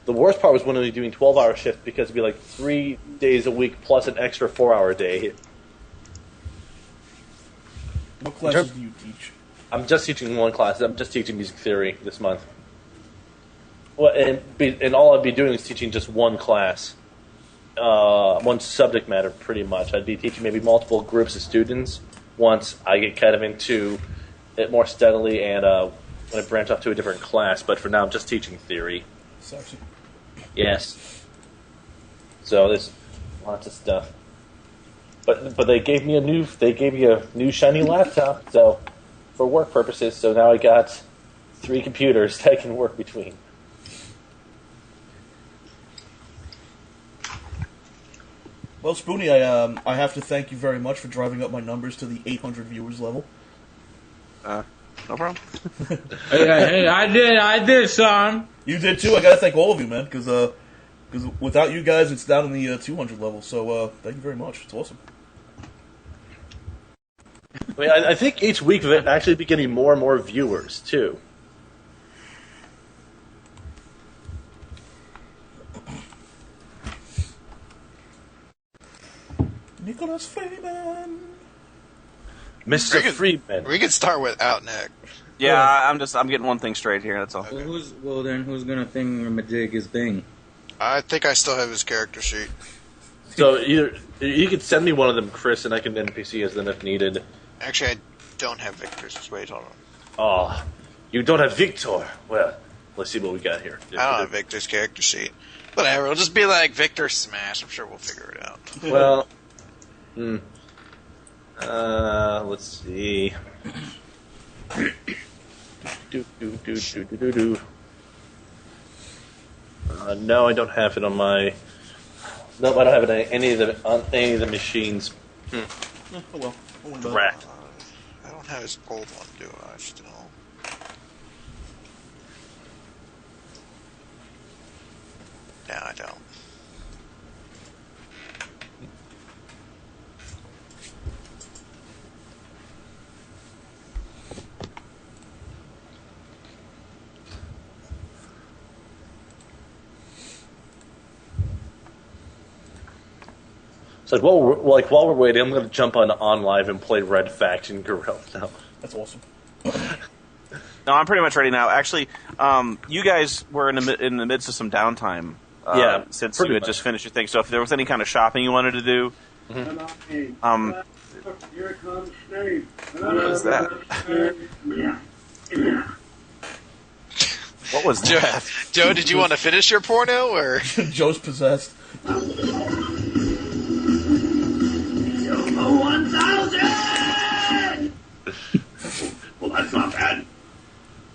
the worst part was when we were doing 12-hour shifts because it'd be like 3 days a week plus an extra 4-hour day. What classes do you teach? I'm just teaching one class. I'm just teaching music theory this month. Well, and all I'd be doing is teaching just one class, one subject matter, pretty much. I'd be teaching maybe multiple groups of students once I get kind of into it more steadily and when I branch off to a different class. But for now, I'm just teaching theory. Sexy. Yes. So there's lots of stuff. But they gave me a new shiny laptop, so for work purposes. So now I got 3 computers that I can work between. Well, Spoony, I have to thank you very much for driving up my numbers to the 800 viewers level. No problem. hey, I did, son. You did too. I gotta thank all of you, man, because without you guys, it's down in the 200 level. So thank you very much. It's awesome. I mean, I think each week we'll actually be getting more and more viewers too. Nicholas Freeman. Mr. Freeman. We can start without Nick. Yeah, I'm getting one thing straight here. That's all. Okay. Who's gonna thingamajig his thing? I think I still have his character sheet. So either you could send me one of them, Chris, and I can NPC as them if needed. Actually, I don't have Victor's. Just wait, hold on. Oh, you don't have Victor. Well, let's see what we got here. I don't have Victor's character sheet. Whatever, it'll just be like Victor Smash. I'm sure we'll figure it out. Well, let's see. No, I don't have it on my. No, I don't have it on any of the machines. Oh well. Rat. I don't have his old one, do I? Still. No, I don't. It's like, while we're waiting, I'm going to jump on live and play Red Faction Gorilla now. That's awesome. No, I'm pretty much ready now. Actually, you guys were in the midst of some downtime. Since you had just finished your thing. So if there was any kind of shopping you wanted to do, here comes Snape. What was that? What was that? Joe, did you want to finish your porno, or? Joe's possessed. 1,000! Well, that's not bad.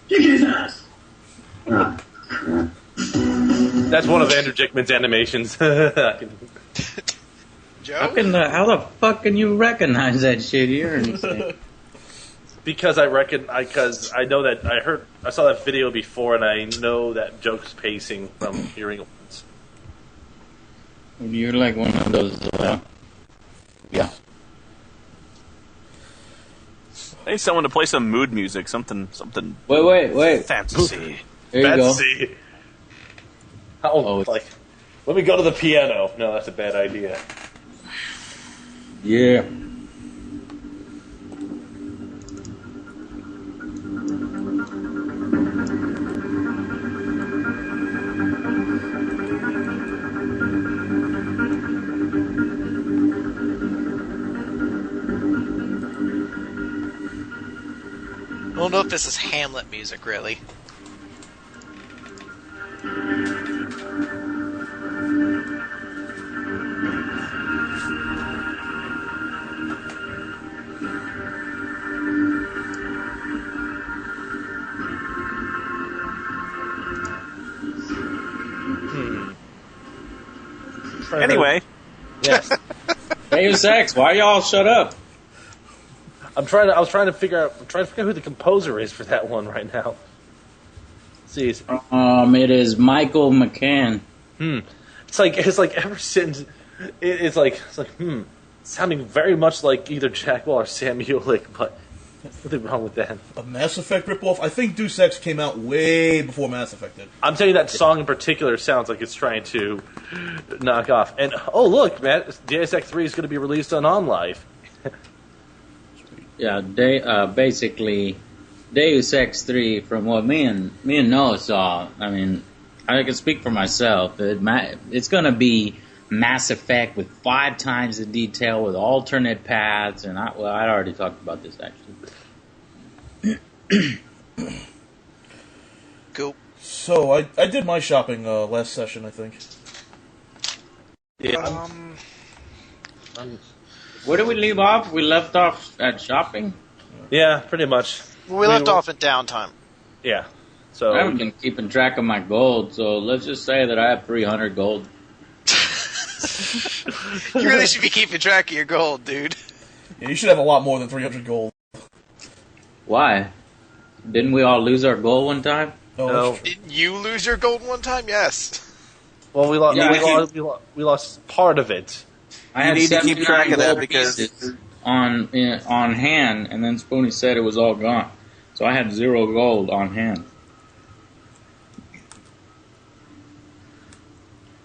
Kick his ass. Oh, crap. That's one of Andrew Jickman's animations. Joe? How the fuck can you recognize that shit here? Because I know that I saw that video before, and I know that joke's pacing from hearing it once. You're like one of those. Yeah. I need someone to play some mood music, something. Wait. Fantasy. There you Fantasy. Like, let me go to the piano. No, that's a bad idea. Yeah. I don't know if this is Hamlet music, really. Anyway. Yes. Deus Ex, why y'all shut up? I was trying to figure out who the composer is for that one right now. Let's see. It is Michael McCann. It's like ever since it's like sounding very much like either Jack Wall or Sam Ulick, but Nothing wrong with that. A Mass Effect ripoff? I think Deus Ex came out way before Mass Effect did. I'm telling you, that song in particular sounds like it's trying to knock off. And, oh, look, man, Deus Ex 3 is going to be released on OnLive. Yeah, basically, Deus Ex 3, from what me and Noah saw, I mean, I can speak for myself. It's going to be Mass Effect with 5 times the detail, with alternate paths, and I already talked about this, actually. Cool. So, I did my shopping last session, I think. Yeah. Where did we leave off? We left off at shopping? Yeah, pretty much. We left off at downtime. Yeah. So I haven't been keeping track of my gold, so let's just say that I have 300 gold. You really should be keeping track of your gold, dude. Yeah, you should have a lot more than 300 gold. Why? Didn't we all lose our gold one time? No. Didn't you lose your gold one time? Yes. Well, we lost part of it. I had need to keep 79 track of that gold because pieces on hand, and then Spoony said it was all gone. So I had 0 gold on hand.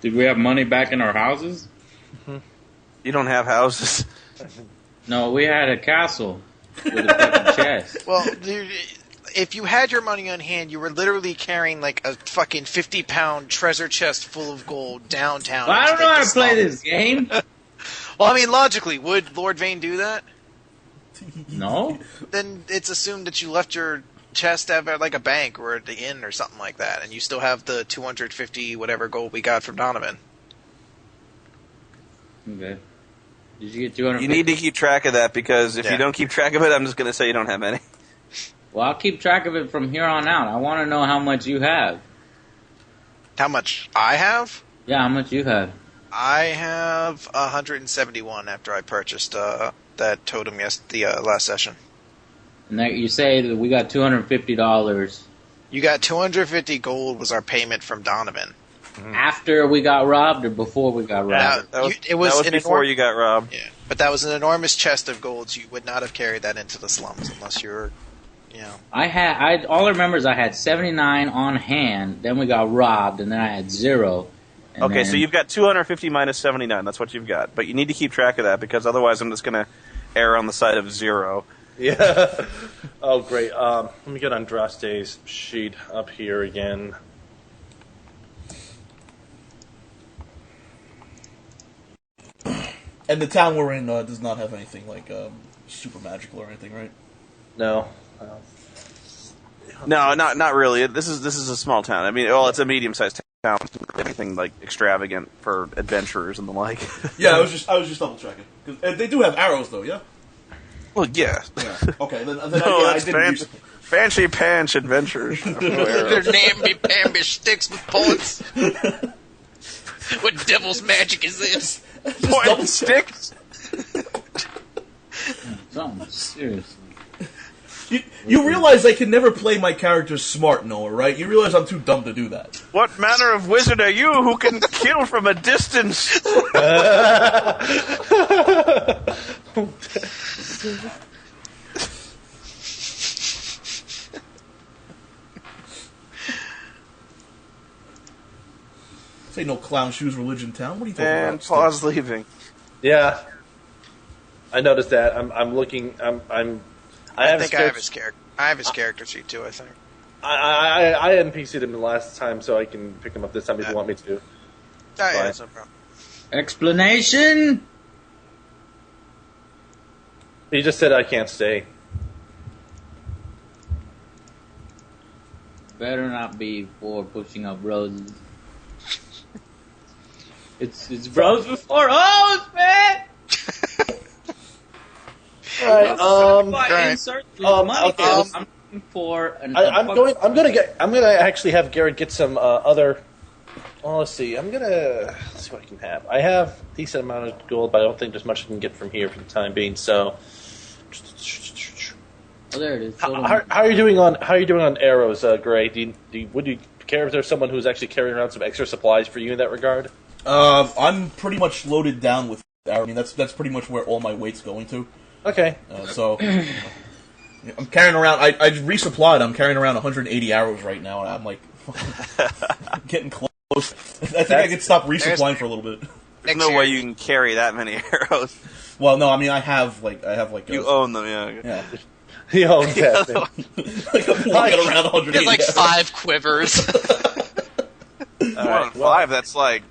Did we have money back in our houses? you don't have houses. No, we had a castle with a fucking chest. Well, dude, if you had your money on hand, you were literally carrying like a fucking 50-pound treasure chest full of gold downtown. Well, I don't know how to play this game. Well, I mean, logically, would Lord Vane do that? No. Then it's assumed that you left your chest at like a bank or at the inn or something like that, and you still have the 250 whatever gold we got from Donovan. Okay. Did you get 200? You need to keep track of that because if you don't keep track of it, I'm just going to say you don't have any. Well, I'll keep track of it from here on out. I want to know how much you have. How much I have? Yeah, how much you have. I have 171 after I purchased that totem the last session. And that you say that we got $250 You got 250 gold was our payment from Donovan. after we got robbed or before we got robbed. It was before you got robbed. Yeah, but that was an enormous chest of golds. You would not have carried that into the slums unless you were, All I remember is I had 79 on hand. Then we got robbed, and then I had 0. Okay, so you've got 250 minus 79. That's what you've got. But you need to keep track of that because otherwise I'm just going to err on the side of 0. Yeah. Oh, great. Let me get Andraste's sheet up here again. And the town we're in does not have anything like super magical or anything, right? No. No, not really. This is a small town. I mean, it's a medium-sized town. Anything like extravagant for adventurers and the like. Yeah, I was just double checking. They do have arrows, though, yeah. Well, yeah. Okay, then No, I it's didn't. fancy pants adventures. Their namby-pamby sticks with points. What devil's magic is this? Point sticks. Something seriously. You realize I can never play my character smart, Noah, right? You realize I'm too dumb to do that. What manner of wizard are you who can kill from a distance? This ain't no clown shoes religion town. What are you talking And about? Paw's leaving. Yeah. I noticed that. I'm looking. I think I have his character. I have his character sheet too. I think. I NPC'd him the last time, so I can pick him up this time if you want me to. Oh, yeah, that's no problem. Explanation? He just said I can't stay. Better not be for pushing up roses. It's bros before hoes, man! Alright, Insert money. okay, I'm looking for an. I'm gonna actually have Garrett get some other. Well, let's see. Let's see what I can have. I have a decent amount of gold, but I don't think there's much I can get from here for the time being. So, Oh, there it is. how are you doing on arrows, Gray? Would you care if there's someone who's actually carrying around some extra supplies for you in that regard? I'm pretty much loaded down with arrows. I mean, that's pretty much where all my weight's going to. Okay. So, I'm carrying around. I resupplied. I'm carrying around 180 arrows right now, and I'm like getting close. I think I could stop resupplying for a little bit. There's no way you can carry that many arrows. Well, no, I mean I have you own them, yeah. He owns that thing. Like I'm walking around 180. He has like 5 quivers. Right, 5. That's like,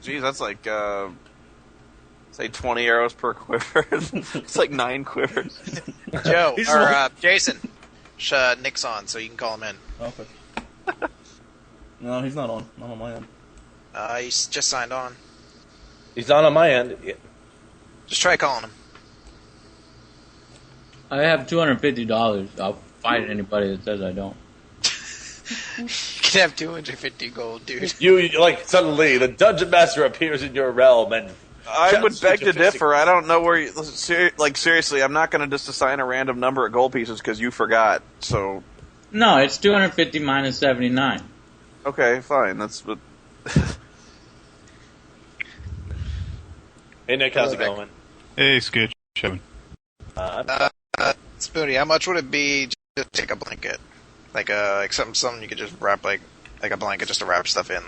say 20 arrows per quiver. It's like 9 quivers. Joe Jason, Nick's on, so you can call him in. Okay. No, he's not on. Not on my end. He's just signed on. He's on my end. Yeah. Just try calling him. I have $250. I'll fight anybody that says I don't. You can have 250 gold, dude. You like suddenly the dungeon master appears in your realm, and I would beg to differ. I don't know where you seriously. I'm not going to just assign a random number of gold pieces because you forgot. So no, it's 250 minus 79. Okay, fine. That's what. Hey Nick, how's it going? Hey, Skitch. Spoony, how much would it be to take a blanket? Like something you could just wrap like a blanket just to wrap stuff in.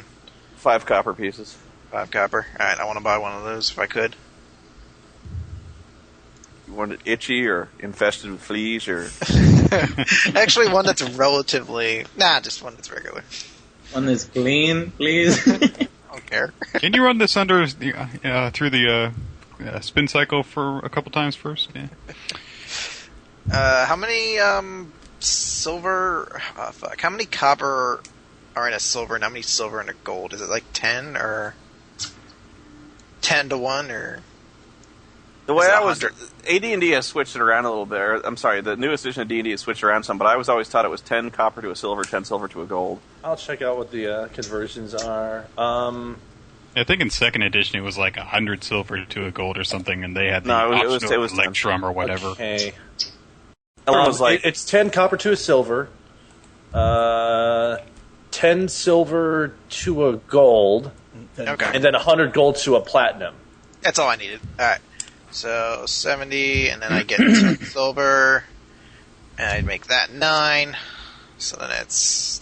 5 copper pieces. 5 copper. Alright, I want to buy one of those if I could. You want it itchy or infested with fleas or? Actually, one that's relatively just one that's regular. One that's clean, please. I don't care. Can you run this under through the spin cycle for a couple times first? Yeah. How many silver? How many copper are in a silver, and how many silver in a gold? Is it like 10 or 10 to 1 or? The way I was, AD&D has switched it around a little bit. I'm sorry, the newest edition of D&D has switched around some, but I was always taught it was 10 copper to a silver, 10 silver to a gold. I'll check out what the conversions are. I think in 2nd edition it was like 100 silver to a gold or something, and they had the it was Electrum or whatever. Okay. Was like, it's 10 copper to a silver, 10 silver to a gold, Okay. and then 100 gold to a platinum. That's all I needed. Alright. So 70, and then I get 10 silver, and I'd make that 9. So then it's.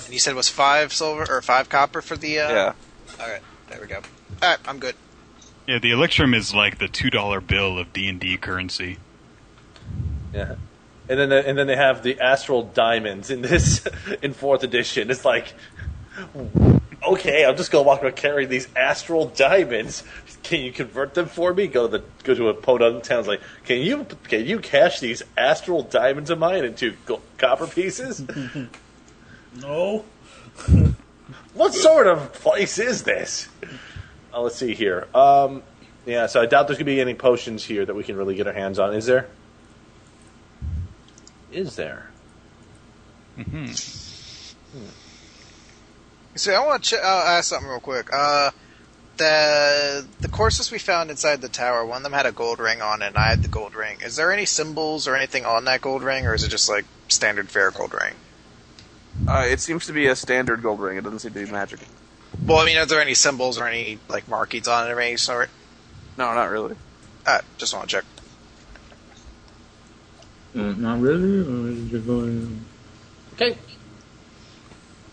And you said it was 5 silver or 5 copper for the. Yeah. Alright, there we go. Alright, I'm good. Yeah, the Electrum is like the $2 bill of D&D currency. Yeah, and then they have the astral diamonds in this in 4th edition. It's like, okay, I'm just gonna walk around carrying these astral diamonds. Can you convert them for me? Go to a podunk town. It's like, can you cash these astral diamonds of mine into copper pieces? No. What sort of place is this? Let's see here. Yeah, so I doubt there's gonna be any potions here that we can really get our hands on. Is there? Mm-hmm. So I want to ask something real quick. The courses we found inside the tower, one of them had a gold ring on it, and I had the gold ring. Is there any symbols or anything on that gold ring, or is it just like standard fair gold ring? It seems to be a standard gold ring. It doesn't seem to be magic. Well, I mean, are there any symbols or any like markings on it of any sort? No, not really. Just want to check. Not really? Or is it just going... Okay.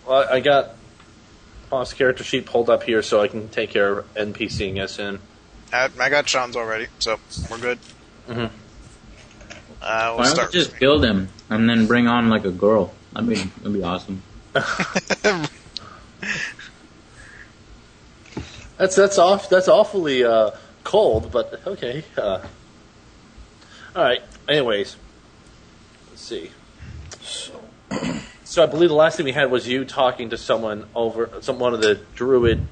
Well, I got Paul's character sheet pulled up here so I can take care of NPCing us in. I got Sean's already, so we're good. Mm-hmm. We'll Why don't we just build him and then bring on like a girl? That'd be awesome. That's awfully cold, but okay. All right. Anyways, let's see. So I believe the last thing we had was you talking to someone over one of the druid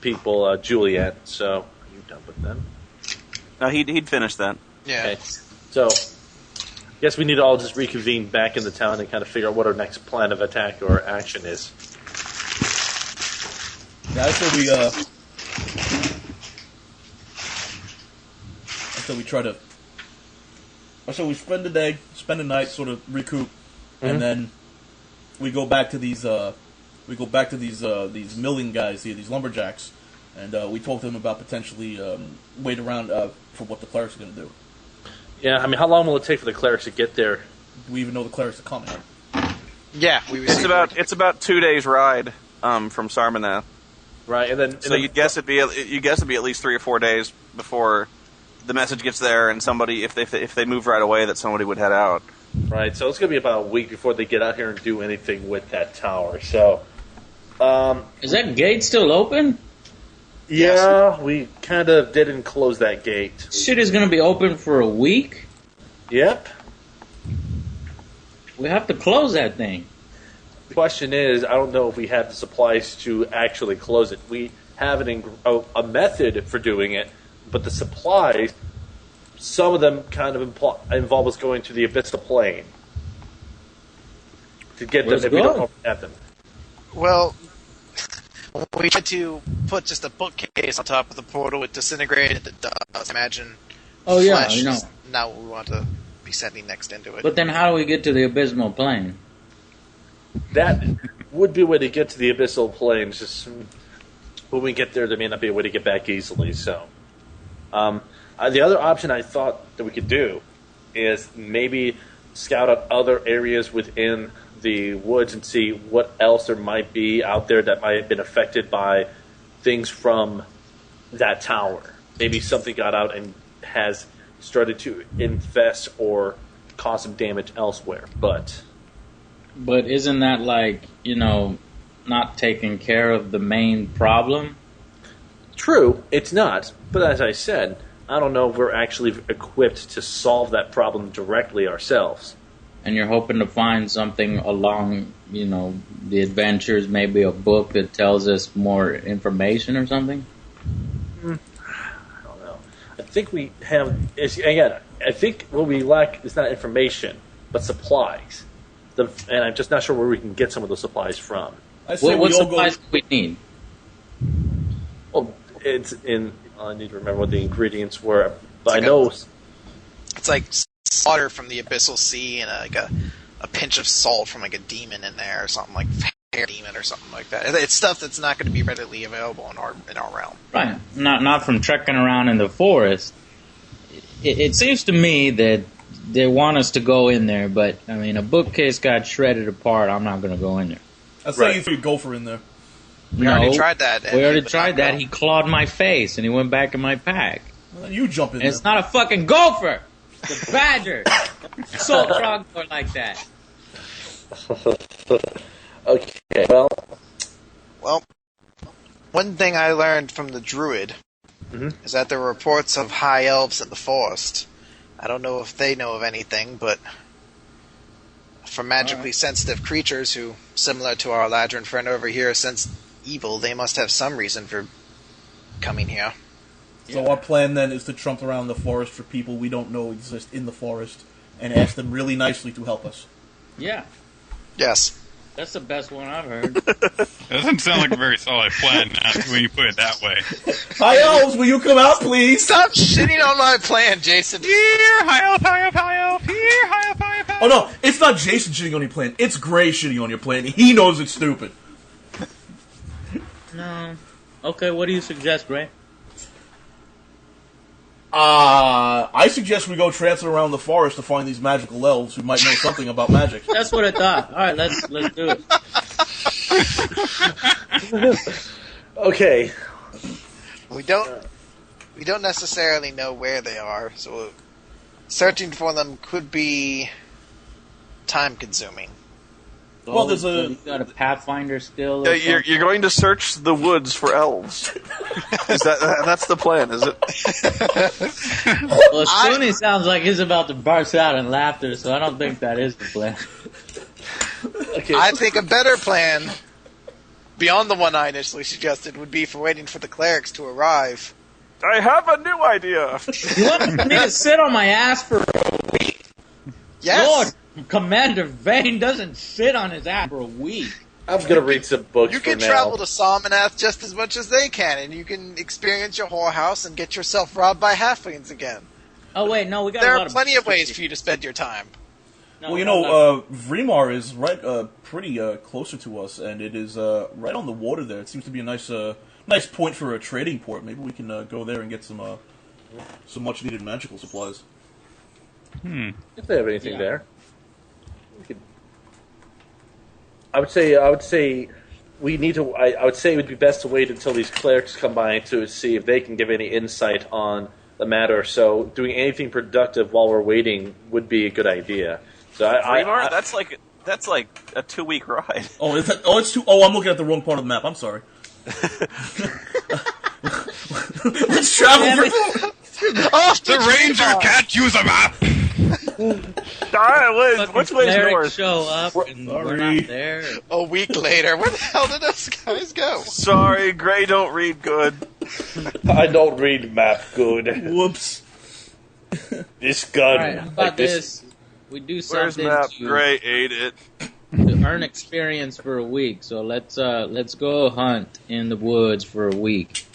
people, Juliet. So are you done with them? No, he'd finished that. Yeah. Okay. So I guess we need to all just reconvene back in the town and kind of figure out what our next plan of attack or action is. Yeah, I said we spend the day, spend the night, sort of recoup, and then we go back to these milling guys here, these lumberjacks, and we talk to them about potentially wait around for what the clerics are going to do. Yeah, I mean, how long will it take for the clerics to get there we even know the clerics are coming? Yeah, It's about 2 days ride from Sarmanath. Right, and then So you'd guess it'd be at least 3 or 4 days before the message gets there, and somebody, if they move right away, that somebody would head out. Right, so it's going to be about a week before they get out here and do anything with that tower. So, is that gate still open? yeah, we kind of didn't close that gate. Shit is going to be open for a week? Yep. We have to close that thing. The question is, I don't know if we have the supplies to actually close it. We have a method for doing it, but the supplies, some of them kind of involve us going to the Abyssal Plane to get them if we don't have them. Well, we tried to put just a bookcase on top of the portal. It disintegrated. It does. Imagine. Oh yeah, flesh you know. is not what we want to be sending next into it. But then how do we get to the abysmal plane? That would be a way to get to the Abyssal Plane. Just when we get there may not be a way to get back easily. So, the other option I thought that we could do is maybe scout out other areas within the woods and see what else there might be out there that might have been affected by things from that tower. Maybe something got out and has started to infest or cause some damage elsewhere. But isn't that like, not taking care of the main problem? True, it's not. But as I said, I don't know if we're actually equipped to solve that problem directly ourselves. And you're hoping to find something along, the adventures, maybe a book that tells us more information or something? I don't know. I think we have... Again, I think what we lack is not information, but supplies. And I'm just not sure where we can get some of those supplies from. What supplies do we need? Well, it's in... I need to remember what the ingredients were. But it's I know... It's like water from the Abyssal Sea and a pinch of salt from like a demon in there or something, like fair demon or something like that. It's stuff that's not going to be readily available in our realm. Right. Not from trekking around in the forest. It seems to me that they want us to go in there, but I mean, a bookcase got shredded apart. I'm not going to go in there. I say you threw Gopher in there. We already tried that. We already tried that. He clawed my face and he went back in my pack. Well, you jump in there. It's not a fucking gopher. It's a badger. Salt frog or like that. Okay, well, one thing I learned from the druid is that there were reports of high elves in the forest. I don't know if they know of anything, but for magically sensitive creatures who, similar to our Ladrin friend over here, sense evil, they must have some reason for coming here. So our plan then is to trump around the forest for people we don't know exist in the forest and ask them really nicely to help us. Yeah. Yes. That's the best one I've heard. That doesn't sound like a very solid plan when you put it that way. Hi elves, will you come out, please? Stop shitting on my plan, Jason. Here, high elf, high elf, high elf. Here, high elf, high elf, high elf. Oh no, it's not Jason shitting on your plan. It's Gray shitting on your plan. He knows it's stupid. No. Okay, what do you suggest, Gray? I suggest we go tramping around the forest to find these magical elves who might know something about magic. That's what I thought. All right, let's do it. Okay. We don't necessarily know where they are, so searching for them could be time consuming. Well, there's you got a Pathfinder skill? You're going to search the woods for elves. That's the plan, is it? Well, Spoony sounds like he's about to burst out in laughter, so I don't think that is the plan. Okay. I think a better plan, beyond the one I initially suggested, would be for waiting for the clerics to arrive. I have a new idea. You want me to sit on my ass for a week? Yes. Lord, Commander Vane doesn't sit on his ass for a week. I'm going to read some books You for can now. travel to Salmanath just as much as they can, and you can experience your whorehouse and get yourself robbed by halflings again. Oh wait, no, we got There a lot are of plenty of ways for you to spend your time. No, Well, we you got a lot know, Vrimar is right, pretty closer to us, and it is right on the water there. It seems to be a nice point for a trading port. Maybe we can go there and get some much needed magical supplies. If they have anything there. I would say we need to. I would say it would be best to wait until these clerics come by to see if they can give any insight on the matter. So doing anything productive while we're waiting would be a good idea. So that's like a 2-week ride. Oh, is that, oh, it's too. Oh, I'm looking at the wrong part of the map. I'm sorry. Let's travel. The ranger can't use a map. Alright, which way's north? Show up and we're not there. A week later, where the hell did those guys go? Sorry, Gray don't read good. I don't read map good. Whoops. This gun. Alright, how about this? We do Where's something map? to Gray ate it. earn experience for a week. So let's go hunt in the woods for a week.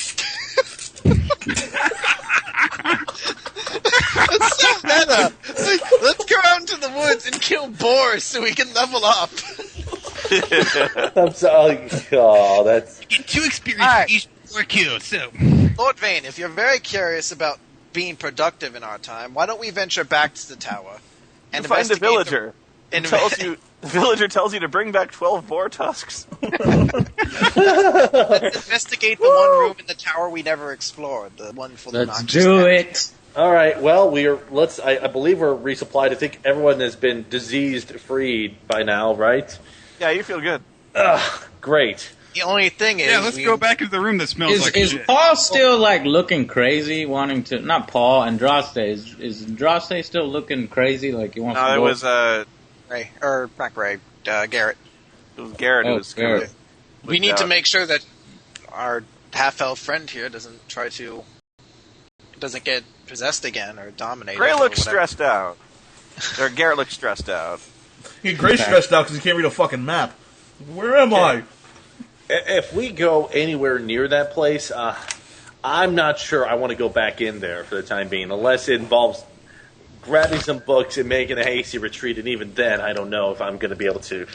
That's so meta. Like, let's go out into the woods and kill boars so we can level up. I'm sorry. Oh, that's. Get 2 experience for each 4 kills. So, Lord Vane, if you're very curious about being productive in our time, why don't we venture back to the tower and find the investigate villager. The villager tells you to bring back 12 boar tusks. Let's investigate the one room in the tower we never explored, the one full of Let's noxious do gas. it. All right. Well, I believe we're resupplied. I think everyone has been diseased freed by now, right? Yeah, you feel good. Great. The only thing is, Yeah, let's go back into the room that smells like Is shit. Paul still like looking crazy, wanting to? Not Paul, Andraste. Is Andraste still looking crazy, like he wants to No, it go? was Ray, or not Ray, Garrett. it was Garrett who Oh, was Garrett. We need to make sure that our half-elf friend here doesn't get possessed again or dominated. Gray or looks whatever. stressed out. Or Garrett looks stressed out. Gray's stressed out because he can't read a fucking map. Where am I? If we go anywhere near that place, I'm not sure I want to go back in there for the time being, unless it involves grabbing some books and making a hasty retreat. And even then, I don't know if I'm going to be able to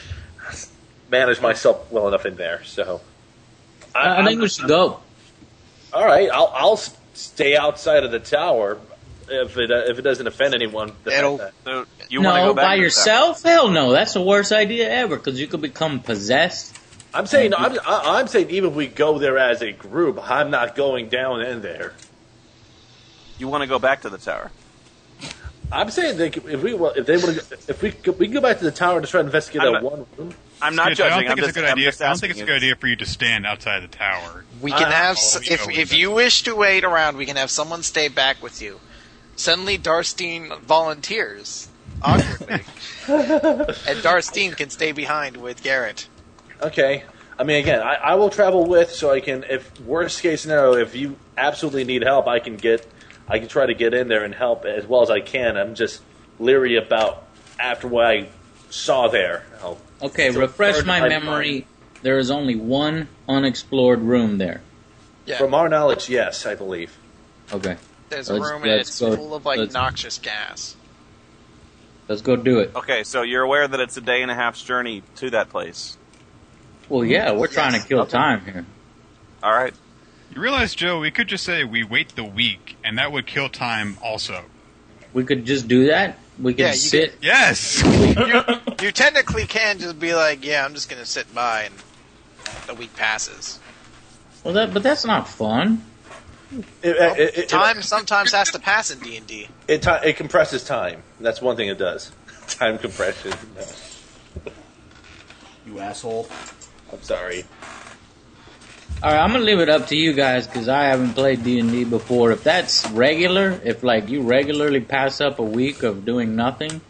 manage myself well enough in there. So, I think we should go. All right, I'll stay outside of the tower if it doesn't offend anyone. It'll- So you want to No, go back by to the yourself? Hell no. That's the worst idea ever because you could become possessed. I'm saying I'm saying even if we go there as a group, I'm not going down in there. tower? You want to go back to the tower? I'm saying that if we can go back to the tower to try to investigate that one room. I'm not Skitch, I judging. don't think it's a good idea. just I don't think it's a asking good you. idea for you to stand outside the tower. We can have, go with if it. you wish to wait around, we can have someone stay back with you. Suddenly, Darstein volunteers, awkwardly. And Darstein can stay behind with Garrett. Okay. I mean, again, I will travel with, so I can. If worst case scenario, if you absolutely need help, I can try to get in there and help as well as I can. I'm just leery about after what I saw there. Okay, So refresh third my eye memory. There is only one unexplored room there. Yeah, From our knowledge, yes, I believe. Okay, there's a let's- room and let's it's go- full of like let's- noxious gas. let's go do it. Okay, so you're aware that it's a day and a half's journey to that place. Well, yeah, we're trying to kill Okay. time here. All right. You realize, Joe, we could just say we wait the week, and that would kill time also. We could just do that. We could Yeah, you sit. Yes! You technically can just be like, yeah, I'm just going to sit by and the week passes. Well, but that's not fun. Time sometimes has to pass in D&D. It compresses time. That's one thing it does. Time compression. No. You asshole. I'm sorry. All right, I'm gonna leave it up to you guys because I haven't played D&D before. If that's regular, if like you regularly pass up a week of doing nothing,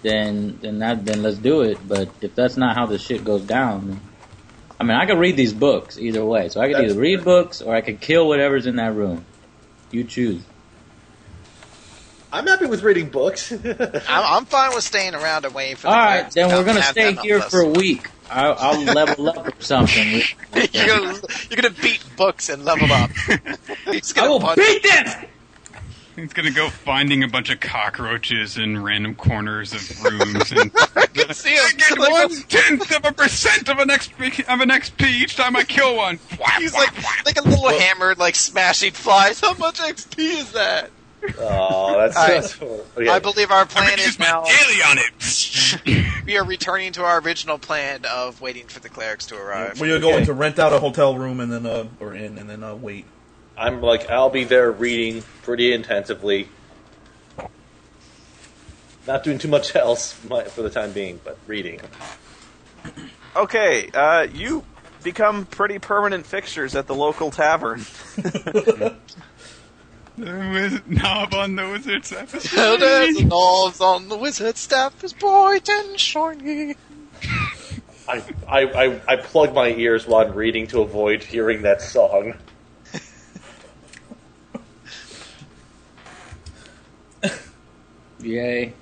then let's do it. But if that's not how the shit goes down, then, I mean, I could read these books either way. So I could either read books or I could kill whatever's in that room. You choose. I'm happy with reading books. I'm fine with staying around and waiting for the All right, clerics to then come we're gonna and have stay them here help for a us. week. I'll level up or something. You're gonna beat books and level up. He's I gonna will punch- beat them. He's gonna go finding a bunch of cockroaches in random corners of rooms and See him I get like, 0.1% of an XP each time I kill one. he's like a little hammer, like smashing flies. How much XP is that? Oh, that's All right. stressful. Okay. I believe our I'm plan gonna use is my now. daily on it. We are returning to our original plan of waiting for the clerics to arrive. We are going to rent out a hotel room and then, or inn, and then wait. I'll be there reading pretty intensively. Not doing too much else for the time being, but reading. Okay, you become pretty permanent fixtures at the local tavern. The knob on the wizard's staff is There's the knobs on the wizard's staff is bright and shiny. I plug my ears while I'm reading to avoid hearing that song. Yay.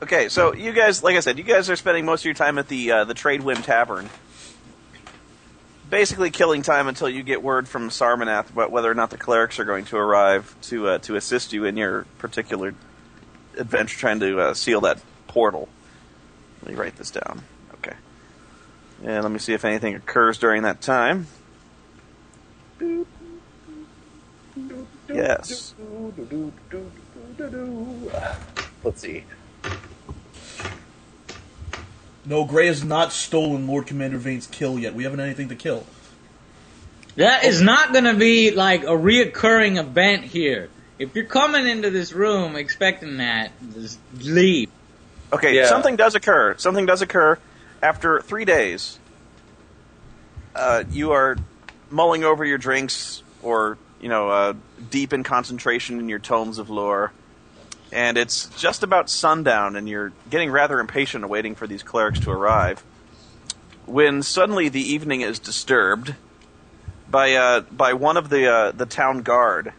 Okay, so you guys, like I said, you guys are spending most of your time at the Trade Wind Tavern. Basically killing time until you get word from Sarmanath about whether or not the clerics are going to arrive to assist you in your particular adventure trying to seal that portal. Let me write this down. Okay. And let me see if anything occurs during that time. Yes. Let's see. No, Gray has not stolen Lord Commander Vane's kill yet. We haven't anything to kill. That is not going to be like a reoccurring event here. If you're coming into this room expecting that, just leave. Okay, Yeah. something does occur. Something does occur after 3 days. You are mulling over your drinks or, deep in concentration in your tomes of lore. And it's just about sundown, and you're getting rather impatient waiting for these clerics to arrive, when suddenly the evening is disturbed by one of the town guard,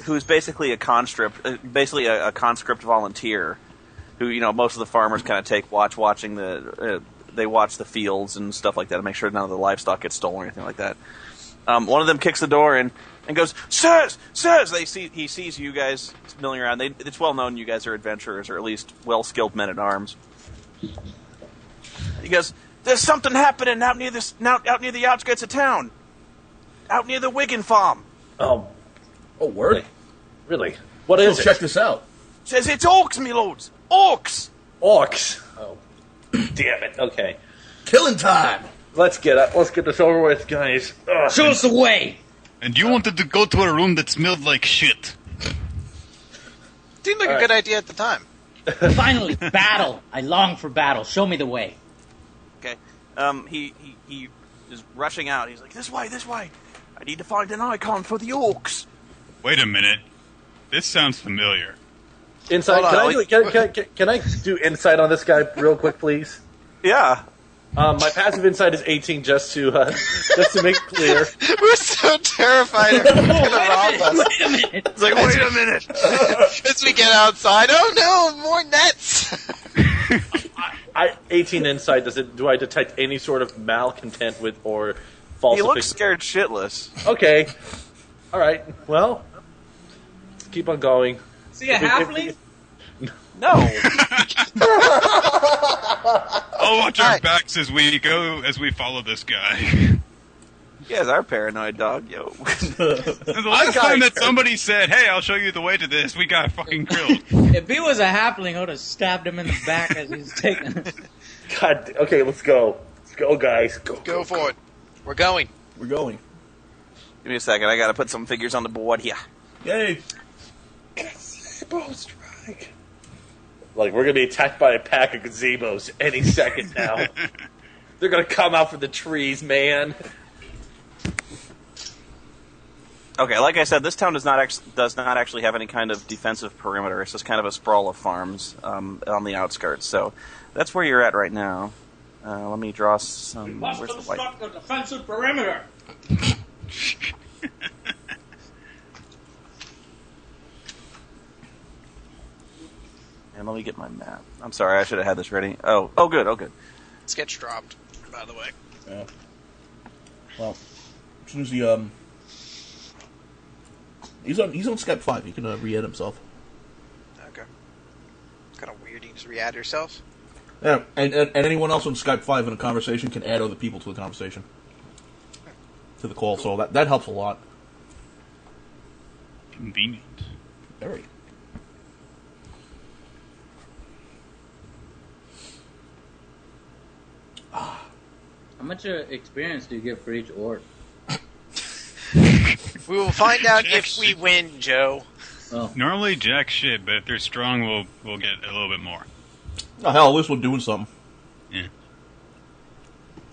who's basically a conscript, a conscript volunteer, who most of the farmers kind of take watching they watch the fields and stuff like that to make sure none of the livestock gets stolen or anything like that. One of them kicks the door in and goes, "Sirs, sirs!" He sees you guys milling around. It's well known you guys are adventurers, or at least well-skilled men-at-arms. He goes, "There's something happening out near the outskirts of town, out near the Wigan farm." Oh, word? Really? What is it? Check this out. Says it's orcs, me lords. Orcs. Orcs. Oh, damn it. Okay, Killing time. let's get this over with, guys. Ugh. Show us the way. And you wanted to go to a room that smelled like shit. Seemed like a good idea at the time. Finally, battle. I long for battle. Show me the way. Okay. He is rushing out. He's like, this way. I need to find an icon for the orcs. Wait a minute. This sounds familiar. Insight. Can I do insight on this guy real quick, please? Yeah. My passive insight is 18, just to make it clear. We're so terrified of going to rob us. Wait a minute. It's like, wait a minute. As we get outside, oh no, more nets! 18 insight. Do I detect any sort of malcontent with or falsification? He looks scared shitless. Okay. All right. Well, let's keep on going. See a halfling? No. I'll watch our backs as we follow this guy. You guys are paranoid, dog. Yo. The last time that somebody said, "Hey, I'll show you the way to this," we got fucking killed. If he was a halfling, I would have stabbed him in the back as he's taking. God. Okay, let's go. Let's go, guys. Go for it. We're going. We're going. Give me a second. I got to put some figures on the board here. Yay. Gazebo strike. Like, we're going to be attacked by a pack of gazebos any second now. They're going to come out from the trees, man. Okay, like I said, this town does not actually have any kind of defensive perimeter. It's just kind of a sprawl of farms on the outskirts. So that's where you're at right now. Let me draw some. Where's the white? The defensive perimeter. And let me get my map. I'm sorry, I should have had this ready. Oh, good. Sketch dropped, by the way. Yeah. Well, as soon as he he's on Skype 5. He can re-add himself. Okay. It's kind of weird. You just re-add yourself. Yeah, and anyone else on Skype 5 in a conversation can add other people to the conversation, to the call. So that helps a lot. Convenient. Very. much experience do you get for each orc? We will find out if we win, Joe. Oh, Normally jack shit, but if they're strong, we'll get a little bit more. Oh, hell, at least we're doing something. Yeah.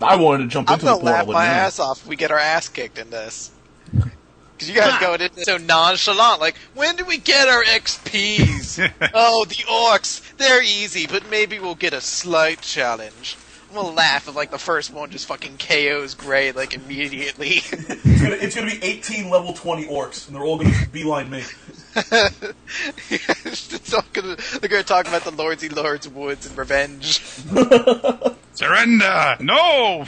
I wanted to jump I'm into the gonna laugh portal, my but no. ass off if we get our ass kicked in this. Because you guys go in so nonchalant, like, when do we get our XPs? Oh, the orcs, they're easy, but maybe we'll get a slight challenge. I'm gonna laugh if, like, the first one just fucking KOs Gray, like, immediately. It's gonna be 18 level 20 orcs, and they're all gonna beeline me. They're gonna talk about the Lordsy Lords Woods and revenge. Surrender! No!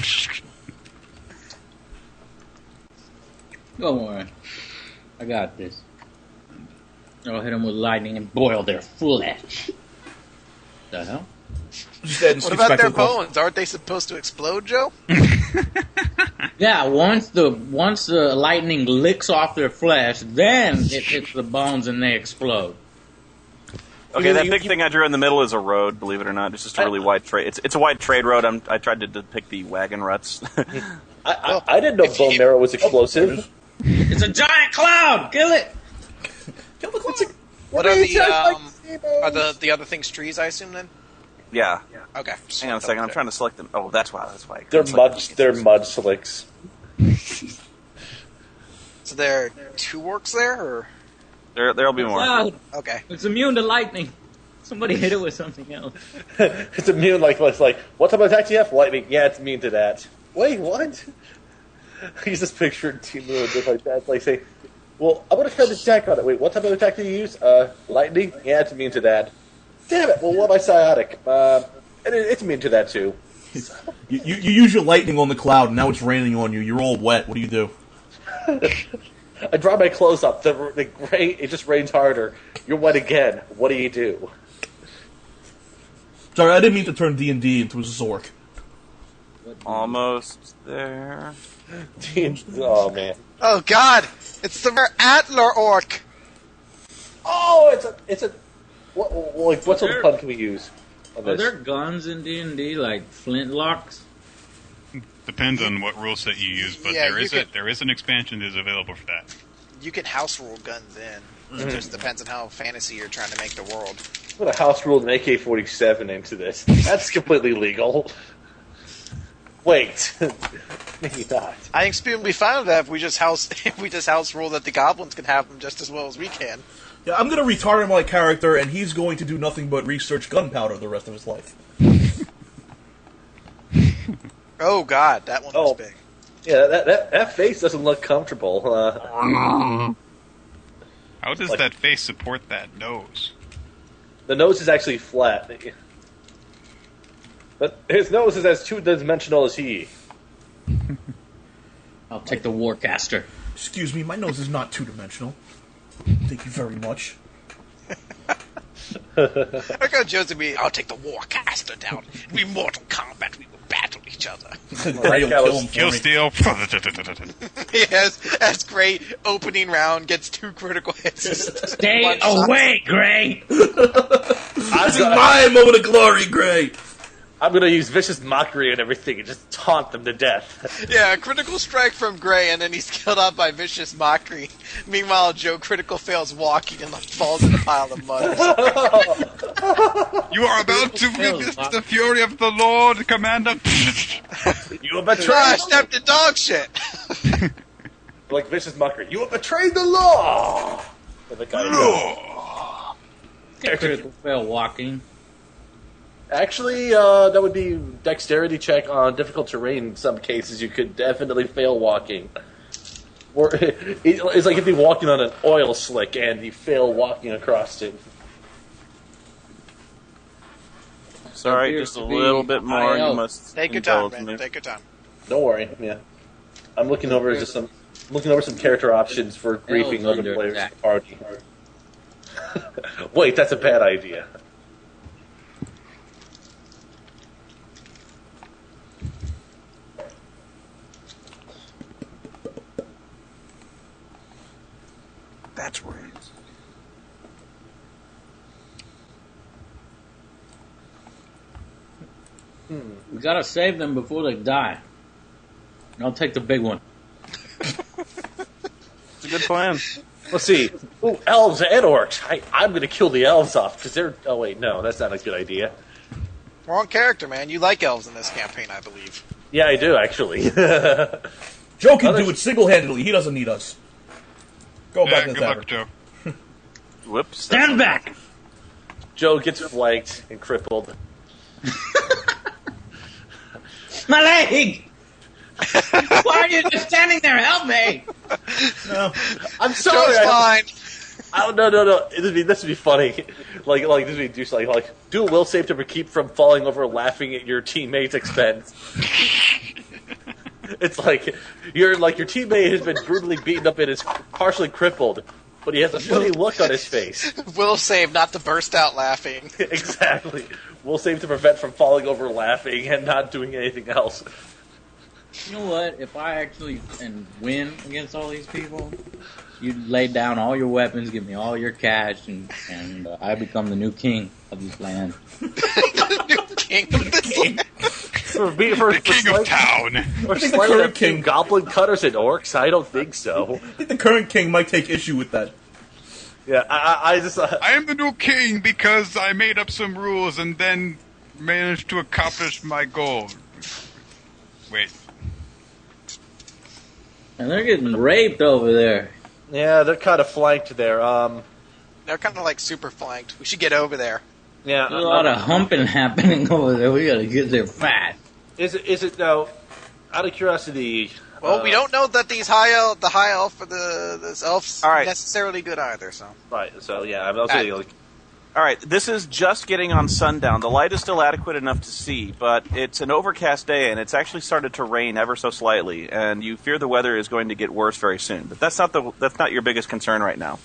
don't worry. I got this. I'll hit them with lightning and boil their flesh. The hell? Just adding What six about back their to the call. bones? Aren't they supposed to explode, Joe? Yeah, once the lightning licks off their flesh, then it hits the bones and they explode. Okay, that big thing I drew in the middle is a road, believe it or not. It's just a really wide trade. It's a wide trade road. I tried to depict the wagon ruts. I didn't know bone marrow was explosive. It's a giant cloud! Kill it! Kill the clown. What are the other things? Trees, I assume then. Yeah. Okay. Hang on a second. I'm trying to select them. Oh, that's why. They're mud slicks. So there are 2 orcs there, or There'll be more. Cloud! okay? It's immune to lightning. Somebody hit it with something else. It's immune, like what type of attack do you have? Lightning. Yeah, it's immune to that. Wait, what? He's just picturing Team Blue just like that. Like say, well, I'm gonna try the attack on it. Wait, what type of attack do you use? Lightning. Yeah, it's immune to that. Damn it. Well, what am I psionic? It's immune to that too. You use your lightning on the cloud, and now it's raining on you. You're all wet. What do you do? I dry my clothes up. The rain. It just rains harder. You're wet again. What do you do? Sorry, I didn't mean to turn D&D into a Zork. Almost there. Oh man. Oh God! It's the antler orc. Oh, it's a. What sort of pun can we use on Are this? there guns in D&D like flintlocks? Depends on what rule set you use, but Yeah, there is an expansion that is available for that. You can house rule guns in. It just depends on how fantasy you're trying to make the world. Put a house rule and AK-47 into this. That's completely legal. Wait, maybe not. I think Spoon will be fine with that if we just house rule that the goblins can have them just as well as we can. Yeah, I'm gonna retard my character, and he's going to do nothing but research gunpowder the rest of his life. Oh God, that one was big. Yeah, that face doesn't look comfortable. How does that face support that nose? The nose is actually flat. But his nose is as two-dimensional as he. I'll take the Warcaster. Excuse me, my nose is not two-dimensional. Thank you very much. I got Joseph me. I'll take the Warcaster down. We Mortal Kombat. We will battle each other. Gray will kill him Kill for me. steal. Yes, that's great. Opening round gets 2 critical hits. Stay One shot. away, Gray! This is my moment of glory, Gray! I'm gonna use vicious mockery and everything and just taunt them to death. Yeah, a critical strike from Gray, and then he's killed off by vicious mockery. Meanwhile, Joe critical fails walking and falls in a pile of mud. You are about to witness the fury of the Lord, Commander. You have I betrayed stepped in dog shit. like vicious mockery. You have betrayed the law. And the guy Critical fail walking. Actually, that would be dexterity check on difficult terrain. In some cases, you could definitely fail walking. Or it's like if you're walking on an oil slick and you fail walking across it. Sorry, Appears just a to be little bit more. high You up. must Take your time, indulge man. me. Take your time. Don't worry. Yeah, I'm looking over some character options for briefing Elves other under players attack. of the party. Wait, that's a bad idea. That's where it is. We gotta save them before they die. I'll take the big one. It's a good plan. Let's see. Ooh, elves and orcs. I'm going to kill the elves off because they're. Oh wait, no, that's not a good idea. Wrong character, man. You like elves in this campaign, I believe. Yeah, I do actually. Joe can do it single-handedly. He doesn't need us. Go back to the good luck, tavern. Joe. Whoops. Stand back! Joe gets flanked and crippled. My leg! Why are you just standing there? Help me! No. I'm sorry. Joe's fine. No. This would be funny. Like this would be just like do a will save to keep from falling over, laughing at your teammate's expense. It's like your teammate has been brutally beaten up and is partially crippled, but he has a funny look on his face. Will save not to burst out laughing. Exactly. Will save to prevent from falling over, laughing, and not doing anything else. You know what? If I actually win against all these people, you lay down all your weapons, give me all your cash, and I become the new king of this land. New king of this land. The king of town. Or think the current king- goblin cutters and orcs? I don't think so. I think the current king might take issue with that. Yeah, I just. I am the new king because I made up some rules and then managed to accomplish my goal. Wait. And they're getting raped over there. Yeah, they're kind of flanked there. They're kind of like super flanked. We should get over there. Yeah, There's a lot of humping happening over there. We gotta get there fast. Is it now? Out of curiosity. Well, we don't know that the high elf or this elf's All right. necessarily good either. So Right. So yeah, I was saying like. All right, this is just getting on sundown. The light is still adequate enough to see, but it's an overcast day, and it's actually started to rain ever so slightly, and you fear the weather is going to get worse very soon. But that's not your biggest concern right now.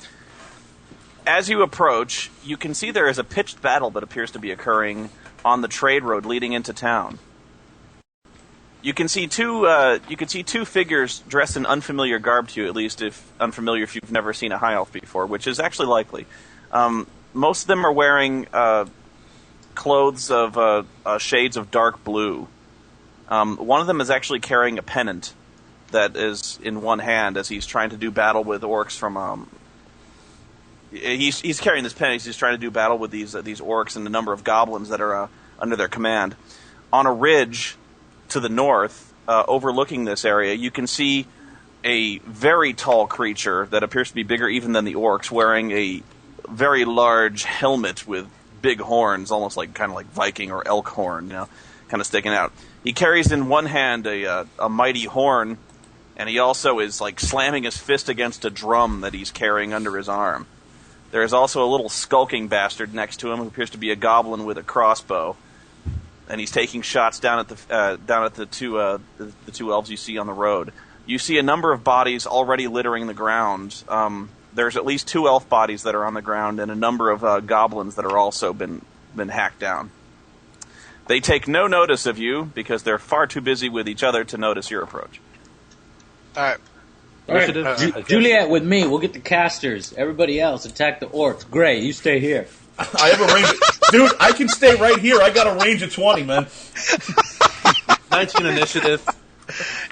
As you approach, you can see there is a pitched battle that appears to be occurring on the trade road leading into town. You can see two figures dressed in unfamiliar garb to you, at least if unfamiliar if you've never seen a high elf before, which is actually likely. Most of them are wearing clothes of shades of dark blue. One of them is actually carrying a pennant that is in one hand as he's trying to do battle with orcs from. He's carrying this pennant. He's trying to do battle with these orcs and a number of goblins that are under their command. On a ridge to the north, overlooking this area, you can see a very tall creature that appears to be bigger even than the orcs, wearing a very large helmet with big horns, almost like kind of like Viking or elk horn, kind of sticking out. He carries in one hand a mighty horn, and he also is like slamming his fist against a drum that he's carrying under his arm. There is also a little skulking bastard next to him who appears to be a goblin with a crossbow, and he's taking shots down at the two elves you see on the road. You see a number of bodies already littering the ground. There's at least 2 elf bodies that are on the ground and a number of goblins that are also been hacked down. They take no notice of you because they're far too busy with each other to notice your approach. all right. All right, Juliet with me. We'll get the casters. Everybody else attack the orcs. Gray, you stay here. I have a range. Dude, I can stay right here. I got a range of 20, man. 19 initiative.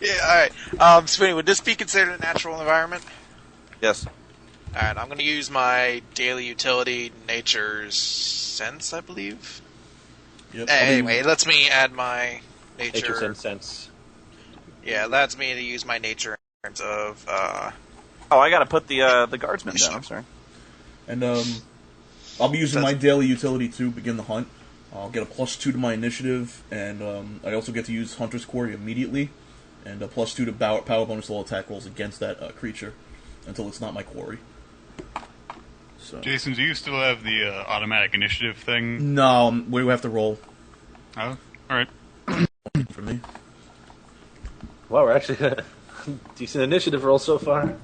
Yeah, all right. Spoony, would this be considered a natural environment? Yes. All right, I'm going to use my daily utility, Nature's Sense, I believe. Yep. Anyway, it lets me add my nature. Sense. Yeah, it lets me to use my nature in terms of. I got to put the guardsman down. I'm sorry. And I'll be using my daily utility to begin the hunt. I'll get a +2 to my initiative, and I also get to use Hunter's Quarry immediately, and a +2 to power bonus all attack rolls against that creature until it's not my quarry. So. Jason, do you still have the automatic initiative thing? No, we have to roll. Oh, all right. For me. Well, we're actually decent initiative roll so far.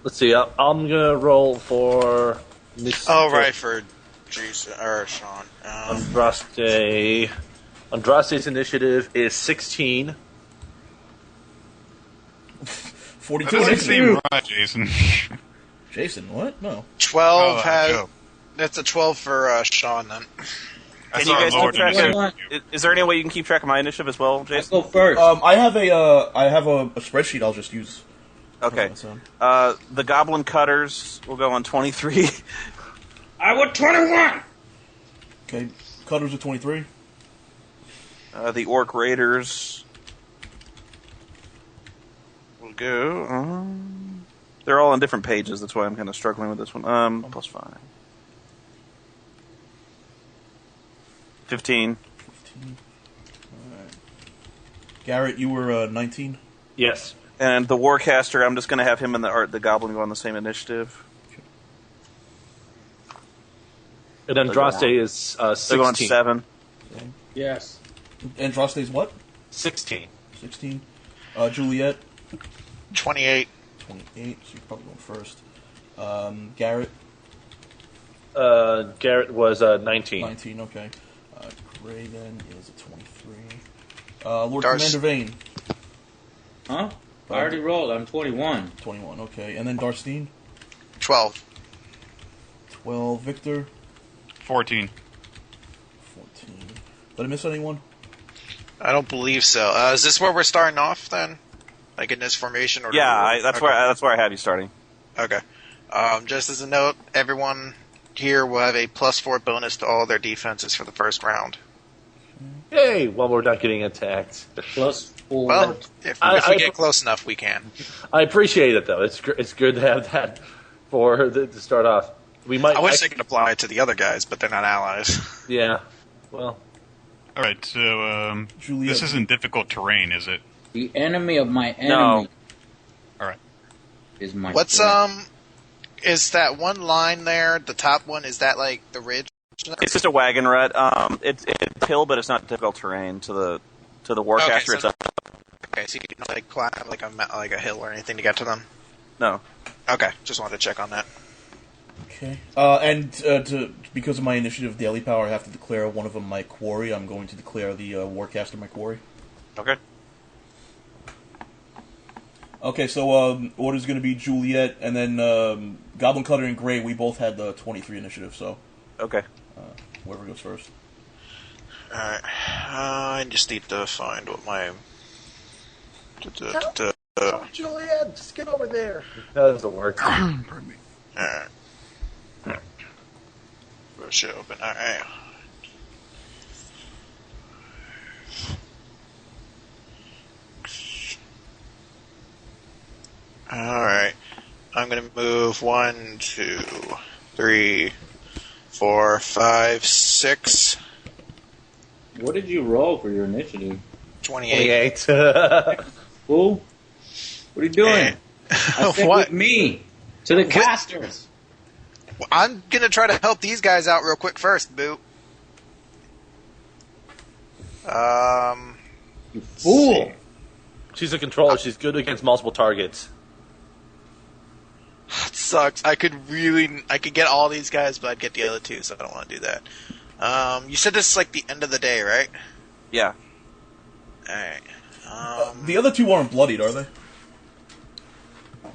Let's see. I'm gonna roll for. for Jason or Sean. Andraste. Andraste's initiative is 16. 42 That doesn't initiative. seem right, Jason. Jason, what? No. 12 Oh, has. Joe. That's a 12 for Sean then. I Can you saw guys keep Lord track? Initiative. Is there any way you can keep track of my initiative as well, I Jason? go first. I have a spreadsheet. I'll just use. Okay. So. The Goblin Cutters will go on 23. I would 21. Okay, Cutters are 23. The Orc Raiders will go. They're all on different pages. That's why I'm kind of struggling with this one. +5. 15. 15. All right. Garrett, you were 19. Yes. And the Warcaster, I'm just going to have him and the Goblin go on the same initiative. And Andraste is 16. They're going 7. Okay. Yes. Andraste's what? 16. 16. Juliet, 28. 28. So you're probably going first. Garrett, Garrett was 19. 19. Okay. Gray then is a 23. Lord Darce. Commander Vane, Huh? I already rolled. I'm 21. 21. Okay, and then Darstein, 12. 12. Victor, 14. 14. Did I miss anyone? I don't believe so. Is this where we're starting off then? Like in this formation? Or Yeah, that's okay. where I have you starting. Okay. Just as a note, everyone here will have a +4 bonus to all their defenses for the first round. Yay! Well, we're not getting attacked. +4. Well, if we get close enough, we can. I appreciate it, though. It's good to have that to start off. We might. I wish they could apply it to the other guys, but they're not allies. Yeah. Well. All right, so Juliet. this isn't difficult terrain, is it? The enemy of my enemy No. All right. is my What's friend. is that one line there? The top one, is that like the ridge? It's just a wagon rut. It's hill, but it's not difficult terrain to the Warcaster. Okay, It's a Okay, so you can like climb like a hill or anything to get to them. no. Okay, just wanted to check on that. Okay. Because of my initiative daily power, I have to declare one of them my quarry. I'm going to declare the Warcaster my quarry. Okay. Okay, so order's going to be Juliet, and then Goblin Cutter and Gray. We both had the 23 initiative, so Okay. whoever goes first. Alright, I just need to find what my... Juliet, just get over there. That doesn't work. Pardon me. Alright. Push it open, alright. Alright. I'm gonna move 1, 2, 3, 4, 5, 6, What did you roll for your initiative? 28. 28. Fool? What are you doing? I said What? with me. To the casters. I'm gonna try to help these guys out real quick first, Boo. You fool. She's a controller. She's good against multiple targets. It sucks. I could get all these guys, but I'd get the other two, so I don't want to do that. You said this is like the end of the day, right? Yeah. Alright. The other two aren't bloodied, are they?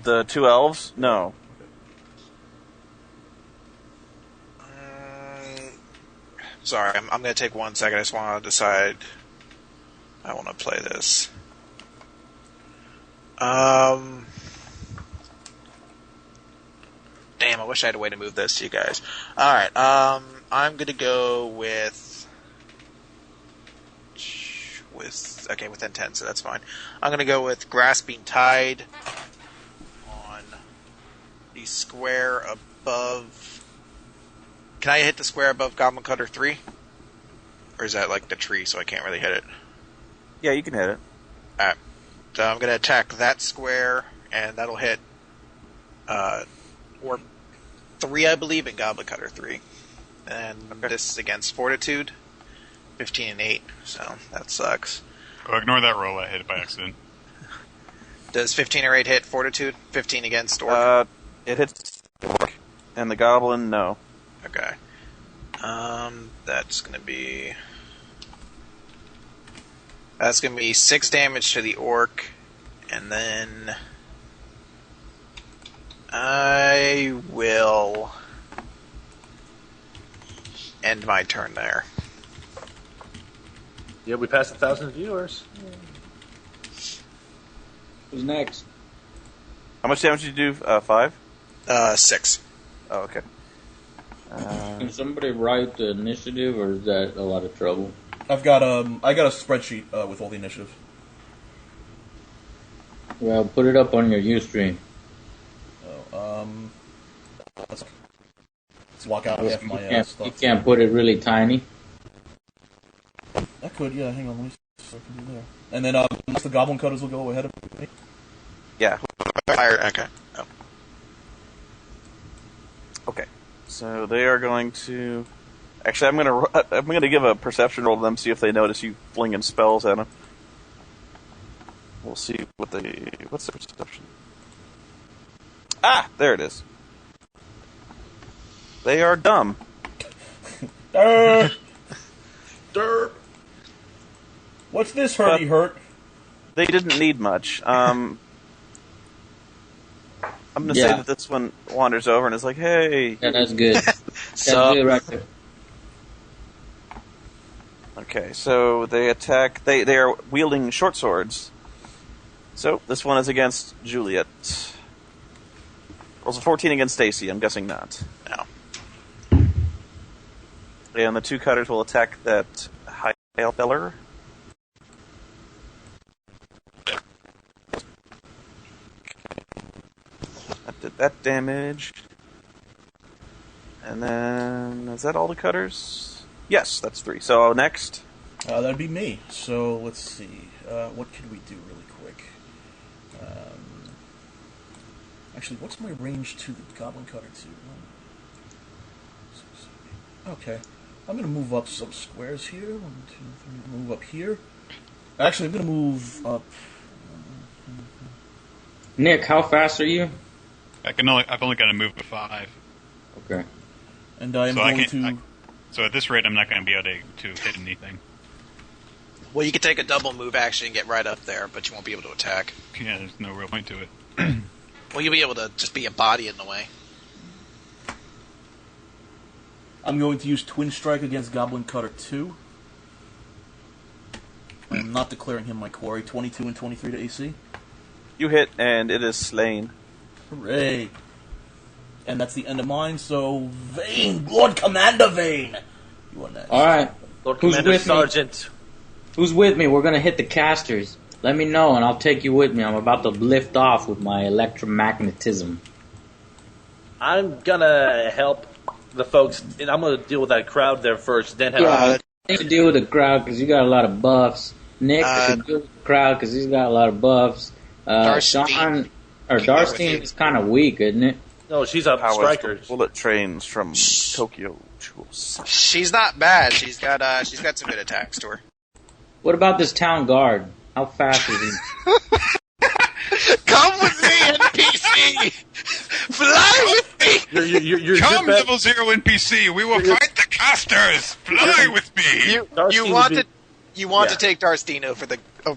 The 2 elves? No. Sorry, I'm going to take 1 second. I just want to decide I want to play this. Damn, I wish I had a way to move this to you guys. Alright, I'm going to go with within 10, so that's fine. I'm going to go with Grasping Tide on the square above... Can I hit the square above Goblin Cutter 3? Or is that like the tree, so I can't really hit it? Yeah, you can hit it. Alright. So I'm going to attack that square, and that'll hit or 3, I believe, and Goblin Cutter 3. And this is against Fortitude. 15 and 8, so that sucks. Oh, ignore that roll. I hit it by accident. Does 15 or 8 hit Fortitude? 15 against Orc? It hits Orc. And the Goblin, no. Okay. That's gonna be 6 damage to the Orc, and then I will end my turn there. Yeah, we passed 1,000 viewers. Who's next? How much damage did you do? 5? 6. Oh, okay. Can somebody write the initiative, or is that a lot of trouble? I got a spreadsheet with all the initiative. Well, put it up on your Ustream. Let's lock out half my stuff. You can't put it really tiny. I could, yeah. Hang on, let me see what I can do there. And then the goblin cutters will go ahead of me. Yeah. Okay. Oh. Okay. So they are going to. Actually, I'm gonna give a perception roll to them, see if they notice you flinging spells at them. We'll see what's their perception. Ah, there it is. They are dumb. Derp. What's this hurdy hurt? They didn't need much. I'm gonna say that this one wanders over and is like, "Hey." Yeah, that's good. That's good right there. Okay, so they attack. They are wielding short swords. So this one is against Juliet. Rolls a 14 against Stacy. I'm guessing not. No. And the 2 cutters will attack that high feller. That did that damage. And then is that all the cutters? Yes, that's 3. So next. That'd be me. So let's see. What could we do really quick? Actually, what's my range to the goblin cutter to? Okay, I'm gonna move up some squares here. 1, 2, 3. Move up here. Actually, I'm gonna move up. Nick, how fast are you? I've only got to move to 5. Okay. And I am going to. So at this rate, I'm not going to be able to hit anything. Well, you can take a double move action and get right up there, but you won't be able to attack. Yeah, there's no real point to it. Well, you'll be able to just be a body in the way. I'm going to use Twin Strike against Goblin Cutter 2. I'm not declaring him my quarry. 22 and 23 to AC. You hit, and it is slain. Hooray! And that's the end of mine, so Vane! Lord Commander Vane! You are next. Alright. Lord Who's Commander with me? Sergeant. Who's with me? We're gonna hit the casters. Let me know, and I'll take you with me. I'm about to lift off with my electromagnetism. I'm gonna help the folks, and I'm gonna deal with that crowd there first, then have Yeah, I can deal with the crowd because you got a lot of buffs. Nick can deal with the crowd because he's got a lot of buffs. Sean, or Darstein is kind of weak, isn't it? No, she's a striker. Bullet trains from Tokyo to Osaka. She's not bad. She's got some good attacks to her. What about this town guard? How fast is he? Come with me, NPC! Fly with me! Come, level 0 NPC, we will fight the casters! Fly with me! You want to take Darstein over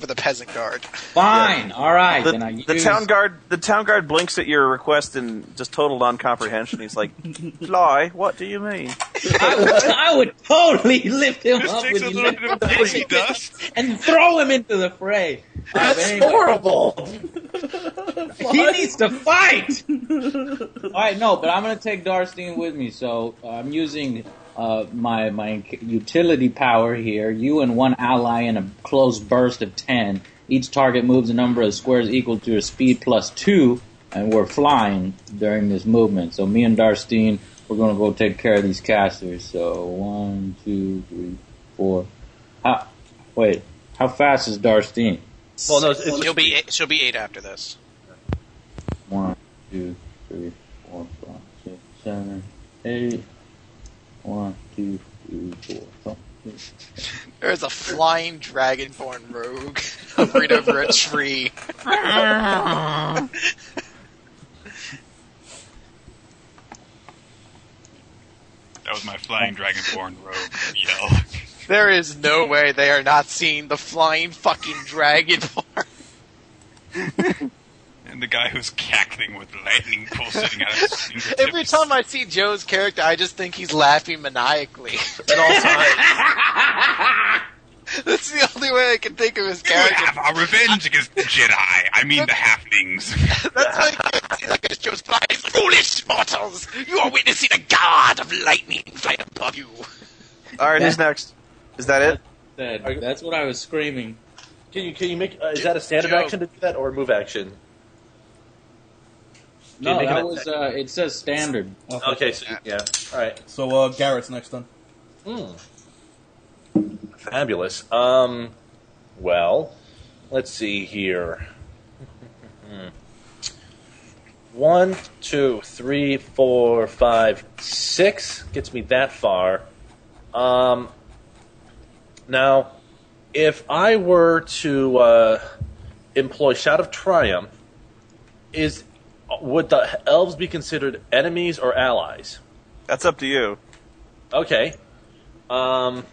the peasant guard. Fine, alright. The town guard blinks at your request in just total non-comprehension. He's like, "Fly? What do you mean?" I would totally lift him Just up takes with a little bit of pixie dust. and throw him into the fray. That's horrible! He needs to fight! Alright, no, but I'm going to take Darstein with me, so I'm using my utility power here. You and one ally in a close burst of 10. Each target moves a number of squares equal to a speed plus 2, and we're flying during this movement. So me and Darstein, we're going to go take care of these casters. So 1, 2, 3, 4. How fast is Darstein? Well, no, she'll be 8 after this. 1, 2, 3, 4, 5, 6, 7, 8. 1, 2, 3, 4, 5, 6. There's a flying dragonborn rogue hovering over a tree. That was my flying dragonborn rogue yell. There is no way they are not seeing the flying fucking dragonborn. And the guy who's cackling with lightning pulsating out of his fingertips. Every time I see Joe's character, I just think he's laughing maniacally. At all times. That's the only way I can think of his You character. have our revenge against the Jedi. I mean the halflings. That's why I can't see like a show's flies. Foolish mortals! You are witnessing a god of lightning fly above you. All right, who's next? Is that it? That's what I was screaming. Can you make? Is that a standard Joe. action to do that, or a move action? No, make that it- was. It says standard. Okay, so, yeah. All right. So Garrett's next then. Fabulous. Well, let's see here. 1, 2, 3, 4, 5, 6 gets me that far. Now, if I were to employ Shout of Triumph, would the elves be considered enemies or allies? That's up to you. Okay. I'll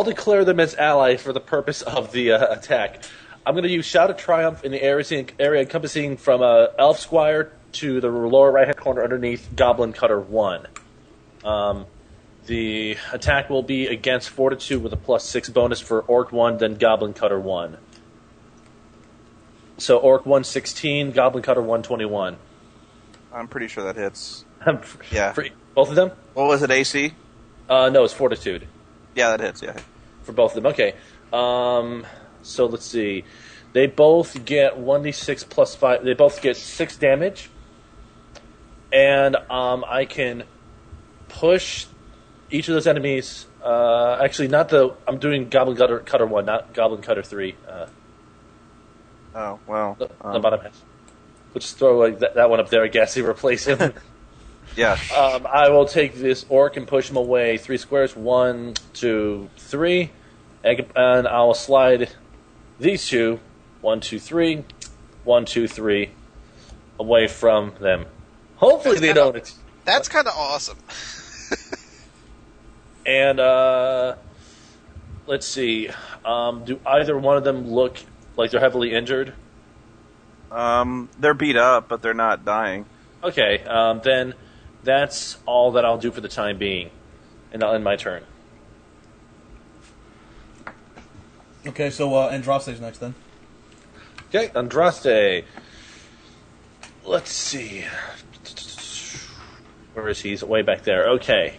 declare them as allies for the purpose of the attack. I'm going to use Shout of Triumph in the area encompassing from Elf Squire to the lower right-hand corner underneath Goblin Cutter 1. The attack will be against Fortitude with a +6 bonus for Orc 1, then Goblin Cutter 1. So Orc 1 16, Goblin Cutter 1 21. I'm pretty sure that hits. Yeah. For both of them? What was it, AC? No, it's Fortitude. Yeah, that hits, yeah. For both of them. Okay. So let's see. They both get 1d6 plus 5. They both get 6 damage. And I can push each of those enemies. Actually, not the. I'm doing Goblin Cutter 1, not Goblin Cutter 3. Oh, well. The bottom half. We'll just throw that one up there, I guess, and replace him. Yeah. I will take this orc and push him away 3 squares. 1, 2, 3. And I'll slide these two, 1, 2, 3, 1, 2, 3, away from them. Hopefully they don't. That's kind of awesome. And let's see. Do either one of them look like they're heavily injured? They're beat up, but they're not dying. Okay, then that's all that I'll do for the time being. And I'll end my turn. Okay, so Andraste's next then. Okay, Andraste. Let's see. Where is he? He's way back there. Okay.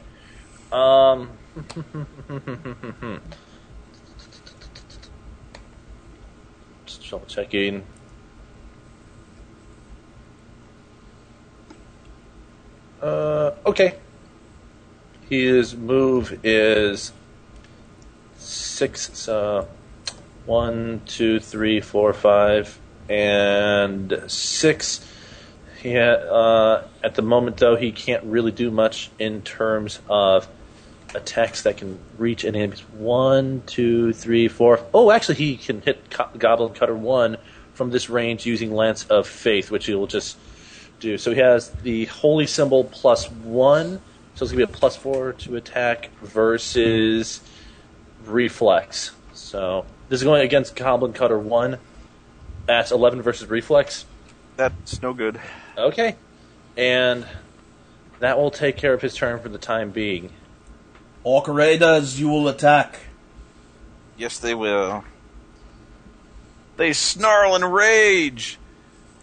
Just double checking. Okay. His move is 6. So 1, 2, 3, 4, 5, and 6. At the moment, though, he can't really do much in terms of attacks that can reach any enemies. 1, 2, 3, 4. Oh, actually, he can hit Goblin Cutter 1 from this range using Lance of Faith, which he will just do. So he has the Holy Symbol +1, so it's going to be a +4 to attack versus Reflex. So this is going against Goblin Cutter 1. That's 11 versus Reflex. That's no good. Okay. And that will take care of his turn for the time being. Orc Raiders, you will attack. Yes, they will. They snarl and rage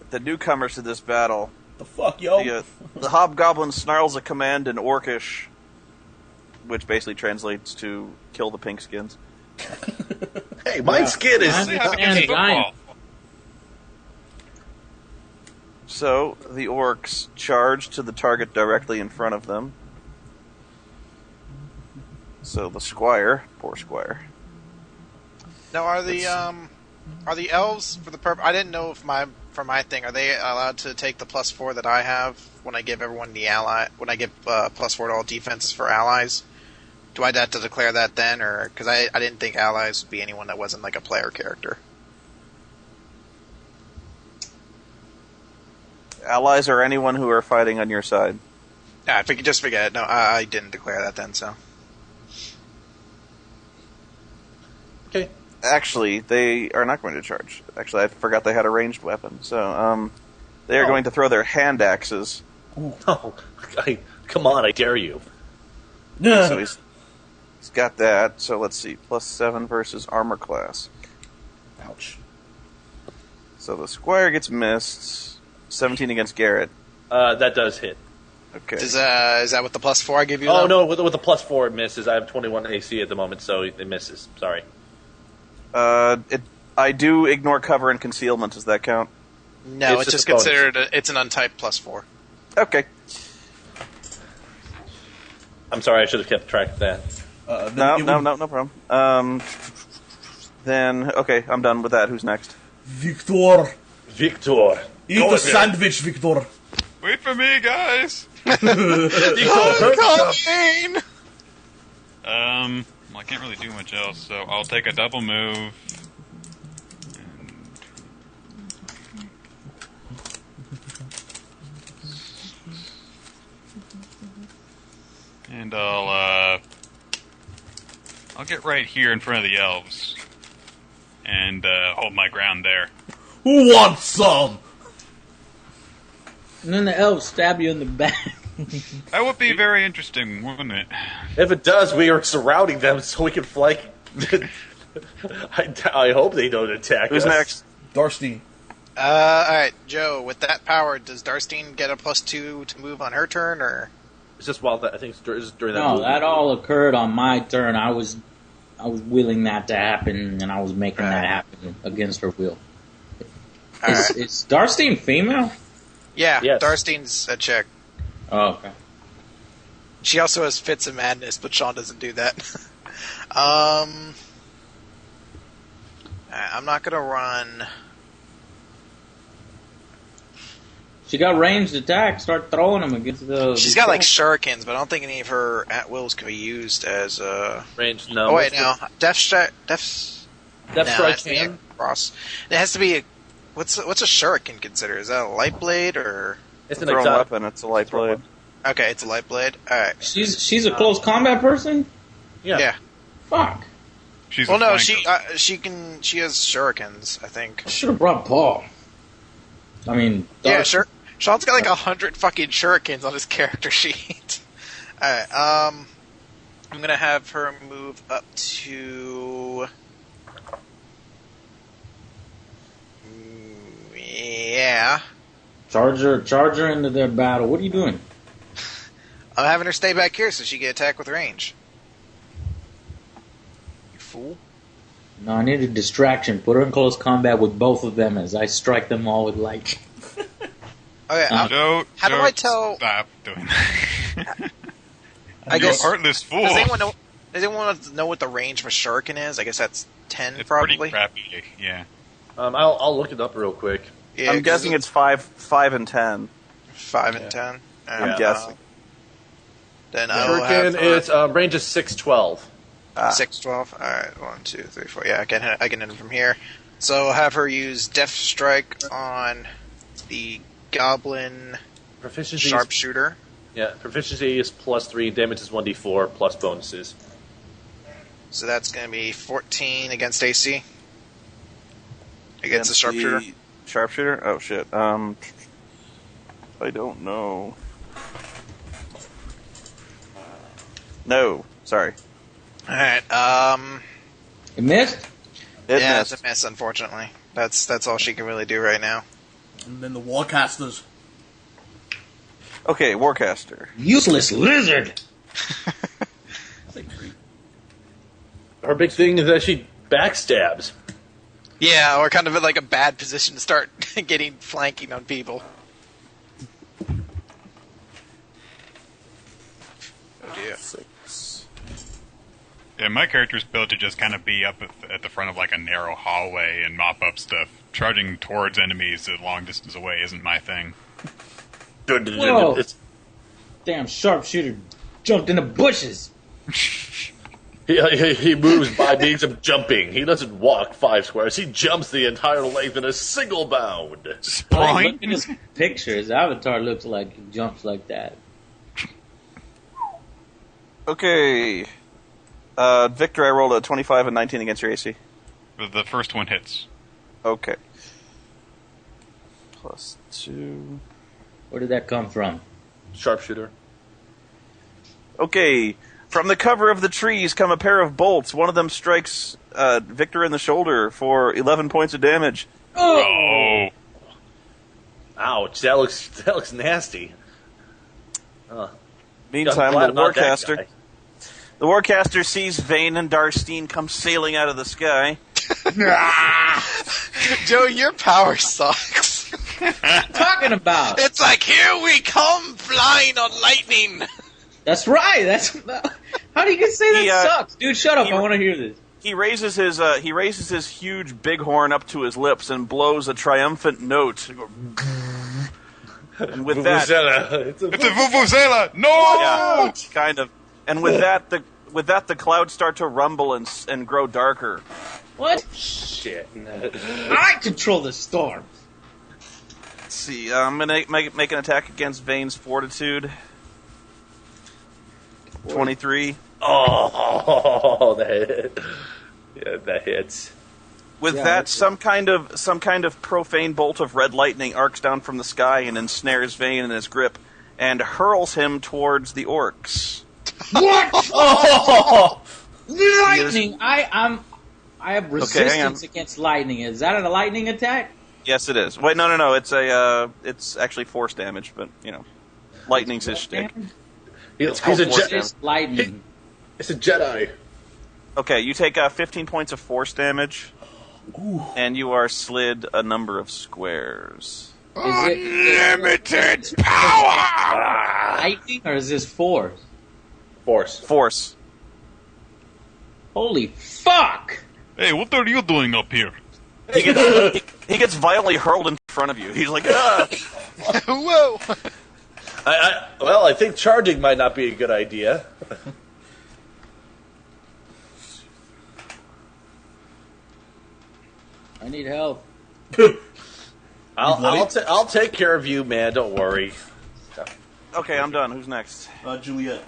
at the newcomers to this battle. The fuck, yo? The hobgoblin snarls a command in Orcish, which basically translates to kill the pinkskins. Hey, my skin is... And giant. So, the orcs charge to the target directly in front of them. So the squire, poor squire. Now, are the elves for the I didn't know if for my thing, are they allowed to take the +4 that I have when I give everyone the ally? When I give +4 to all defenses for allies, do I have to declare that then, or because I didn't think allies would be anyone that wasn't like a player character? Allies are anyone who are fighting on your side. Yeah, just forget it. No, I didn't declare that then. So Okay. Actually, they are not going to charge. Actually, I forgot they had a ranged weapon. So, they are going to throw their hand axes. Oh, come on, I dare you. So It's got that. So let's see. +7 versus armor class. Ouch. So the squire gets missed. 17 against Garret. That does hit. Okay. Is that with the +4 I give you? Oh, though? no, with the +4 it misses. I have 21 AC at the moment, so it misses. Sorry. I do ignore cover and concealment. Does that count? No, it's just considered it's an untyped +4. Okay. I'm sorry, I should have kept track of that. No problem. Then, okay, I'm done with that. Who's next? Victor! Victor. Eat the sandwich, Victor! Wait for me, guys. Coming! Well, I can't really do much else, so I'll take a double move. And I'll get right here in front of the elves and hold my ground there. Who wants some? And then the elves stab you in the back. That would be very interesting, wouldn't it? If it does, we are surrounding them so we can flank. I hope they don't attack Who's us. next? Darstein. Alright, Joe, with that power, does Darstein get a +2 to move on her turn, or? It's just while I think it's during that. No, movement. that all occurred on my turn. I was willing that to happen, and I was making that happen against her will. Is Darstein female? Yeah, Yes. Darstein's a chick. Oh, okay. She also has fits of madness, but Sean doesn't do that. I'm not gonna run. She got ranged attack. Start throwing them against the. She's got like shurikens, but I don't think any of her at wills can be used as range. No. Oh wait, no. Death Strike can. Cross. It has to be. What's a shuriken considered? Is that a light blade or? It's an Thrown exotic weapon. It's a light blade. Okay, it's a light blade. All right. She's a close combat person. Yeah. Fuck. She's Well, a no, flanker. she has shurikens, I think. I should have brought Paul. I mean, Yeah, sure. Sean's got like 100 fucking shurikens on his character sheet. Alright, I'm gonna have her move up to... Yeah. Charge her into their battle. What are you doing? I'm having her stay back here so she can attack with range. You fool. No, I need a distraction. Put her in close combat with both of them as I strike them all with light. Okay, Joe, how do I tell... Stop doing that. I You're a guess... heartless fool. Does anyone know what the range of a shuriken is? I guess that's 10, It's probably. pretty crappy, yeah. I'll look it up real quick. Yeah, I'm guessing it's 5 and 10. 5 and 10. I'm guessing. Then I will Shuriken, have its range is 612. 612. All right, 1, 2, 3, 4. Yeah, I can hit him from here. So I'll have her use Death Strike on the Goblin Proficiency. Sharpshooter. Proficiency is +3. Damage is 1d4 plus bonuses. So that's going to be 14 against AC. Against the Sharpshooter. Sharpshooter? Oh shit. I don't know. No, sorry. All right. It missed? It Yeah, missed. it's a miss. Unfortunately, that's all she can really do right now. And then the Warcasters. Okay, Warcaster. Useless lizard! Her big thing is that she backstabs. Yeah, or kind of in like a bad position to start getting flanking on people. Oh dear. 6. Yeah, my character's built to just kind of be up at the front of like a narrow hallway and mop up stuff. Charging towards enemies a long distance away isn't my thing. Whoa. It's, Damn sharpshooter jumped in the bushes! he moves by means of jumping. He doesn't walk 5 squares. He jumps the entire length in a single bound. Like, look at his picture. His avatar looks like he jumps like that. Okay. Victor, I rolled a 25 and 19 against your AC. The first one hits. Okay. +2. Where did that come from? Sharpshooter. Okay. From the cover of the trees come a pair of bolts. One of them strikes Victor in the shoulder for 11 points of damage. Oh. Ouch! That looks nasty. Meantime, glad the about that Warcaster. guy. The Warcaster sees Vane and Darstein come sailing out of the sky. Joe, your power sucks. Talking about. It's like, here we come, flying on lightning. That's right. How do you say that He, sucks, dude? Shut up. he- I want to hear this. He raises his huge bighorn up to his lips and blows a triumphant note. And with that, It's a It's a vuvuzela! No! yeah, kind of. And with that, the clouds start to rumble and grow darker. What? shit. I control the storm. Let's see. I'm gonna make an attack against Vane's Fortitude. 23. Oh, that hits. With Yeah, that, that's some kind of profane bolt of red lightning arcs down from the sky and ensnares Vane in his grip and hurls him towards the orcs. What? Oh, Lightning. I have hang on. resistance against lightning. Is that a lightning attack? Yes, it is. Wait, no. It's actually force damage, but lightning's his shtick. he's called a force jet. damage. It's lightning. It's a Jedi. Okay, you take 15 points of force damage, and you are slid a number of squares. Is it Unlimited power! lightning or is this force? Force. Holy fuck! Hey, what are you doing up here? He gets violently hurled in front of you. He's like, ah! Whoa! I think charging might not be a good idea. I need help. I'll take care of you, man. Don't worry. Okay, I'm done. Who's next? Juliet.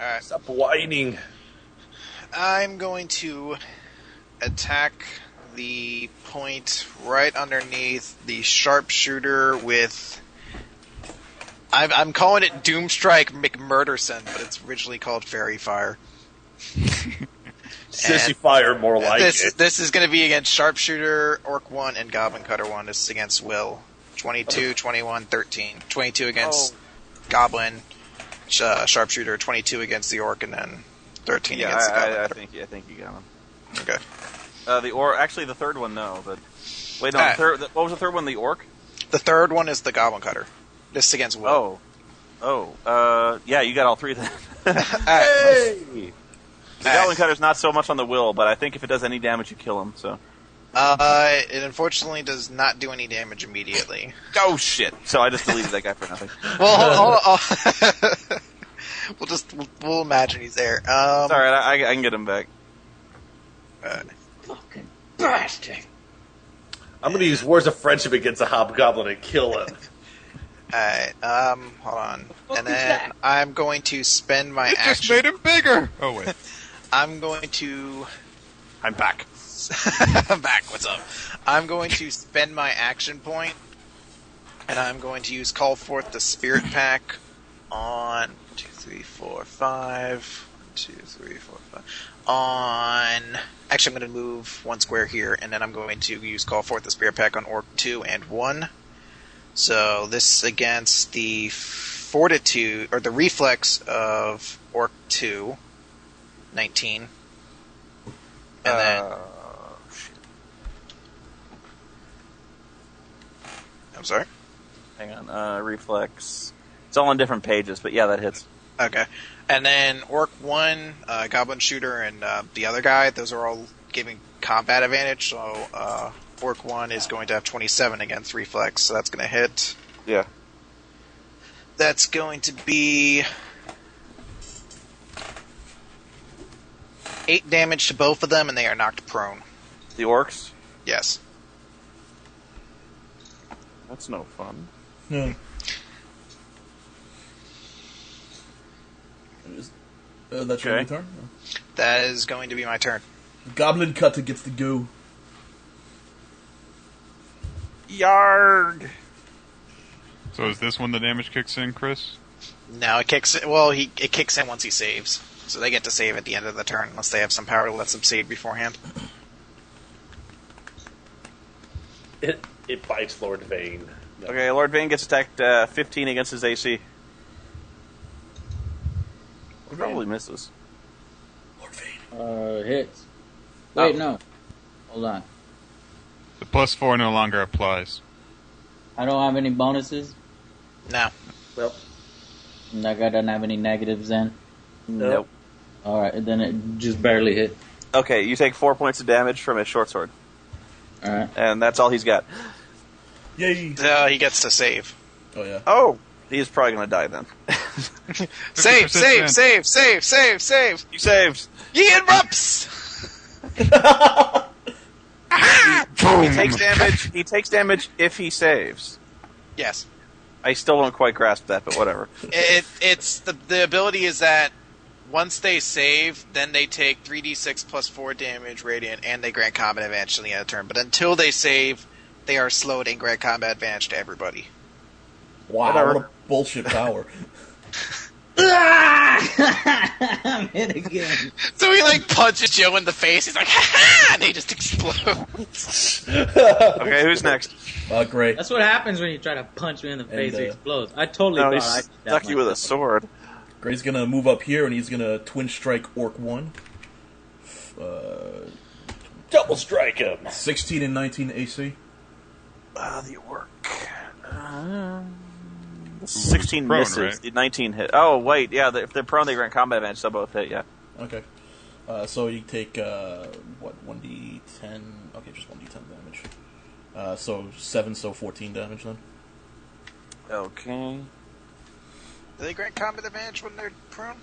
Alright, Stop whining. I'm going to attack the point right underneath the sharpshooter with... I'm calling it Doomstrike McMurderson, but it's originally called Fairy Fire. Sissy fire, more like it. This is going to be against Sharpshooter, Orc 1, and Goblin Cutter 1. This is against Will. 22, 21, 13. 22 against Goblin, Sharpshooter, 22 against the Orc, and then 13 against the Goblin I Cutter. think you got him. Okay. Actually, the third one, no. But wait, no. Alright. What was the third one? The orc? The third one is the Goblin Cutter. This is against Will. Yeah, you got all three then. Alright. Hey! The Goblin Cutter's not so much on the will, but I think if it does any damage, you kill him. So. It unfortunately does not do any damage immediately. Oh shit! So I just deleted that guy for nothing. Well, we'll imagine he's there. It's all right. I can get him back. Fucking bastard. I'm gonna use words of friendship against a hobgoblin and kill him. Alright, hold on. fuck And is then that? I'm going to spend my It just action. made him bigger! Oh, wait. I'm going to... I'm back. I'm back, what's up? I'm going to spend my action point, and I'm going to use Call Forth the Spirit Pack on 1, 2, 3, 4, 5. 1, 2, 3, 4, 5. On... Actually, I'm going to move one square here, and then I'm going to use Call Forth the Spirit Pack on Orc 2 and 1. So this against the Fortitude, or the Reflex of Orc 2, 19. And then... Shit. I'm sorry? Hang on. Reflex. It's all on different pages, but yeah, that hits. Okay. And then Orc 1, Goblin Shooter, and the other guy, those are all giving combat advantage, so Orc 1 is going to have 27 against Reflex, so that's going to hit. Yeah. That's going to be 8 damage to both of them, and they are knocked prone. The orcs. Yes. That's no fun. Yeah. That's your Okay. turn? That is going to be my turn. Goblin Cutter gets to go. Yarg. So is this when the damage kicks in, Chris? No, it kicks. Well, it kicks in once he saves. So they get to save at the end of the turn unless they have some power to let them save beforehand. It bites Lord Vane. No. Okay, Lord Vane gets attacked 15 against his AC. Probably misses. Lord Vane. Hits. Wait, no. Hold on. The +4 no longer applies. I don't have any bonuses. No. Well, That guy doesn't have any negatives then. Nope. Alright, then it just barely hit. Okay, you take 4 points of damage from his short sword. Alright. And that's all he's got. Yay! He gets to save. Oh yeah. Oh! He's probably going to die then. Save! He saves! He erupts! He takes damage if he saves. Yes. I still don't quite grasp that, but whatever. It's the ability is that once they save, then they take 3d6 plus 4 damage radiant, and they grant combat advantage to the end of the turn. But until they save, they are slowed and grant combat advantage to everybody. Wow, Whatever. what a bullshit power. I'm hit again. So he punches Joe in the face. He's like, ha ha! And he just explodes. Okay, who's next? Great. That's what happens when you try to punch me in the face. It explodes. I totally No, he thought I did that stuck you with a myself. sword. Gray's gonna move up here and he's gonna twin strike Orc 1. double strike him. 16 and 19 AC. The orc. 16 Prone, misses. right? The 19 hit. Oh, wait, yeah, if they're prone, they grant combat advantage, so both hit, yeah. Okay. So you take, 1d10... Okay, just 1d10 damage. So 7, so 14 damage then. Okay. Do they grant combat advantage when they're prone?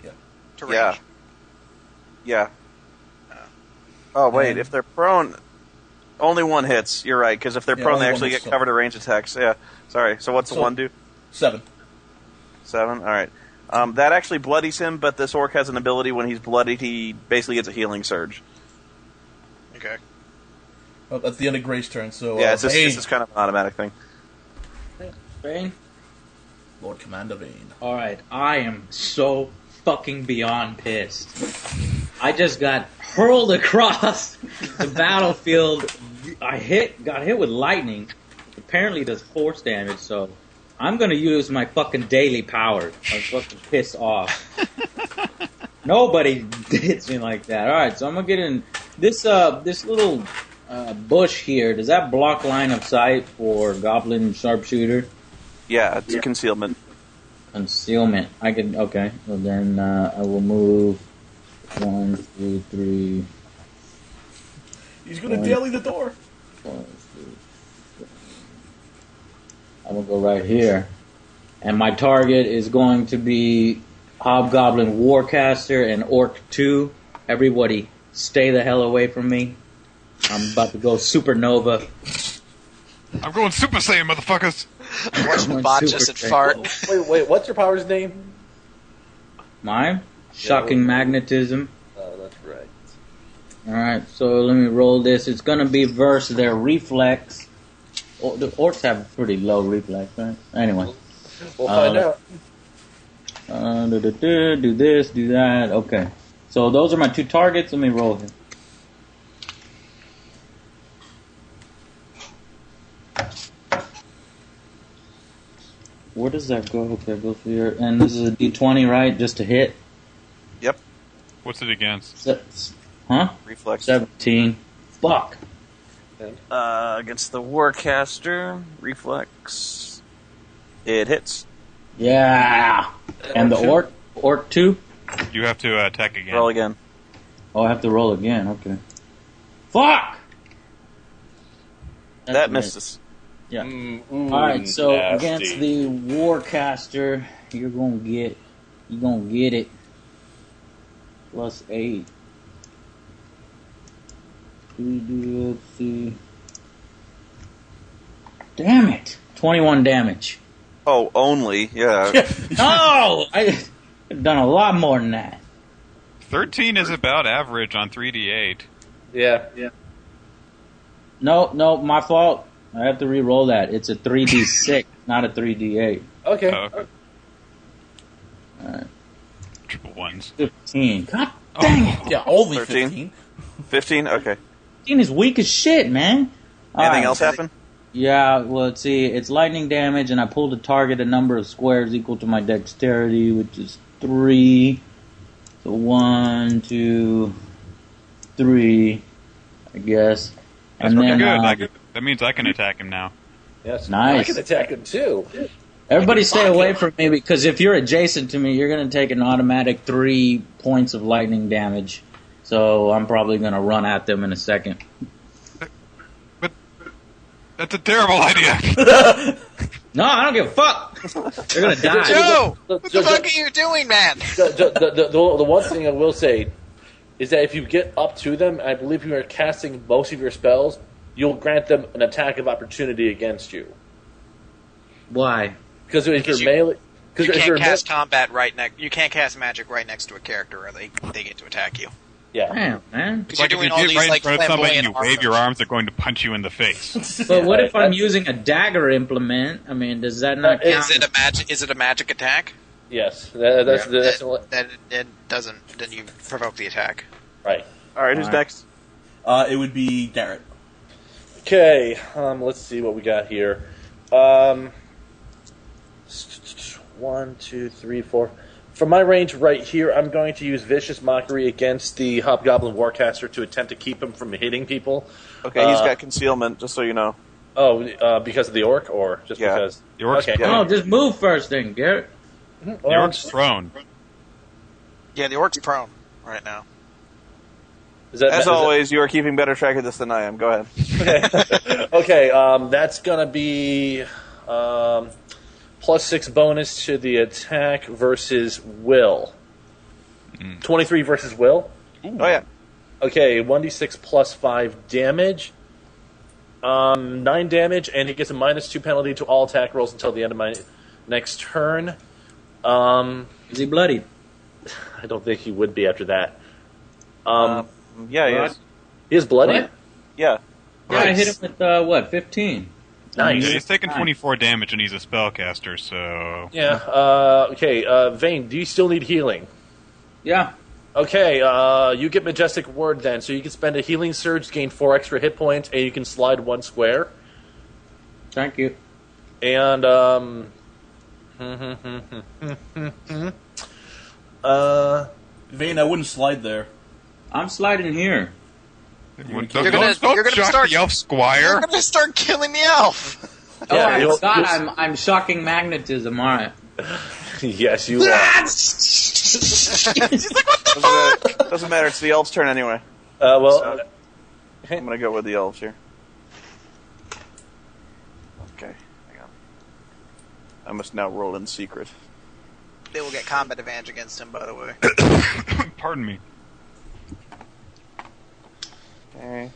Yeah. To range? Yeah. Yeah. Oh, wait, And- if they're prone, only one hits. You're right, because if they're Yeah, prone, only they one actually hits, get so- covered to range attacks. Yeah, sorry. So what's the So- one do? 7. 7? All right. That actually bloodies him, but this orc has an ability when he's bloodied, he basically gets a healing surge. Okay. Oh, that's the end of Gray's turn, so... Yeah, it's Vane. just kind of an automatic thing. Vane? Lord Commander Vane. Alright, I am so fucking beyond pissed. I just got hurled across the battlefield. I got hit with lightning. Apparently does force damage, so I'm gonna use my fucking daily power. I'm fucking pissed off. Nobody hits me like that. Alright, so I'm gonna get in this little bush here. Does that block line of sight for Goblin Sharpshooter? Yeah, it's concealment. Concealment. I can. Okay. Well, then I will move 1, 2, 3. He's gonna daily the door. 1, 2, 3. I will go right here, and my target is going to be Hobgoblin Warcaster and Orc 2. Everybody, stay the hell away from me. I'm about to go supernova. I'm going Super Saiyan, motherfuckers! Watch the bot just at fart. Wait, what's your power's name? Mine? Shocking magnetism. Oh, that's right. Alright, so let me roll this. It's gonna be versus their reflex. Oh, the orcs have a pretty low reflex, right? Anyway. We'll find out. Do this, do that. Okay. So those are my two targets. Let me roll here. Where does that go? Okay, go for your... And this is a D20, right? Just to hit? Yep. What's it against? Huh? Reflex. 17. Fuck. Against the Warcaster, reflex. It hits. Yeah. And the orc 2? You have to attack again. Roll again. Oh, I have to roll again. Okay. Fuck! That misses. Yeah. Ooh, Alright, so nasty. against the Warcaster, you're gonna get it. Plus 8. Let's see. Damn it! 21 damage. Oh, only? Yeah. No! I've done a lot more than that. 13 is about average on 3d8. Yeah. No, my fault. I have to re-roll that. It's a 3d6, not a 3d8. Okay. Oh, okay. Alright. triple ones. 15. God dang it. Yeah, only 13. 15. 15? Okay. 15 is weak as shit, man. Anything else happen? Yeah, well, let's see. It's lightning damage, and I pull to target a number of squares equal to my dexterity, which is 3. So 1, 2, 3, I guess. That's pretty good. That means I can attack him now. Yes, Nice. I can attack him too. Everybody stay away from me, because if you're adjacent to me, you're going to take an automatic 3 points of lightning damage. So I'm probably going to run at them in a second. But that's a terrible idea. No, I don't give a fuck. They're going to die. Joe, what the fuck are you doing, man? The one thing I will say is that if you get up to them, I believe you are casting most of your spells, you'll grant them an attack of opportunity against you. Why? Because if Because you're melee, You can't cast combat right next. You can't cast magic right next to a character, or they get to attack you. yeah. Damn, man. Because Like you're if doing you all get these right in like front of somebody and flamboyant you wave armor. your arms, they're going to punch you in the face. But what if I'm that's- using a dagger implement? I mean, does that not count? Is it a magic attack? Yes, that's Then it doesn't. Then you provoke the attack. right. All right, who's All right. next? It would be Garret. Okay, let's see what we got here. 1, 2, 3, 4. From my range right here, I'm going to use Vicious Mockery against the Hobgoblin Warcaster to attempt to keep him from hitting people. Okay, he's got concealment, just so you know. Oh, because of the orc, or just Yeah. because? The orc's Okay. prone. Oh, just move first then, Garrett. The orc's prone. Yeah, the orc's prone right now. As always, you are keeping better track of this than I am. Go ahead. Okay, that's gonna be +6 bonus to the attack versus will. 23 versus will. Oh, yeah. Okay, 1d6 plus 5 damage. 9 damage, and he gets a -2 penalty to all attack rolls until the end of my next turn. Is he bloodied? I don't think he would be after that. Yeah, he is. He is bloody? What? Yeah. Yeah, I hit him with, 15? Nice. He's taking 24 damage and he's a spellcaster, so... Yeah, okay, Vane, do you still need healing? Yeah. Okay, you get Majestic Word then, so you can spend a healing surge, gain 4 extra hit points, and you can slide 1 square. Thank you. And, Vane, I wouldn't slide there. I'm sliding here. Don't You're gonna shock start- the elf, You're squire. gonna start killing the elf. Oh, Yeah, I you'll- forgot I'm shocking magnetism, alright. yes, you are. She's like, what the fuck? Doesn't matter. It's the elf's turn anyway. Well, I'm going to go with the elves here. Okay, hang on. I must now roll in secret. They will get combat advantage against him, by the way. Pardon me. Okay.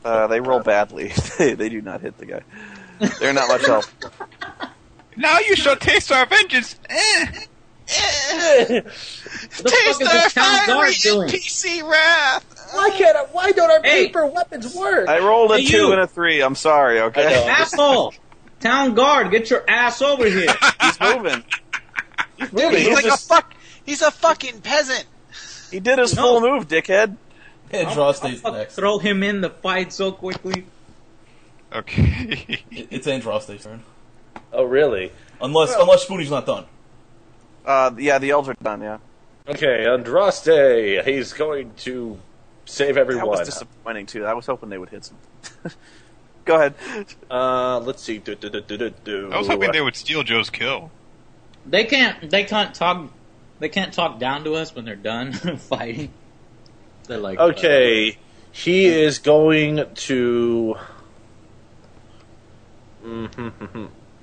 They roll badly. They do not hit the guy. They're not much help. Now you shall taste our vengeance! What the fuck Taste is our this town guard fiery doing? NPC wrath. why don't our Hey. paper weapons work? I rolled a Hey, 2 you. and a 3. I'm sorry, I okay? know. Asshole! Town guard, get your ass over here. He's moving. Really? He's like a fuck. He's a fucking peasant. He did his No. full move, dickhead. And Andraste's Fuck, next. throw him in the fight so quickly. Okay. It's Andraste's turn. Oh, really? Unless Spoonie's not done. Yeah, the elves are done, yeah. Okay, Andraste. He's going to save That everyone. was disappointing, too. I was hoping they would hit some. Go ahead. Let's see. I was hoping they would steal Joe's kill. They can't talk down to us when they're done fighting. They're like, Okay, he is going to.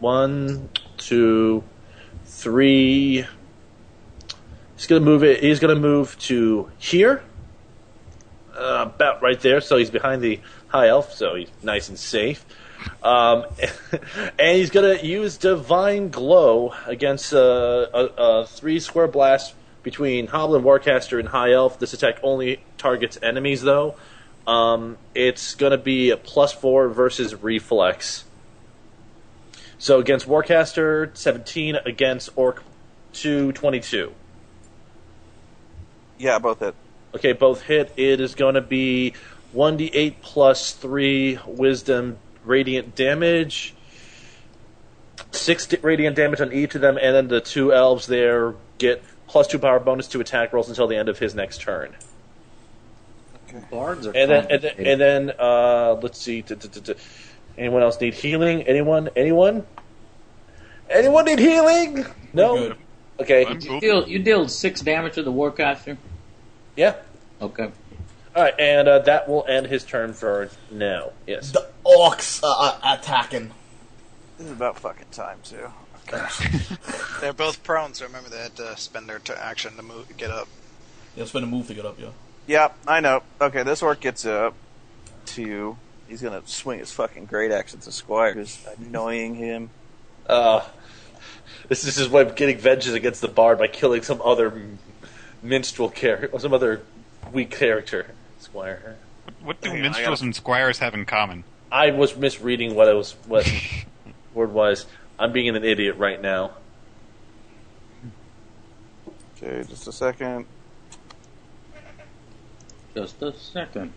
1, 2, 3. He's gonna move it. He's gonna move to here, about right there. So he's behind the high elf, so he's nice and safe. And he's gonna use Divine Glow against a 3 square blast between Hoblin Warcaster and High Elf. This attack only targets enemies, though. It's gonna be a +4 versus Reflex. So against Warcaster, 17. Against Orc to 22. Yeah, both hit. Okay, both hit. It is going to be 1d8 plus 3 wisdom radiant damage. 6 radiant damage on each of them, and then the 2 elves there get plus 2 power bonus to attack rolls until the end of his next turn. Bards are And then let's see. Anyone else need healing? Anyone need healing? No. Good. Okay. I'm cool. You dealt 6 damage to the Warcaster? Yeah. Okay. All right, and that will end his turn for now. Yes. The orcs are attacking. This is about fucking time, too. They're both prone, so remember they had to spend their action to get up. Yeah, spend a move to get up, yeah. Yep, I know. Okay, this orc gets up to... He's gonna swing his fucking great axe at the squire, who's annoying him. This is his way of getting vengeance against the bard by killing some other minstrel character, or some other weak character, squire. What do minstrels and squires have in common? I was misreading what word was. I'm being an idiot right now. Okay, just a second. Just a second.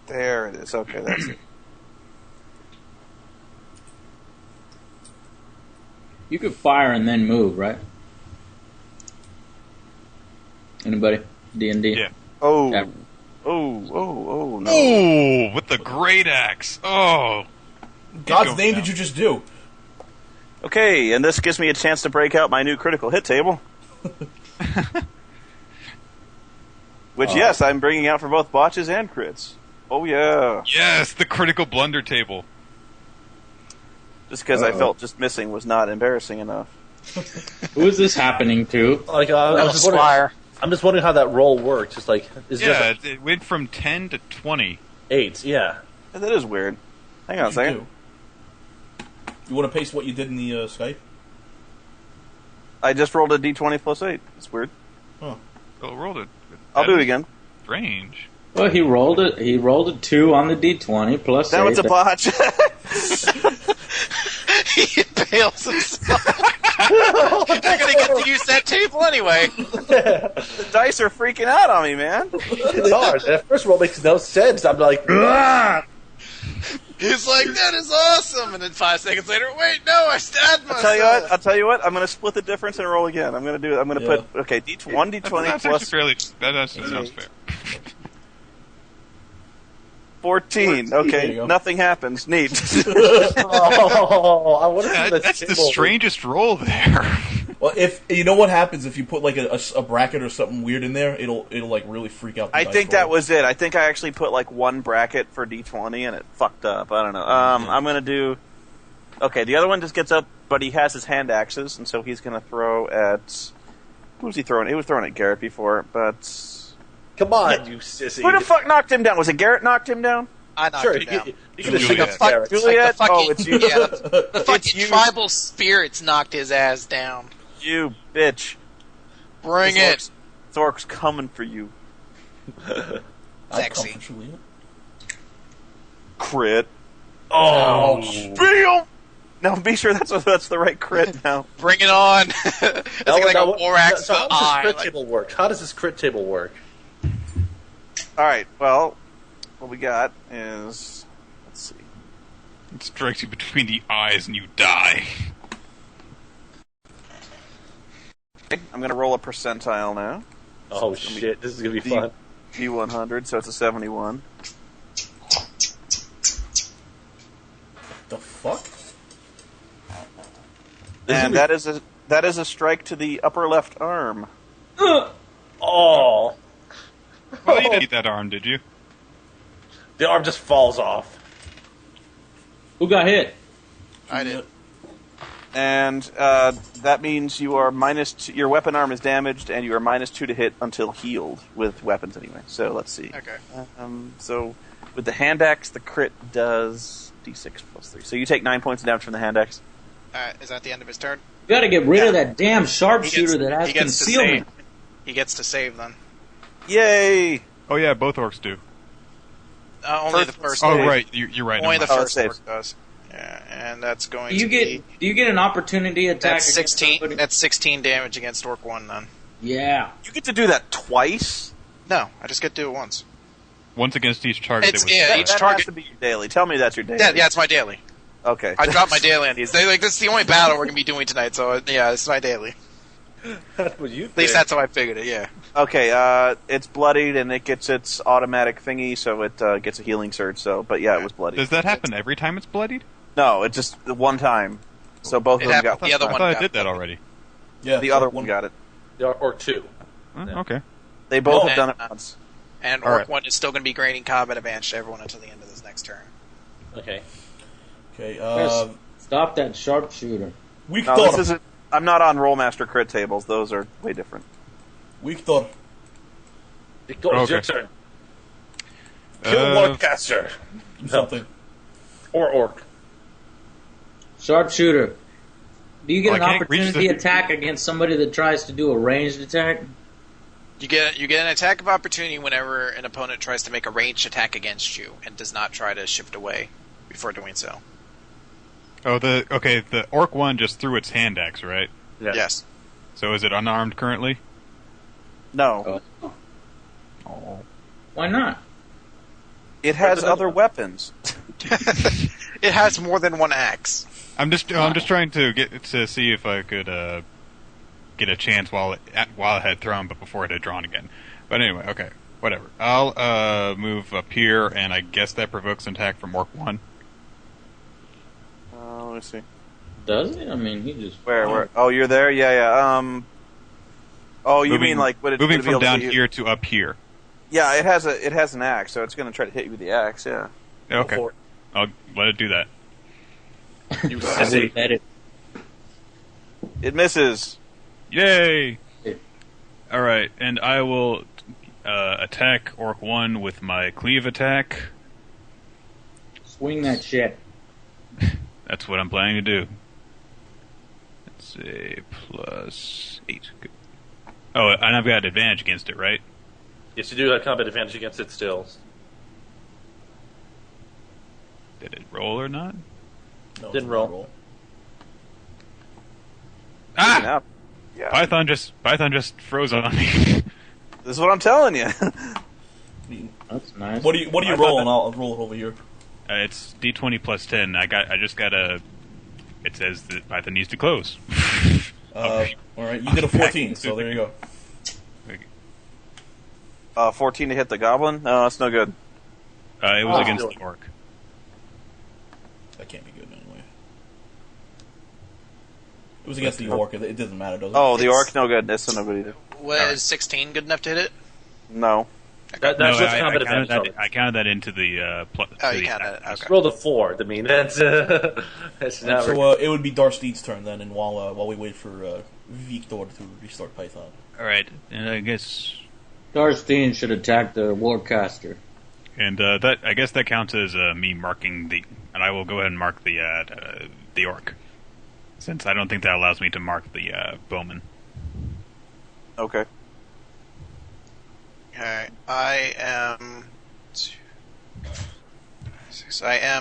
There it is. Okay, that's it. You could fire and then move, right? Anybody? D&D? Yeah. Oh. Yeah. Oh, no. Oh, with the great axe. Oh. God's Go name now. did you just do? Okay, and this gives me a chance to break out my new critical hit table. Which, yes, I'm bringing out for both botches and crits. Oh, yeah. Yes, the critical blunder table. Just because I felt just missing was not embarrassing enough. Who is this happening to? Like, That was Squire. I'm just wondering how that roll works. It's like it's Yeah, just it went from 10 to 20. 8. Yeah. And that is weird. Hang on a second. You want to paste what you did in the Skype? I just rolled a d20 plus 8. It's weird. Oh, rolled it. I'll do it again. Strange. Well, he rolled it. He rolled a 2 on the D20 plus. Now 8. it's a botch. He impales himself. You're gonna get to use that table anyway. The dice are freaking out on me, man. They are. That first roll makes no sense. I'm like, He's like, that is awesome, and then 5 seconds later, wait, no, I stabbed myself. I'll tell you what. I'm going to split the difference and roll again. I'm going to do it. I'm going to put D1, D20 That's plus actually fairly. That actually sounds fair. 14. There you Okay, go. nothing happens. Neat. oh, I wonder Yeah, if the that's the table- strangest roll there. Well, if you know what happens if you put like a bracket or something weird in there, it'll like really freak out. The I dice think roll. that was it. I think I actually put like one bracket for D20 and it fucked up. I don't know. I'm going to do. Okay, the other one just gets up, but he has his hand axes, and so he's going to throw at. Who was he throwing? He was throwing at Garrett before, but. Come on, you sissy. Who the fuck knocked him down? Was it Garrett knocked him down? I knocked Sure, him down. you can just Juliet. pick up Garrett. Juliet? Like the Oh, fucking- it's you. Yeah, the fucking you. tribal spirits knocked his ass down. You bitch. Bring it. Thork's coming for you. I'd Sexy. come for Juliet. Crit. Oh, Bam! Now be sure that's the right crit now. Bring it on. It's like a war axe so to how the eye. does this crit table work? How does this crit table work? Alright, well, what we got is. Let's see. It strikes you between the eyes and you die. Okay, I'm going to roll a percentile now. Oh shit, this is gonna be D- fun. D100, so it's a 71. The fuck? And that is a strike to the upper left arm. Oh, Well, you didn't eat that arm, did you? the arm just falls off. Who got hit? I did. And that means you are your weapon arm is damaged, and you are -2 to hit until healed with weapons anyway. So let's see. Okay. So with the hand axe, the crit does d6 plus 3. So you take 9 points of damage from the hand axe. Alright, is that the end of his turn? You got to get rid of Yeah. that damn sharpshooter that has he gets to concealment. save. He gets to save then. Yay! Oh yeah, both orcs do. Only the first. Oh, wave. right. You're right. Only the never mind. first orc does. Yeah, and that's going Do to be... you get an opportunity attack? That's against 16. somebody? That's 16 damage against Orc 1, then. Yeah. You get to do that twice? No, I just get to do it once. Once against each target. It's- it was yeah, That, each that target- has to be your daily. Tell me that's your daily. Yeah, it's my daily. Okay. I dropped my daily on these. This is the only battle we're going to be doing tonight, so yeah, it's my daily. That's what you At least that's how I figured it, yeah. Okay, it's bloodied and it gets its automatic thingy, so it gets a healing surge. So, but yeah, it was bloodied. Does that happen every time it's bloodied? No, it's just one time. So both of them got. The other I one thought I got did that bloodied. already. Yeah, The other one got it. Or 2. Oh, Yeah. okay. They both Oh, have done it and- once. And All Orc right. 1 is still going to be granting combat advantage to everyone until the end of this next turn. Okay. Okay, Chris, stop that sharpshooter. weak No, thought. this isn't. I'm not on Rollmaster crit tables. Those are way different. Weak thought. Victor, it's your Okay. turn. Kill LordKaster. Do something. Or Orc. Sharpshooter. Do you get Well, an I can't reach opportunity the- attack against somebody that tries to do a ranged attack? You get an attack of opportunity whenever an opponent tries to make a ranged attack against you and does not try to shift away before doing so. Oh, the Orc 1 just threw its hand axe, right? Yeah. Yes. So is it unarmed currently? No, Oh. Why not? it has other weapons. It has more than one axe. I'm just trying to get to see if I could get a chance while it had thrown, but before it had drawn again. But anyway, okay, whatever. I'll move up here, and I guess that provokes an attack from Orc 1. Let me see. Does it? I mean, he just... Where? Oh, you're there. Yeah. Oh, you Moving- mean like would it moving would it be from able to down hit you? here to up here? Yeah, it has an axe, so it's going to try to hit you with the axe. Yeah. Okay, For it. I'll let it do that. You I sissy. would let it... It misses. Yay! All right, and I will attack Orc 1 with my cleave attack. Swing that shit. That's what I'm planning to do. Let's say plus 8. Good. Oh, and I've got advantage against it, right? Yes, you do have combat advantage against it still. Did it roll or not? No, Didn't it's roll. not Ah! Yeah. Python just froze on me. This is what I'm telling you. That's nice. What do you I roll? thought And I'll roll it over here. It's D20 plus 10. I just got a. It says that Python needs to close. All right, you did a 14, so there you go. 14 to hit the goblin. No, that's no good. It was against the orc. That can't be good anyway. It was against the orc. It doesn't matter, does it? Oh, the orc, no good. That's no good either. Was 16 good enough to hit it? No. That's No, what's I combat counted advantage. that. I counted that into the. Oh, you counted it. Okay. Roll the 4. I mean, that's And not so it would be Darsteed's turn then, and while we wait for Victor to restart Python. All right, and I guess, Darstein should attack the Warcaster. and that I guess that counts as me marking the, and I will go ahead and mark the orc, since I don't think that allows me to mark the bowman. Okay. Okay, I am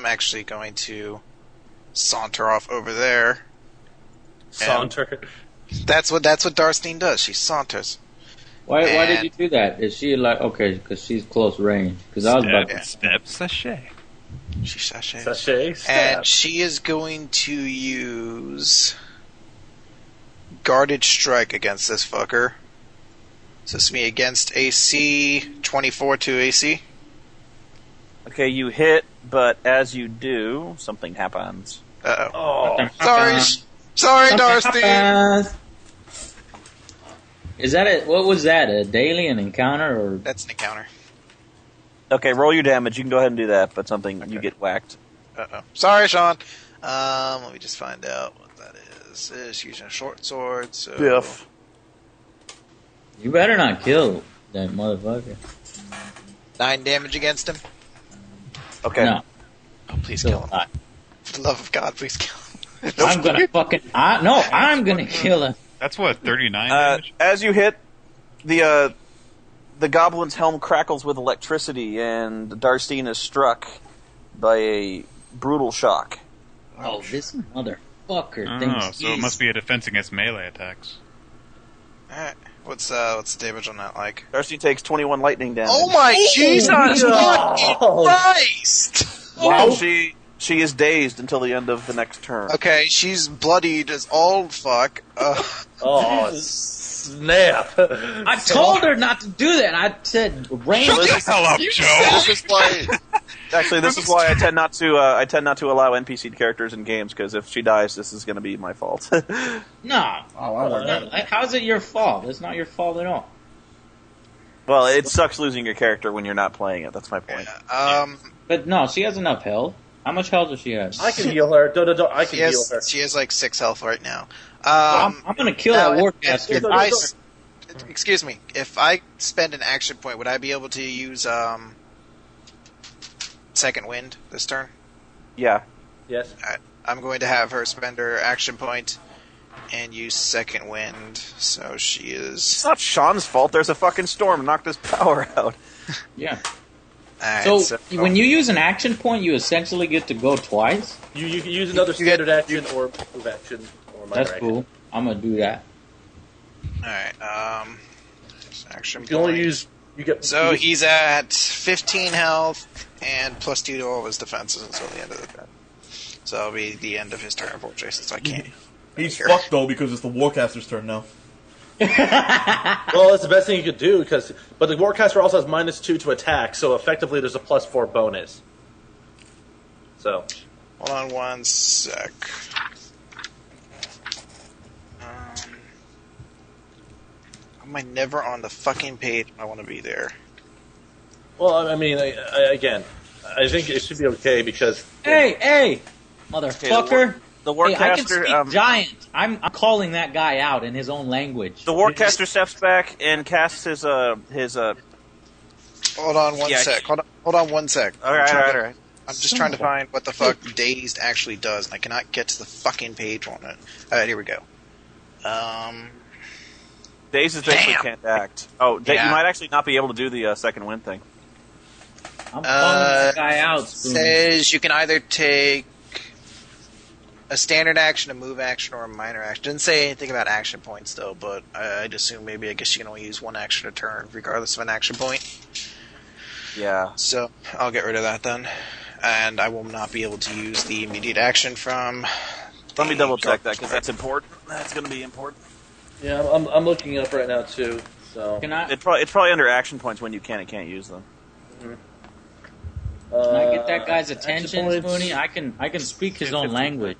actually going to saunter off over there. saunter. That's what Darstein does. She saunters. Why did And- you do that? Is she like... Okay, because she's close range. Because I was about to... Step sachet. She sashays. Sachet. Stab. And she is going to use guarded strike against this fucker. So it's me against AC 24 to AC. Okay, you hit, but as you do, something happens. Uh oh. Oh, Sorry, Darstein. Is that it? What was that? A daily, an encounter, or That's an encounter. Okay, roll your damage. You can go ahead and do that, but you get whacked. Uh-oh. Sorry, Sean. Let me just find out what that is. It's using a short sword, so... Biff. you better not kill that motherfucker? 9 damage against him. Okay. No, Oh, please still kill him. alive. For the love of God, please kill him. I'm gonna fucking. I'm gonna kill him. That's what 39 damage. As you hit, the the goblin's helm crackles with electricity, and Darstine is struck by a brutal shock. Oh, this motherfucker Oh, thinks so it must be a defense against melee attacks. Alright. What's the damage on that like? Darstine takes 21 lightning damage. Oh my Jesus fucking Christ! Wow. She is dazed until the end of the next turn. Okay, she's bloodied as all fuck. Oh, snap. I told her not to do that. I said, rain. Shut the hell up, Joe! This is why... Actually, this is why I tend not to allow NPC characters in games, because if she dies, this is going to be my fault. No. Oh, I learned that. How's it your fault? It's not your fault at all. Well, it sucks losing your character when you're not playing it. That's my point. But no, she has enough health. How much health does she have? I can heal her. I can heal her. She has like 6 health right now. I'm gonna kill that warcaster. Excuse me. If I spend an action point, would I be able to use second wind this turn? Yeah. Yes. Alright. I'm going to have her spend her action point and use second wind. So she It's is. not Sean's fault. There's a fucking storm knocked his power out. Yeah. Alright, So when you use an action point, you essentially get to go twice. You can use another standard action or move action or minor That's action. cool. I'm gonna do that. Alright. Action You can only point. use. You get. So he's at 15 health and plus 2 to all of his defenses until the end of the turn. So that'll be the end of his turn, unfortunately, since I can't. He's fucked, though, because it's the Warcaster's turn now. Well, that's the best thing you could do, but the Warcaster also has -2 to attack, so effectively there's a +4 bonus. So. Hold on one sec. Am I never on the fucking page I want to be there? Well, I mean, again, I think it should be okay because. Hey, motherfucker! The Hey, I can Warcaster, speak giant. I'm calling that guy out in his own language. the Warcaster steps back and casts his Hold on one Yeah, sec. Hold on one sec. All right. I'm just trying to find what the fuck Dazed actually does, and I cannot get to the fucking page on it. Alright, here we go. Daze is basically Damn. can't act. Oh, Yeah. you might actually not be able to do the second win thing. I'm calling this guy out, Spoony. Says you can either take a standard action, a move action, or a minor action. Didn't say anything about action points though, but I'd assume I guess you can only use one action a turn, regardless of an action point. Yeah. So I'll get rid of that then, and I will not be able to use the immediate action from. Let me double check that because that's important. That's going to be important. Yeah, I'm looking it up right now too. So. Can I It's probably under action points when you can and can't use them. Can I get that guy's attention, action points. Spoony? I can speak his own language.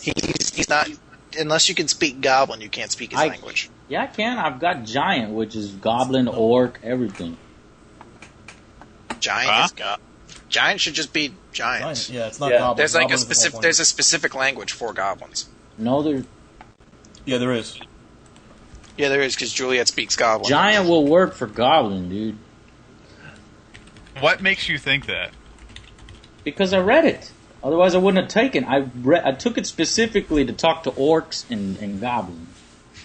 He's not. Unless you can speak Goblin, you can't speak his language. Yeah, I can. I've got giant, which is goblin, orc, everything. Giant is Giant should just be giants. Yeah, it's not Yeah. goblins. There's like Goblins is the whole point. there's a specific language for goblins. No, there's Yeah, there is. Yeah, there is because Juliet speaks Goblin. giant will work for goblin, dude. What makes you think that? Because I read it. Otherwise, I wouldn't have taken. I took it specifically to talk to orcs and goblins.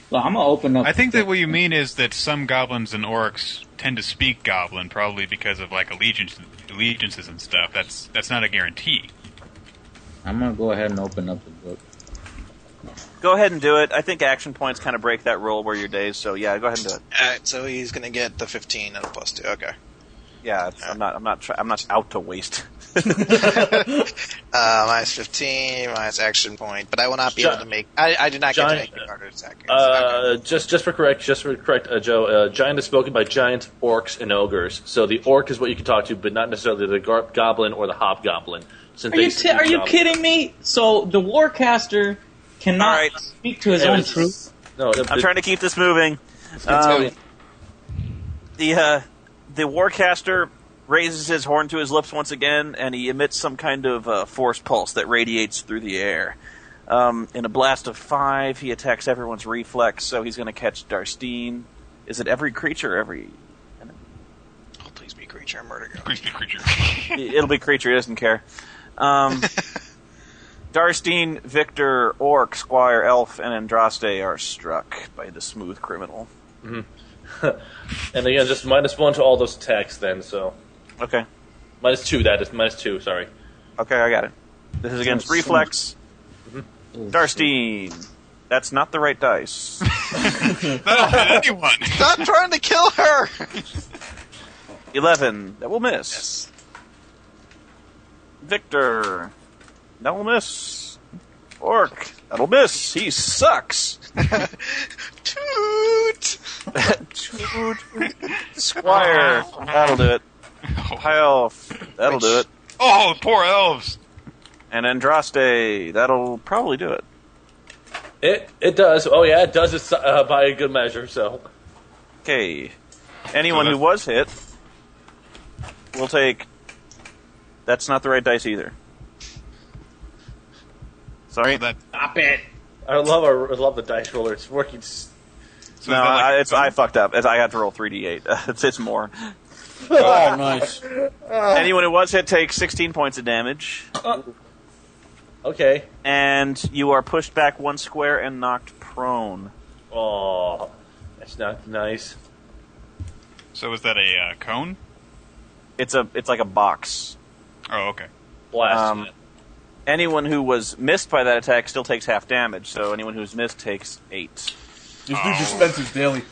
Well, I'm gonna open up. I think that what you mean is that some goblins and orcs tend to speak goblin, probably because of like allegiances and stuff. That's not a guarantee. I'm gonna go ahead and open up the book. Go ahead and do it. I think action points kind of break that rule where you're dazed. So yeah, go ahead and do it. Alright, so he's gonna get the 15 and a +2. Okay. Yeah, I'm not out to waste. Minus 15, minus action point, but I will not be able to make. I do not get to make the harder attack. Just for correct, Joe. Giant is spoken by giant, orcs, and ogres. So the orc is what you can talk to, but not necessarily the goblin or the hobgoblin. Are you kidding me? So the Warcaster cannot All right. speak to his own truth. No, I'm trying to keep this moving. The Warcaster raises his horn to his lips once again, and he emits some kind of force pulse that radiates through the air. In a blast of 5, he attacks everyone's reflex, so he's going to catch Darstine. Is it every creature or every enemy? Oh, please be creature, murder go. Please be creature. It'll be creature, he doesn't care. Darstine, Victor, Orc, Squire, Elf, and Andraste are struck by the smooth criminal. Mm-hmm. And again, just -1 to all those attacks then, so. Okay. -2, that is. -2, sorry. Okay, I got it. This is against Reflex. Darstein. That's not the right dice. That'll hit anyone. Stop trying to kill her! 11. That will miss. Yes. Victor. That will miss. Orc. That'll miss. He sucks. Toot! Toot. Squire. That'll do it. High Elf. That'll do it. Oh, poor elves. And Andraste. That'll probably do it. It does. Oh yeah, it does it by a good measure. So. Okay. Anyone who was hit will take. That's not the right dice either. Sorry. Stop it. I love the dice roller. It's working. So No, is that like- I fucked up. I had to roll 3d8. It's more. Oh, nice. Anyone who was hit takes 16 points of damage, Okay. and you are pushed back 1 square and knocked prone. Oh, that's not nice. So is that a cone? It's like a box. Oh, okay. Blast. Anyone who was missed by that attack still takes half damage, so anyone who's missed takes 8. This dude dispenses daily.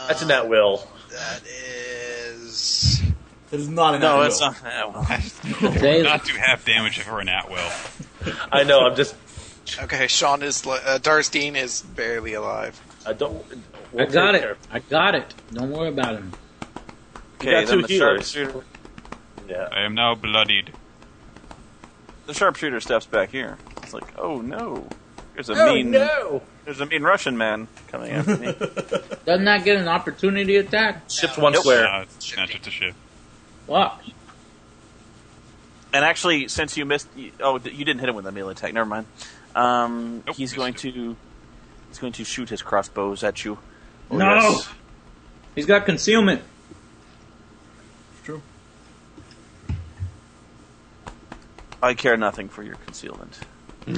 That's a nat will. That is... It is not an No, at-will. it's not. They- Not do half damage if we're an at-will. I know. I'm just. Okay, Sean is... Darstein is barely alive. I don't. I got it. I got it. Don't worry about him. Okay, got then two the healers. sharpshooter. Yeah. I am now bloodied. The sharpshooter steps back here. It's like, oh no, there's a Oh mean, no! there's a mean Russian man coming after me. Doesn't that get an opportunity attack? Shift 1 Nope. square. No, it's not just a shift. What? And actually, since you missed, you didn't hit him with a melee attack. Never mind. Nope, He's going to shoot his crossbows at you. Oh, No! yes. He's got concealment. True. I care nothing for your concealment. We'll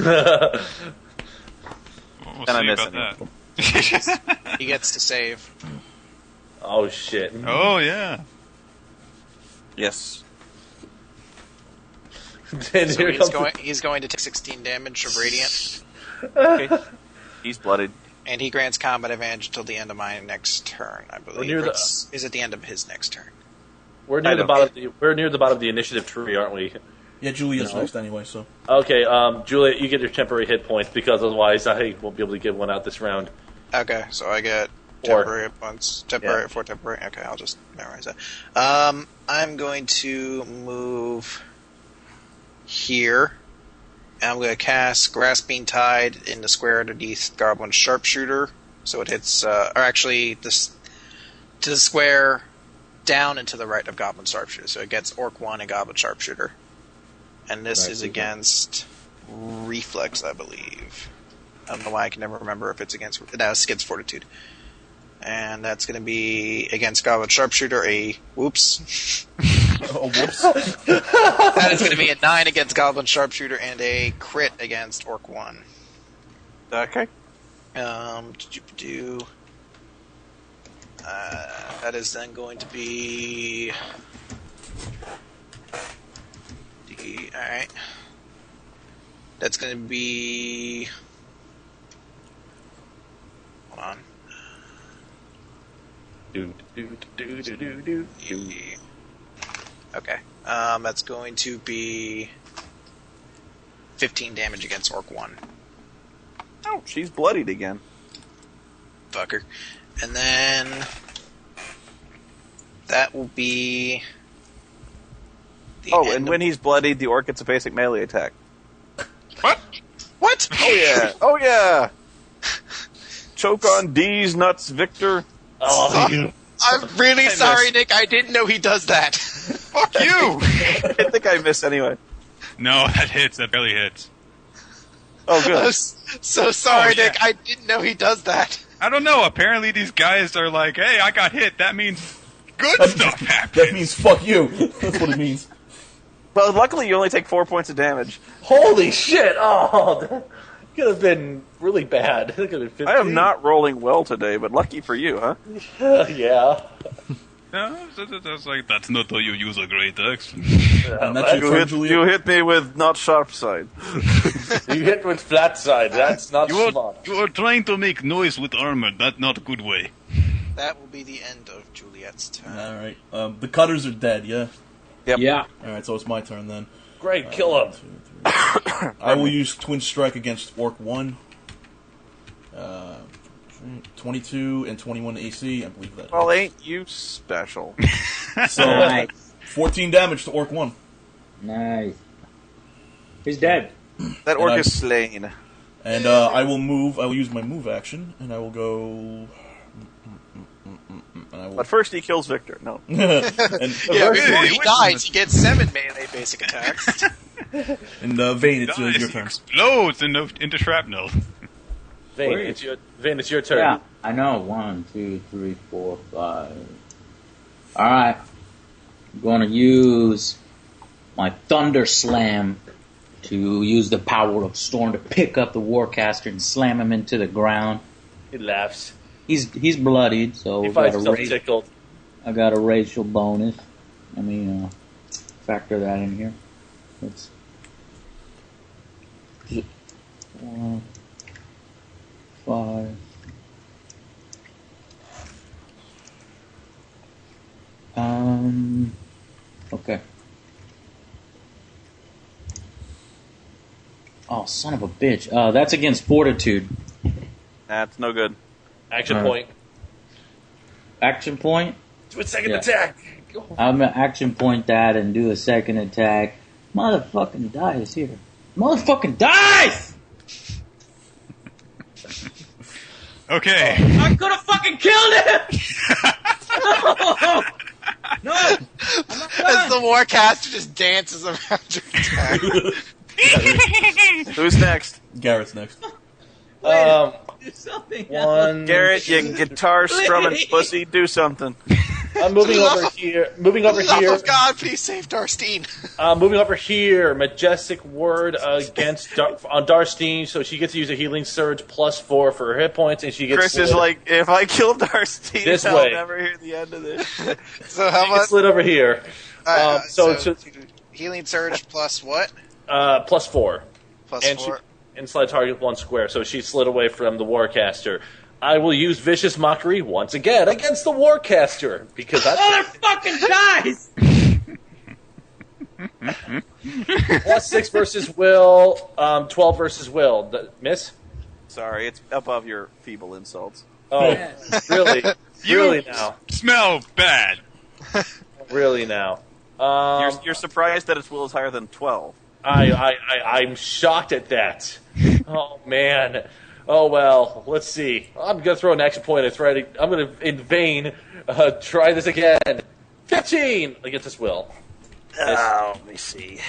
And I see miss about him. that. He gets to save. Oh shit. Oh, yeah. Yes. And So here comes he's going to take 16 damage of Radiant, Okay. He's bloodied. and he grants combat advantage until the end of my next turn, I believe. near the- Is at the end of his next turn. We're near the bottom of the initiative tree, aren't we? Yeah, Julia's next anyway, so. Okay, Juliet, you get your temporary hit points because otherwise I won't be able to give one out this round. Okay, so I get 4. temporary hit points. Yeah. 4 temporary. Okay, I'll just memorize that. I'm going to move here. And I'm going to cast Grasping Tide in the square underneath Goblin Sharpshooter. So it hits, or actually, this to the square down and to the right of Goblin Sharpshooter. So it gets Orc 1 and Goblin Sharpshooter. And this is against Reflex, I believe. I don't know why I can never remember if it's against... No, it's against Fortitude. And that's going to be against Goblin Sharpshooter, a... Whoops. Oh, whoops. That is going to be a 9 against Goblin Sharpshooter and a crit against Orc 1. Okay. That is then going to be... Alright. That's going to be... Hold on. Okay. That's going to be 15 damage against Orc 1. Oh, she's bloodied again. Fucker. And then that will be And when he's bloodied, the orc gets a basic melee attack. What? What? Oh yeah! Oh yeah! Choke on D's nuts, Victor. Oh, I'm really missed. sorry, Nick. I didn't know he does that. Fuck you! I think I missed anyway. No, that hits. That barely hits. Oh, I'm good. so sorry, Oh, yeah. Nick. I didn't know he does that. I don't know. Apparently, these guys are like, "Hey, I got hit. That means good stuff happens." That means fuck you. That's what it means. Well, luckily you only take 4 points of damage. holy shit! Oh, Could have been really bad. It could have been 15. I am not rolling well today, but lucky for you, huh? Yeah. No, that's like that's not how you use a great axe. And that's your turn, Juliet. You hit me with not sharp side. You hit with flat side. That's not smart. You are trying to make noise with armor. That's not a good way. That will be the end of Juliet's turn. All right. The cutters are dead. Yeah. Yep. Yeah. All right. So it's my turn then. Great, kill him. 1, 2, 3. I will use Twin Strike against Orc 1. 22 and 21 AC. I believe that. Well, ain't you special? So Nice. 14 damage to Orc 1. Nice. He's dead. That orc And I- is slain. And I will move. I will use my move action, and I will go. And I will. But first he kills Victor. No. and, Yeah, before Hey, he wait. dies, he gets 7 melee basic attacks. and Vayne, it's Dies, your he turn. explodes into shrapnel. Vayne, it's your turn. Yeah, I know. 1, 2, 3, 4, 5. Alright. I'm going to use my Thunder Slam to use the power of Storm to pick up the Warcaster and slam him into the ground. He laughs. He's bloodied, so He I finds himself tickled. got a racial bonus. Let me factor that in here. Let's 4, 5. Okay. Oh, son of a bitch. That's against Fortitude. That's no good. Action Alright. point. Action point? Do a second Yeah. attack. Go. I'm gonna action point that and do a second attack. Motherfucking dice here. Motherfucking dice! Okay. I could have fucking killed him! No! No! I'm not As the done. Warcaster just dances around your attack. Who's next? Garrett's next. Do something else. One. Garrett, you guitar strumming Please. pussy, do something. I'm moving over here. Moving over Love here. of God, please save Darstine. Moving over here. Majestic word against on Darstine, so she gets to use a healing surge +4 for her hit points, and she gets. Chris is slid- like, if I kill Darstine, This I'll way. never hear the end of this. So how she gets much? slid over here. So Healing Surge plus what? +4. Plus And 4. and slide target with 1 square, so she slid away from the Warcaster. I will use Vicious Mockery once again against the Warcaster, because that's Motherfucking dice! +6 versus Will, 12 versus Will. Miss? Sorry, it's above your feeble insults. Oh, Yes. really? You Really now? smell bad. Really now? You're surprised that its will is higher than 12. I'm shocked at that. Oh man. Oh well. Let's see. I'm gonna throw an action point. I'm gonna in vain try this again. 15 against this Will. Let me see.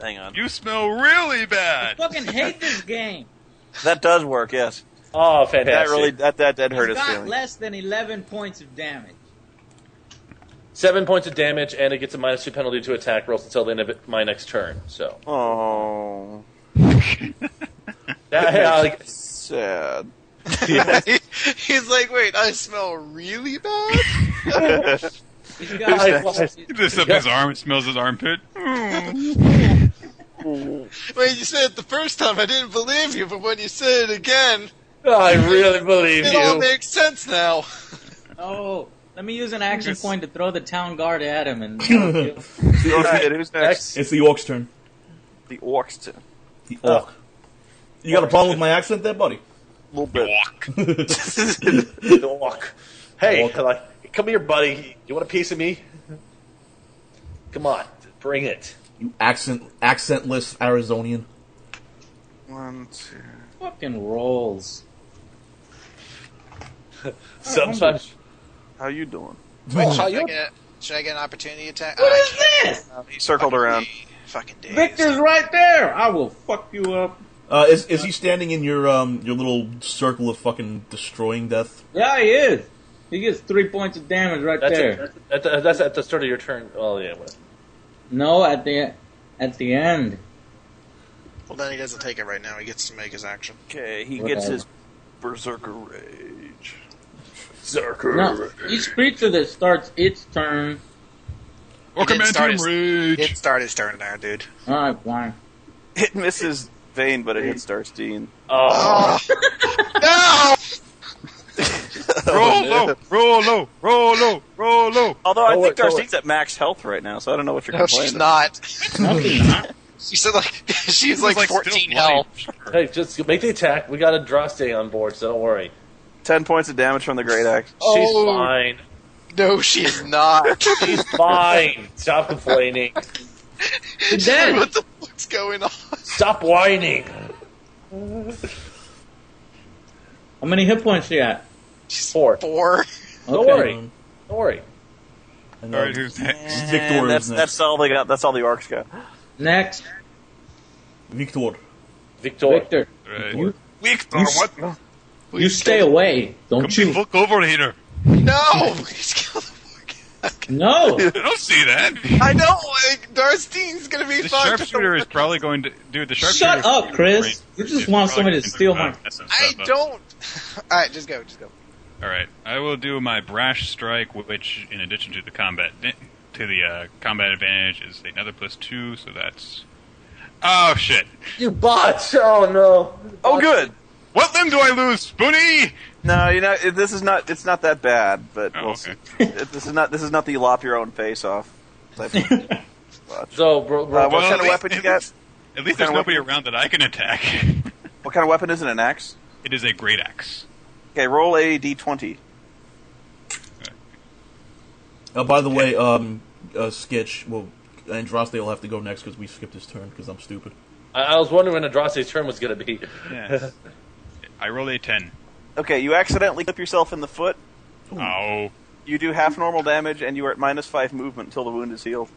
Hang on. You smell really bad. Fucking hate this game. That does work, yes. Oh, fantastic! That hurt It's his got feelings. less than 11 points of damage. 7 points of damage, and it gets a -2 penalty to attack rolls until the end of my next turn. So Oh, sad. He's like, wait, I smell really bad? He's got, He lifts up his arm and smells his armpit. Wait, you said it the first time, I didn't believe you, but when you said it again, I really believe it all you. makes sense now. oh, let me use an action point to throw the town guard at him and Alright, who's next? It's the Orc's turn. The orcs too. The Orc. You got a problem with my accent there, buddy? A little bit. Walk. Walk. Hey, Walk. like, come here, buddy. You want a piece of me? Come on, bring it. You accentless Arizonian. 1, 2. fucking rolls. Sometimes. How you doing? Oh, how Should I you? get an opportunity attack? What is this? He circled around. Fucking days. Victor's right there. I will fuck you up. Is he standing in your little circle of fucking destroying death? Yeah, he is. He gets 3 points of damage right there. That's at the start of your turn. Oh yeah. What? No, at the end. Well, then he doesn't take it right now. He gets to make his action. Okay, he gets his Berserker Rage. No, each creature that starts its turn. Or command him rage. It started his turn there, dude. Alright, fine. It misses Vane, but it hits Darstein. Oh. No! Roll low, roll low, roll low, roll low. Although I think Go Darstein's at max health right now, so I don't know what you're No, complaining she's not. No, she's not. She said she's like Like 14 still health. Hey, just make the attack. We got a Droste on board, so don't worry. 10 points of damage from the Great Axe. She's fine. No, she's not. She's fine. Stop complaining. She's dead. What the fuck's going on? Stop whining. How many hit points she got? 4. 4. Don't Okay. worry. Don't worry. And Alright, who's next? Victor And is next. that's all they got. That's all the orcs got. Next, Victor. Victor. Right. You, Victor, what? you stay away, don't Come you? look over here. No! Please kill the fuck. No! I don't see that. I know! Like, Darstein's gonna be The fucked. sharpshooter is probably going to... Dude, the sharpshooter... Shut up, Chris. You just want somebody to steal my... I don't! Alright, just go. Alright, I will do my brash strike, which, in addition to the combat advantage, is another +2, so that's... Oh, shit. You botch! Oh no. Oh, good. What limb do I lose, Spoony? No, you know this is not. It's not that bad, but Oh, we'll okay. see. This is not the lop your own face off type of watch. So, bro, What Well, kind of at weapon you got? At least there's Kinda nobody around that I can attack. What kind of weapon is it? An axe? It is a great axe. Okay, roll a d20. By the way, Skitch, well, Andraste will have to go next because we skipped his turn because I'm stupid. I was wondering when Andraste's turn was going to be. Yes. I roll a 10. Okay, you accidentally clip yourself in the foot. Oh. You do half normal damage, and you are at -5 movement until the wound is healed.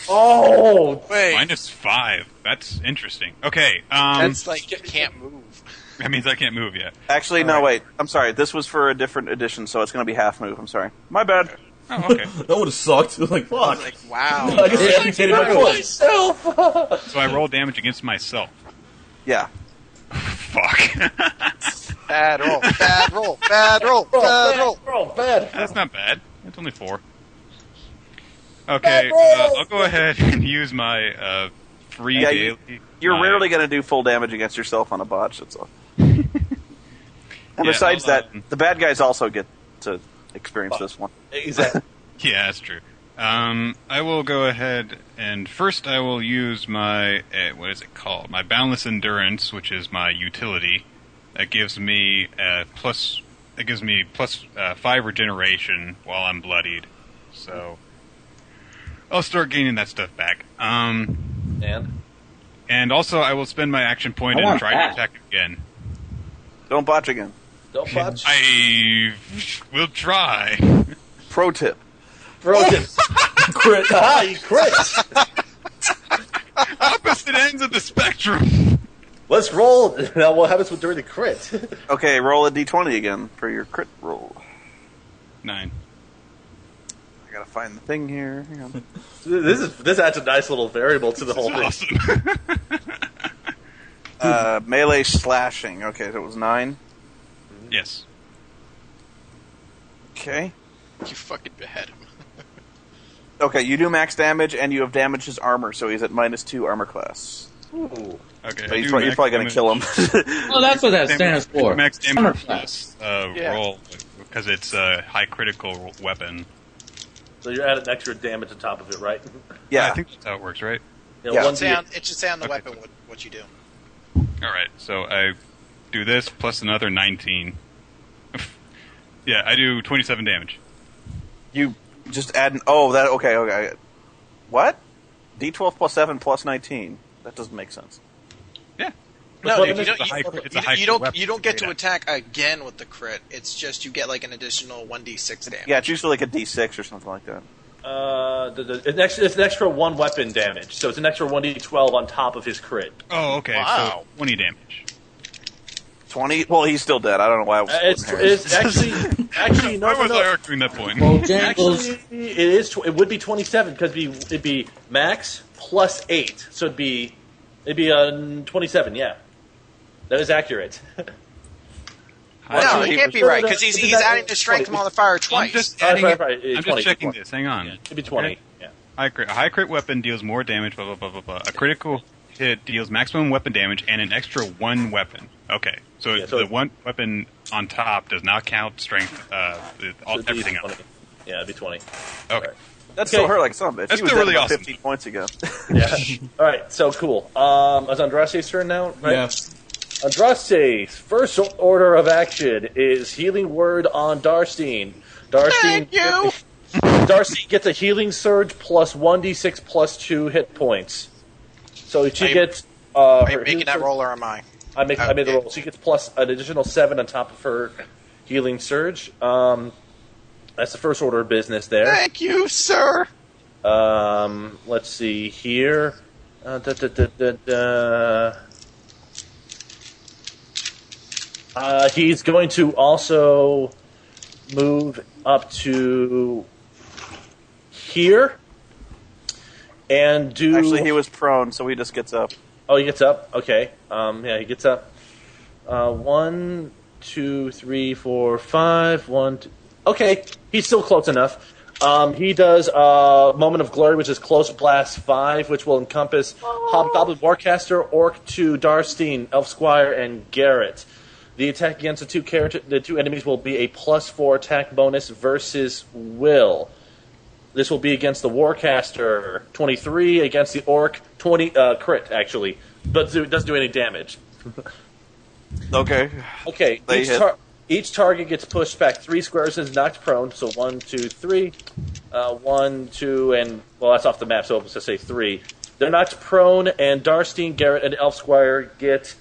Oh! Wait, -5. That's interesting. Okay, that's like, you can't move. that means I can't move yet. Actually, no, wait. I'm sorry. This was for a different edition, so it's going to be half move. I'm sorry. My bad. Oh, okay. That would have sucked. Like, I fuck. was like, wow. I just amputated my foot. Myself! So I roll damage against myself. Yeah. Fuck. Bad roll, bad roll, bad roll, bad roll. Bro, bad. That's not bad. It's only 4. Okay, I'll go ahead and use my free Yeah, daily. You're my- rarely going to do full damage against yourself on a botch. That's all. And besides I'll, that, the bad guys also get to experience this one. Exactly. Yeah, that's true. I will go ahead and first I will use my what is it called? My boundless endurance, which is my utility. That gives me plus 5 regeneration while I'm bloodied. So I'll start gaining that stuff back. And? And also I will spend my action point I and want try that. to attack again. Don't botch again. Don't botch. I will try. Pro tip. Bro, just crit. Ah, you crit. Opposite ends of the spectrum. Let's roll. Now, what happens during the crit? Okay, roll a d20 again for your crit roll. 9. I gotta find the thing here. Hang on. This adds a nice little variable to the whole thing. Awesome. Melee slashing. Okay, so it was 9. Yes. Okay. You fucking behead him. Okay, you do max damage, and you have damaged his armor, so he's at -2 armor class. Ooh. Okay. But you're probably going to kill him. Well, that's what that stands for. Max Armor damage class. plus Yeah. roll because it's a high critical weapon. So you're adding extra damage on top of it, right? Yeah. I think that's how it works, right? You Yeah. know, It should say on the weapon what you do. All right. So I do this plus another 19. Yeah, I do 27 damage. You just add... Oh, that... Okay. What? D12 plus 7 plus 19. That doesn't make sense. Yeah. No, weapon dude, is you It's a high don't. it's a high You crit don't. weapon. You don't get to Yeah. attack again with the crit. It's just you get like an additional 1d6 damage. Yeah, it's usually like a D6 or something like that. it's an extra 1 weapon damage, so it's an extra 1d12 on top of his crit. Oh, okay. Wow. So 20 damage. 20? Well, he's still dead. I don't know why I was splitting hairs. It's actually no, Why was no, I no. arguing that point? Bojangles. Actually, it would be 27 because it'd be max plus 8, so it'd be It'd be 27. Yeah, that is accurate. No, it can't be right because he's adding the strength modifier twice. I'm just adding right, it. right. It's I'm 20, just checking 20. this. Hang on. It'd be 20. Yeah. A high crit weapon deals more damage. Blah blah blah blah blah. A critical hit deals maximum weapon damage and an extra one weapon. Okay, so, the one weapon on top does not count strength. Everything else. 20. Yeah, it'd be 20. Okay. Right. That still hurt like some bitch. That's He was still dead really about awesome. 15 points ago. Yeah. All right. So cool. Is Andraste's turn now? Right? Yeah. Andraste's first order of action is healing word on Darstein. Thank you. Darstein gets a healing surge plus 1d6 plus 2 hit points. So she gets. Are you making that roll or am I? I made the roll. She gets plus an additional 7 on top of her healing surge. That's the first order of business there. Thank you, sir. Let's see here. He's going to also move up to here and do. Actually, he was prone, so he just gets up. Oh, he gets up. Okay. Yeah, he gets up. 1, 2, 3, 4, 5. 1, 2. Okay, he's still close enough. He does Moment of Glory, which is Close Blast 5, which will encompass Hobgoblin, Warcaster, Orc 2, Darstein, Elf Squire, and Garret. The attack against the two enemies will be a +4 attack bonus versus will. This will be against the Warcaster, 23, against the Orc, 20 crit actually, but it doesn't do any damage. Okay. Okay. Each target gets pushed back 3 squares and is knocked prone. So 1, 2, 3. 1, 2, and well, that's off the map, so let's just say 3. They're knocked prone, and Darstein, Garret, and Elf Squire get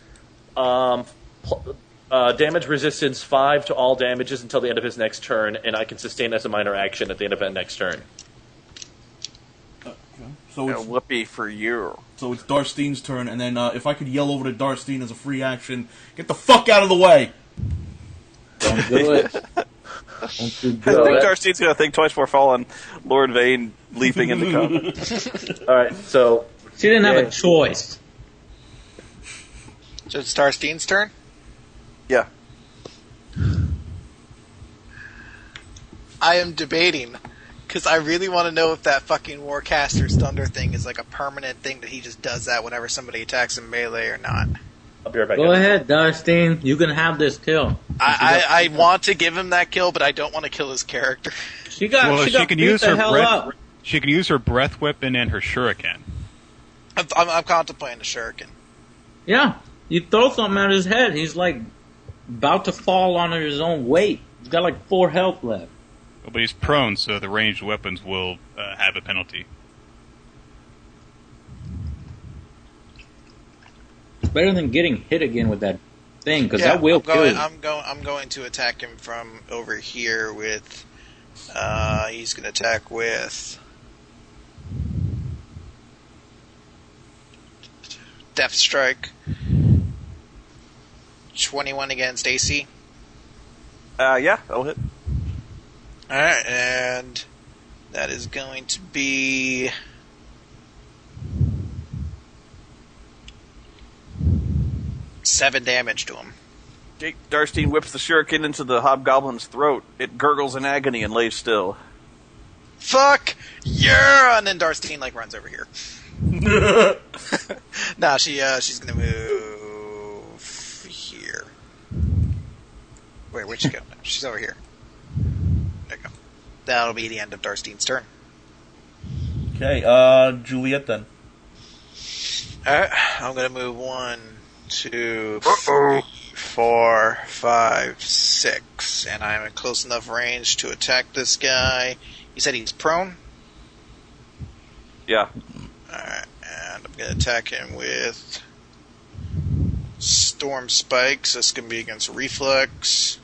damage resistance 5 to all damages until the end of his next turn, and I can sustain as a minor action at the end of that next turn. So it's, whoopee for you. so it's Darstein's turn, and then if I could yell over to Darstein as a free action, get the fuck out of the way! Don't do it. Don't you I do think it. Darstein's going to think twice before falling. Lord Vane leaping into combat. All right, so She didn't have a choice. So it's Darstein's turn? Yeah. I am debating, because I really want to know if that fucking Warcaster's Thunder thing is like a permanent thing that he just does that whenever somebody attacks him melee or not. I'll be right back. Go ahead, Darstein. You can have this kill. I want to give him that kill, but I don't want to kill his character. She got She can beat use the her hell breath. up. She can use her breath weapon and her shuriken. I'm contemplating a shuriken. Yeah, you throw something at his head. He's like about to fall under his own weight. He's got like 4 health left. But he's prone, so the ranged weapons will have a penalty. It's better than getting hit again with that thing, because that will kill you. I'm going to attack him from over here with. He's going to attack with Death Strike. 21 against AC. Yeah, that'll hit. Alright, and that is going to be 7 damage to him. Darstein whips the shuriken into the hobgoblin's throat. It gurgles in agony and lays still. Fuck yeah! And then Darstein like runs over here. Nah, she's gonna move here. Wait, where'd she go? No, she's over here. There you go. That'll be the end of Darstein's turn. Okay, Juliet then. Alright, I'm gonna move 1, 2, 3, 4, 5, 6, and I'm in close enough range to attack this guy. You said he's prone? Yeah. Alright, and I'm gonna attack him with Storm Spikes. This can be against Reflex.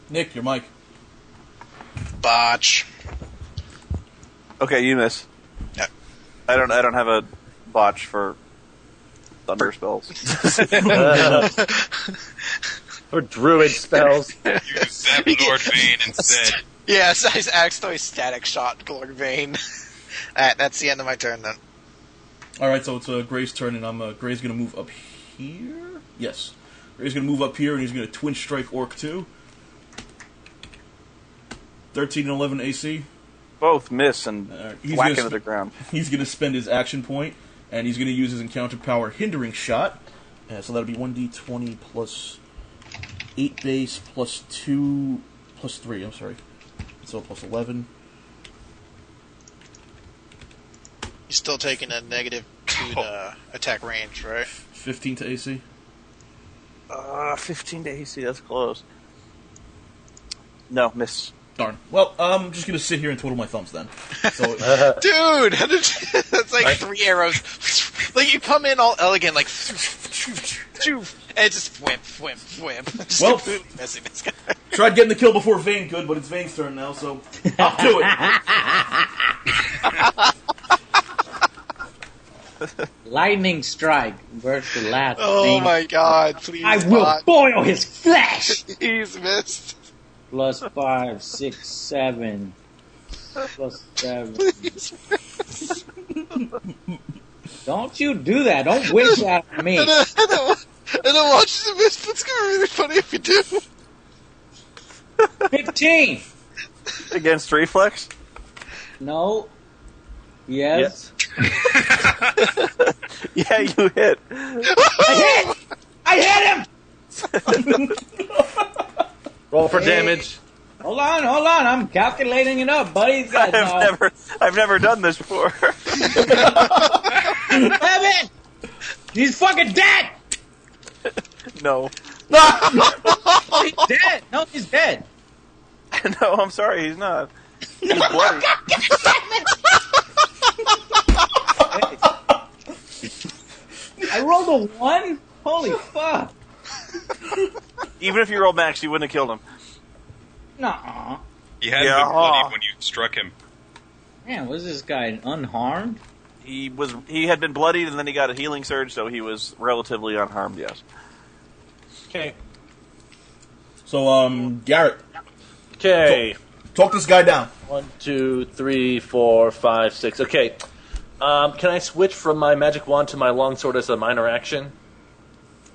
Nick, your mic. Botch. Okay, you miss. Yep. I don't have a botch for thunder spells. Or druid spells. You zap Lord Vane instead. Yes, I accidentally static shot Lord Vane. Alright, that's the end of my turn then. Alright, so it's Gray's turn, and Gray's going to move up here? Yes. Gray's going to move up here, and he's going to Twin Strike Orc 2. 13 and 11 AC. Both miss and whack into the ground. He's going to spend his action point, and he's going to use his encounter power Hindering Shot. So that'll be 1d20 plus 8 base plus 2 plus 3, I'm sorry. So plus 11. You're still taking a -2 to attack range, right? 15 to AC. 15 to AC, that's close. No, miss. Darn. Well, I'm just going to sit here and twiddle my thumbs then. So, Dude, that's like 3 arrows. Like, you come in all elegant, like, and it's just whim. Just Well, completely missing this guy. tried getting the kill before Vane could, but it's Vane's turn now, so I'll do it. Lightning strike versus the last. Oh thing. my god, please. I will God. boil his flesh. He's missed. Plus 5, 6, 7. Plus 7. Please. Don't you do that. Don't wish that on me. And I watch the miss, but it's gonna be really funny if you do. 15. Against reflex? No. Yes. Yeah, you hit. I hit him! Roll for damage. Hold on. I'm calculating it up, buddy. I've never done this before. Evan! He's fucking dead! No. He's dead! No, he's dead. No, I'm sorry, he's not. He's bloody. I rolled a 1? Holy fuck. Even if you rolled max, you wouldn't have killed him. Nuh-uh. He hadn't been bloodied when you struck him. Man, was this guy unharmed? He had been bloodied, and then he got a healing surge, so he was relatively unharmed, yes. Okay. So, Garrett. Okay. Talk this guy down. 1, 2, 3, 4, 5, 6. Okay. Can I switch from my magic wand to my longsword as a minor action?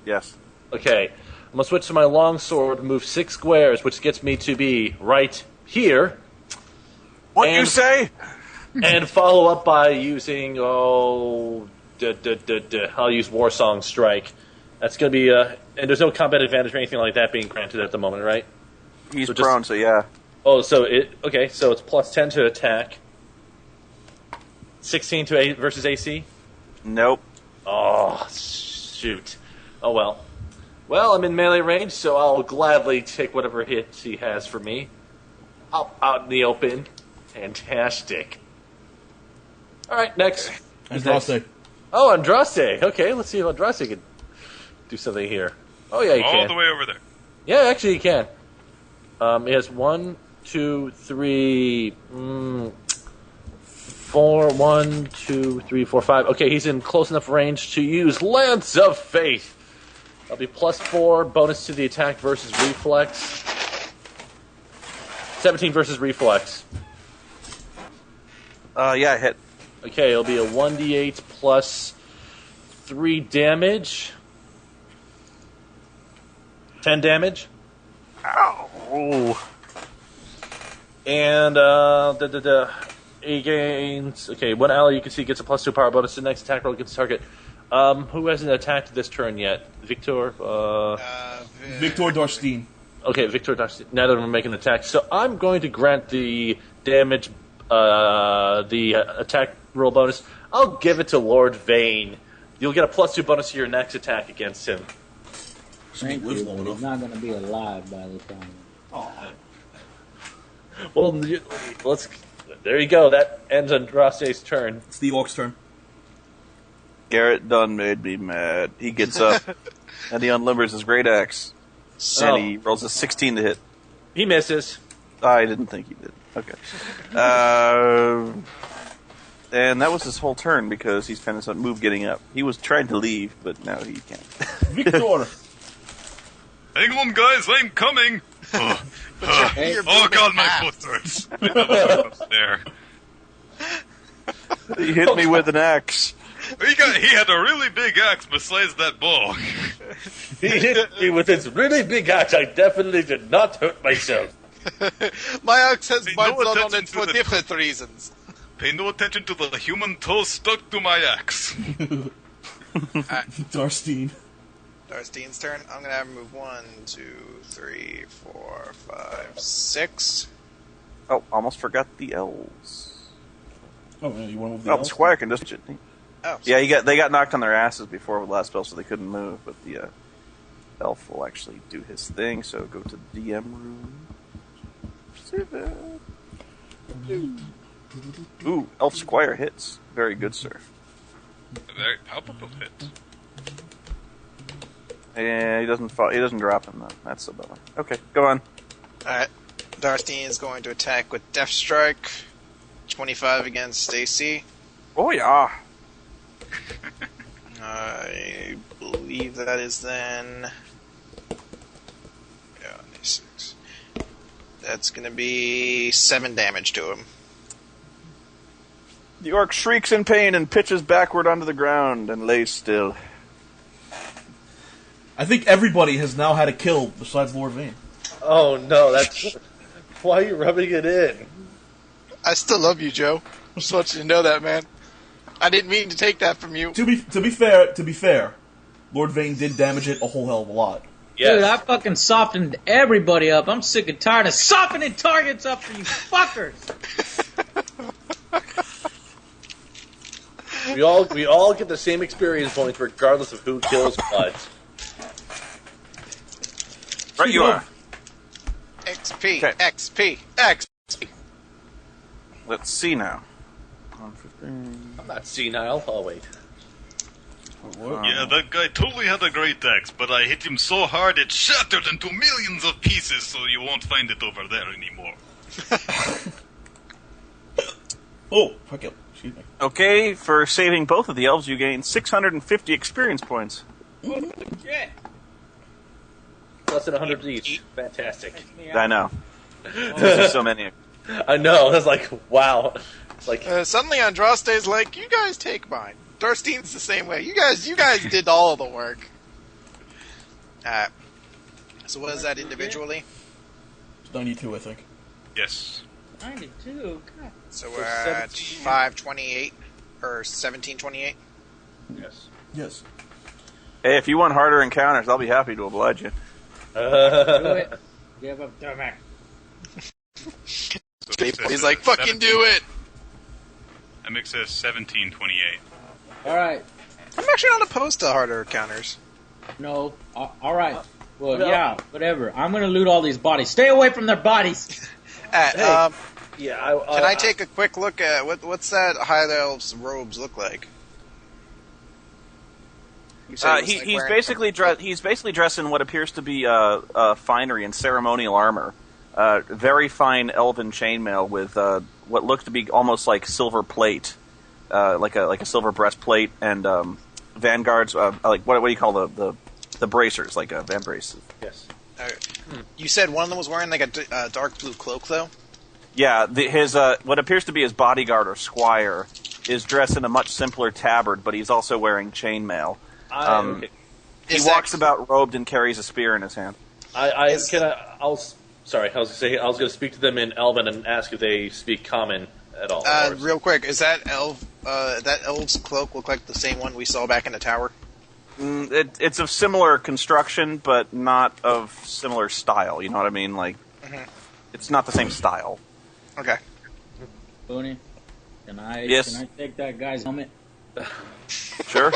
Yes. Okay. I'm going to switch to my longsword, move 6 squares, which gets me to be right here. What you say? And follow up by using, I'll use War Song Strike. That's going to be, and there's no combat advantage or anything like that being granted at the moment, right? He's so prone, so yeah. Oh, so it's plus 10 to attack. 16 to A versus AC? Nope. Oh, shoot. Oh, well. Well, I'm in melee range, so I'll gladly take whatever hits he has for me. Out in the open. Fantastic. All right, next. Andraste. Oh, Andraste. Okay, let's see if Andraste can do something here. Oh, yeah, he can. All the way over there. Yeah, actually, he can. He has 1, 2, 3, 4. 1, 2, 3, 4, 5. Okay, he's in close enough range to use Lance of Faith. That'll be plus 4, bonus to the attack versus reflex. 17 versus reflex. Yeah, I hit. Okay, it'll be a 1d8 plus 3 damage. 10 damage. Ow. And, he gains... Okay, one ally you can see gets a plus 2 power bonus to the next attack roll against target. Who hasn't attacked this turn yet? Victor? Victor Darstein. Okay, Victor Darstein. Neither of them are making an attack. So I'm going to grant the damage, the attack roll bonus. I'll give it to Lord Vane. You'll get a plus 2 bonus to your next attack against him. Thank lives you, long but enough. he's not going to be alive by the time. Well, there you go. That ends Andraste's turn. It's the Orc's turn. Garrett done made me mad. He gets up, and he unlimbers his great axe. And he rolls a 16 to hit. He misses. I didn't think he did. Okay. And that was his whole turn because he's finished that move getting up. He was trying to leave, but now he can't. Victor. Hang on, guys, I'm coming. Oh god, my foot hurts. There. He hit me with an axe. He had a really big axe besides that bow. He hit me with his really big axe. I definitely did not hurt myself. My axe has Pay my no blood on attention it to for the- different reasons. Pay no attention to the human toe stuck to my axe. Darstein. Darstein's turn. I'm gonna have him move 1, 2, 3, 4, 5, 6. Oh, almost forgot the elves. Oh, yeah, you want to move the Oh, the elves? squire can just... Oh, Yeah, they got knocked on their asses before with the last spell, so they couldn't move. But the elf will actually do his thing. So go to the DM room. Ooh, elf squire hits. Very good, sir. A very palpable hit. Yeah, he doesn't fall. He doesn't drop him though. That's a bummer. Okay, go on. Alright. Darstein is going to attack with Death Strike. 25 against Stacy. Oh yeah. I believe that is then... Yeah, D6. That's gonna be 7 damage to him. The orc shrieks in pain and pitches backward onto the ground and lays still. I think everybody has now had a kill besides Lord Vane. Oh no, that's why are you rubbing it in? I still love you, Joe. Just want you to know that, man. I didn't mean to take that from you. To be fair, Lord Vane did damage it a whole hell of a lot. Dude, I fucking softened everybody up. I'm sick and tired of softening targets up for you fuckers. We all get the same experience points regardless of who kills what. Right, you are. XP, Okay. XP, XP. Let's see now. I'm not senile. Oh wait. Yeah, that guy totally had a great axe, but I hit him so hard it shattered into millions of pieces, so you won't find it over there anymore. Oh, fuck it. Excuse me. Okay, for saving both of the elves, you gain 650 experience points. Shit. Less than 100 each. Fantastic. I know. There's so many. I know. It's like wow. It's like Suddenly Andraste's like, you guys take mine. Darstein's the same way. You guys did all of the work. So what is that individually? It's 92, I think. Yes. 92? God. So we're at 528 or 1728. yes. Yes. Hey, if you want harder encounters, I'll be happy to oblige you. Do it. Give up to me. He's like, fucking do it. MX says 1728. Alright. I'm actually not opposed to harder encounters. No. Alright. Well, yeah, whatever. I'm gonna loot all these bodies. Stay away from their bodies! Yeah. Can I take a quick look at what's that High Elf's robes look like? You said it was, like, He's wearing basically dressed in what appears to be finery and ceremonial armor. Very fine elven chainmail with what looked to be almost like silver plate, like a silver breastplate and vanguards. Like what do you call the bracers? Like van braces. Yes. You said one of them was wearing like a dark blue cloak, though? Yeah, his what appears to be his bodyguard or squire is dressed in a much simpler tabard, but he's also wearing chainmail. Okay. He walks about robed and carries a spear in his hand. Sorry, I was going to speak to them in Elven and ask if they speak Common at all. Real quick, is that elf's cloak look like the same one we saw back in the tower? It's of similar construction, but not of similar style. You know what I mean? Like, it's not the same style. Okay. Spoony, can I take that guy's helmet? Sure.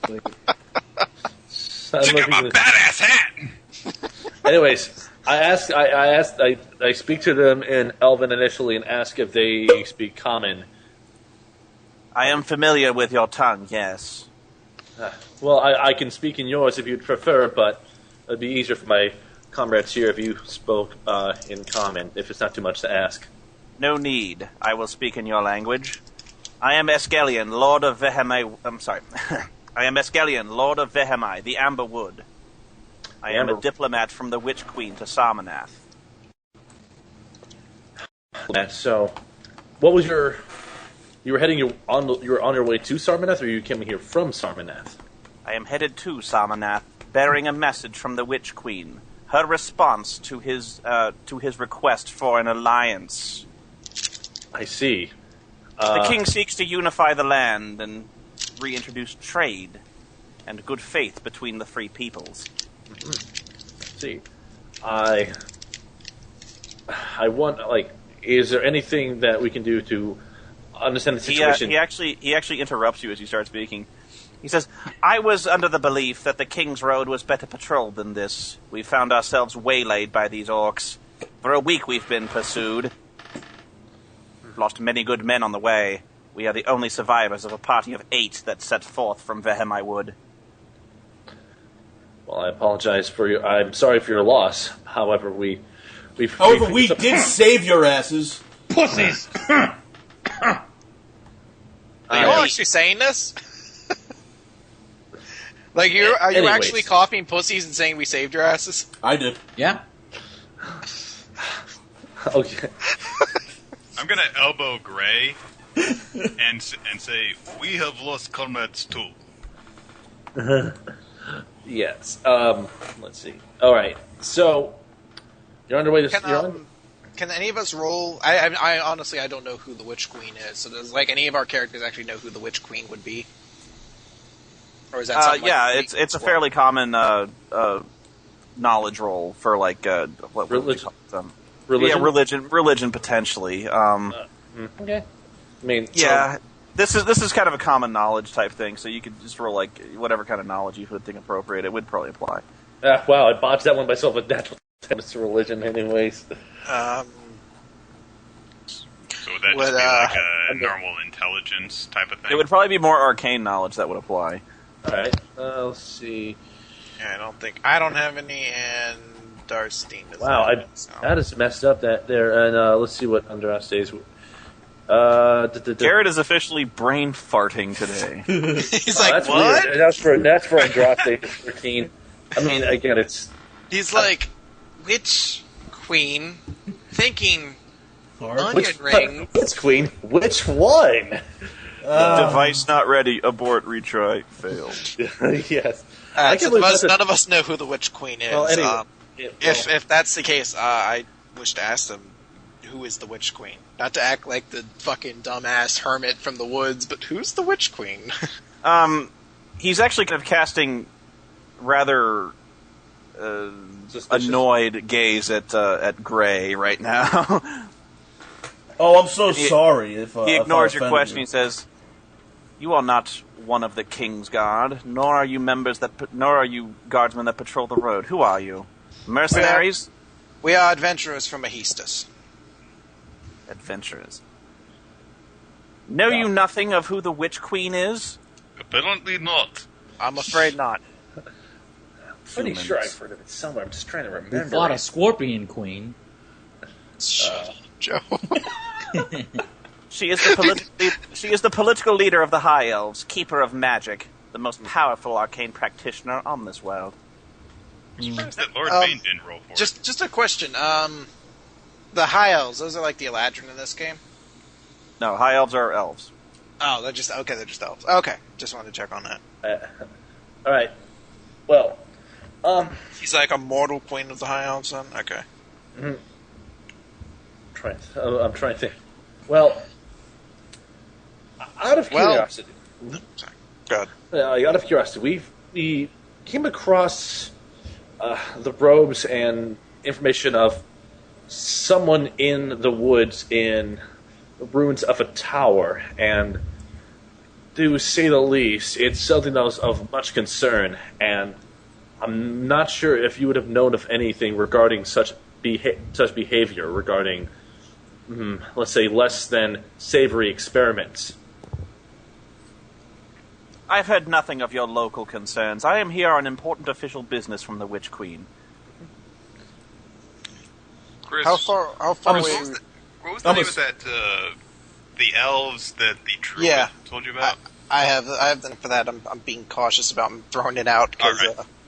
Please? Check out my badass hat! Anyways, I speak to them in Elven initially and ask if they speak Common. I am familiar with your tongue, yes. Well, I can speak in yours if you'd prefer, but it'd be easier for my comrades here if you spoke in Common, if it's not too much to ask. No need. I will speak in your language. I am Eskelion, Lord of Vehemai. I'm sorry. I am Eskelion, Lord of Vehemai, the Amber Wood. I am a diplomat from the Witch Queen to Sarmanath. So, what was your You were you were on your way to Sarmanath, or you came here from Sarmanath? I am headed to Sarmanath, bearing a message from the Witch Queen. Her response to his request for an alliance. I see. The king seeks to unify the land and reintroduce trade and good faith between the free peoples. See, I want, like, is there anything that we can do to understand the situation? He actually interrupts you as you start speaking. He says, I was under the belief that the King's Road was better patrolled than this. We found ourselves waylaid by these orcs. For a week we've been pursued. We've lost many good men on the way. We are the only survivors of a party of 8 that set forth from Vehemai Wood. Well, I apologize for you. I'm sorry for your loss. However, we did save your asses. Pussies! Are you all actually saying this? Like, are you actually copying pussies and saying we saved your asses? I did. Yeah. Okay. I'm gonna elbow Gray and say, we have lost comrades too. Yes. Let's see. All right. So you're on your way to. Can any of us roll? I honestly I don't know who the Witch Queen is. So does any of our characters actually know who the Witch Queen would be? Or is that something it's a fairly common knowledge roll for what religion? Religion potentially. Okay. I mean, yeah. This is kind of a common knowledge type thing, so you could just roll whatever kind of knowledge you would think appropriate. It would probably apply. Wow, I botched that one myself. A natural tendency to religion, anyways. So would that just be a normal intelligence type of thing? It would probably be more arcane knowledge that would apply. All right. Let's see. Yeah, I don't have any, and Darstein doesn't. Wow, that is messed up. That there, and let's see what Andraste's. Garret is officially brain farting today. He's like, that's what? Weird. That's for Andraste 13. I mean, again, it's. He's like, Witch Queen, thinking onion ring. Witch Queen? Which one? Device not ready. Abort. Retry. Failed. Yes. None of us know who the Witch Queen is. Well, anyway, if that's the case, I wish to ask them, who is the Witch Queen? Not to act like the fucking dumbass hermit from the woods, but who's the Witch Queen? He's actually kind of casting rather annoyed gaze at Gray right now. Oh, I'm so sorry. He ignores your question. He says, "You are not one of the King's Guard, nor are you guardsmen that patrol the road. Who are you? Mercenaries? We are adventurers from Ahistus. Adventurers. Know you nothing of who the Witch Queen is? Apparently not. I'm afraid not. Pretty sure I've heard of it somewhere. I'm just trying to remember. We fought a Scorpion Queen. Joe. She is the political leader of the High Elves, keeper of magic, the most powerful arcane practitioner on this world. I'm surprised that Lord Bane didn't roll for it. Just a question. The High Elves, those are like the Eladrin in this game? No, High Elves are elves. Oh, they're just elves. Okay, just wanted to check on that. All right. Well, he's like a mortal queen of the High Elves, then? Okay. Mm-hmm. I'm trying to think. Well, out of curiosity. Sorry. Go ahead. Out of curiosity, we came across the robes and information of someone in the woods in the ruins of a tower, and to say the least, it's something that was of much concern, and I'm not sure if you would have known of anything regarding such behavior regarding, let's say, less than savory experiments. I've heard nothing of your local concerns. I am here on important official business from the Witch Queen. Chris, how far what was the name of that, the elves that the druid told you about? I have them for that. I'm being cautious about throwing it out. All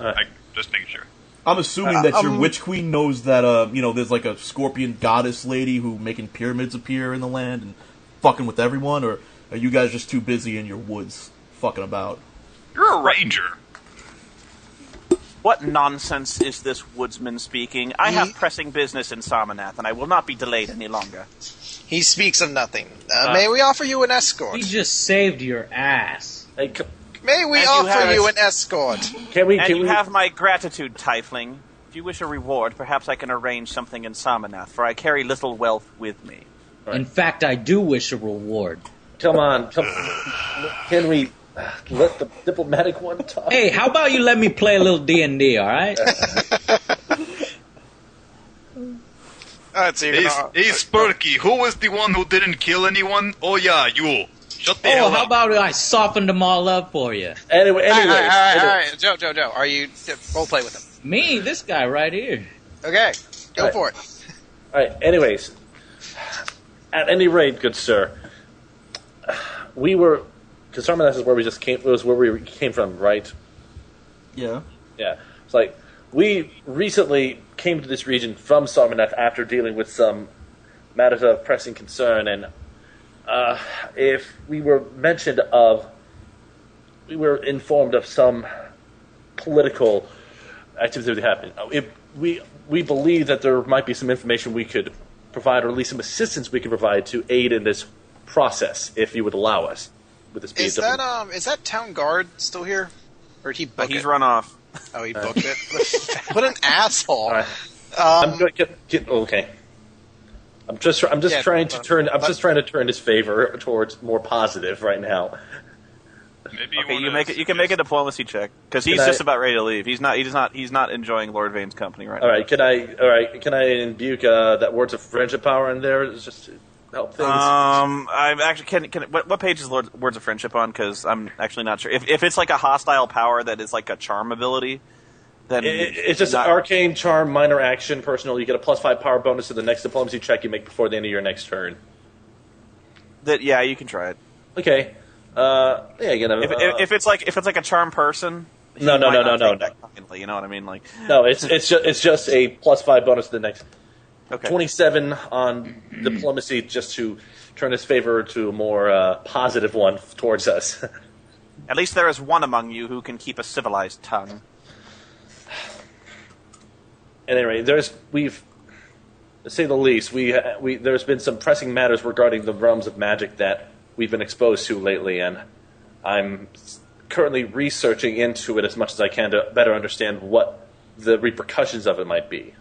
right. Just making sure. I'm assuming that your Witch Queen knows that, there's like a scorpion goddess lady who making pyramids appear in the land and fucking with everyone, or are you guys just too busy in your woods fucking about? You're a ranger. What nonsense is this woodsman speaking? I have pressing business in Sarmanath, and I will not be delayed any longer. He speaks of nothing. May we offer you an escort? He just saved your ass. Hey, May we offer you an escort? can we? have my gratitude, Tiefling. If you wish a reward, perhaps I can arrange something in Sarmanath, for I carry little wealth with me. In fact, I do wish a reward. Come on. Can we let the diplomatic one talk? Hey, how about you let me play a little D&D, all right? So Hey, Spurky, who was the one who didn't kill anyone? Oh, yeah, you. Shut the hell Oh, how up. about I softened them all up for you? Anyway, all right. Joe, are you role play with him? Me, this guy right here. Okay, go All right. for it. All right. Anyways, at any rate, good sir, we were because Sarmanath is where we just came. It was where we came from, right? Yeah. Yeah. It's like we recently came to this region from Sarmanath after dealing with some matters of pressing concern, and if we were informed of some political activity that happened. We believe that there might be some information we could provide, or at least some assistance we could provide to aid in this process, if you would allow us. With this Is that town guard still here, or did he book He's it? run off. Oh, he booked it. What an asshole! All right. I'm going to get okay. I'm just trying to turn his favor towards more positive right now. Maybe Okay, you can make a diplomacy check because he's just about ready to leave. He's not enjoying Lord Vane's company right now. All right, can I imbuke that words of friendship power in there just to help things? I'm actually what page is Words of Friendship on? Because I'm actually not sure. If it's like a hostile power that is like a charm ability, then it's just arcane charm, minor action, personal. You get a +5 power bonus to the next diplomacy check you make before the end of your next turn. Yeah, you can try it. Okay. Again, if it's like a charm person. No. You know what I mean? Like no, it's just a +5 bonus to the next. Okay. 27 on diplomacy, just to turn his favor to a more positive one towards us. At least there is one among you who can keep a civilized tongue. At any rate, to say the least, there's been some pressing matters regarding the realms of magic that we've been exposed to lately, and I'm currently researching into it as much as I can to better understand what the repercussions of it might be.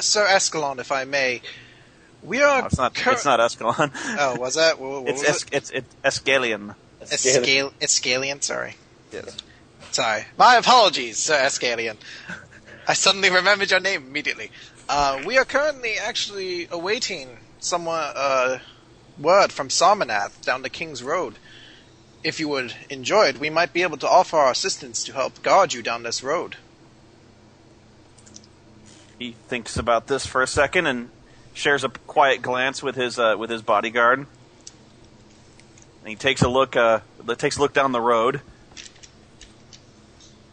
Sir Escalon, if I may, we are. It's not Escalon. Oh, was that? It's Escalion. Escalion. Sorry. Yes. Sorry. My apologies, Sir Escalion. I suddenly remembered your name immediately. We are currently actually awaiting word from Sarmanath down the King's Road. If you would enjoy it, we might be able to offer our assistance to help guard you down this road. He thinks about this for a second and shares a quiet glance with his bodyguard. And he takes a look down the road.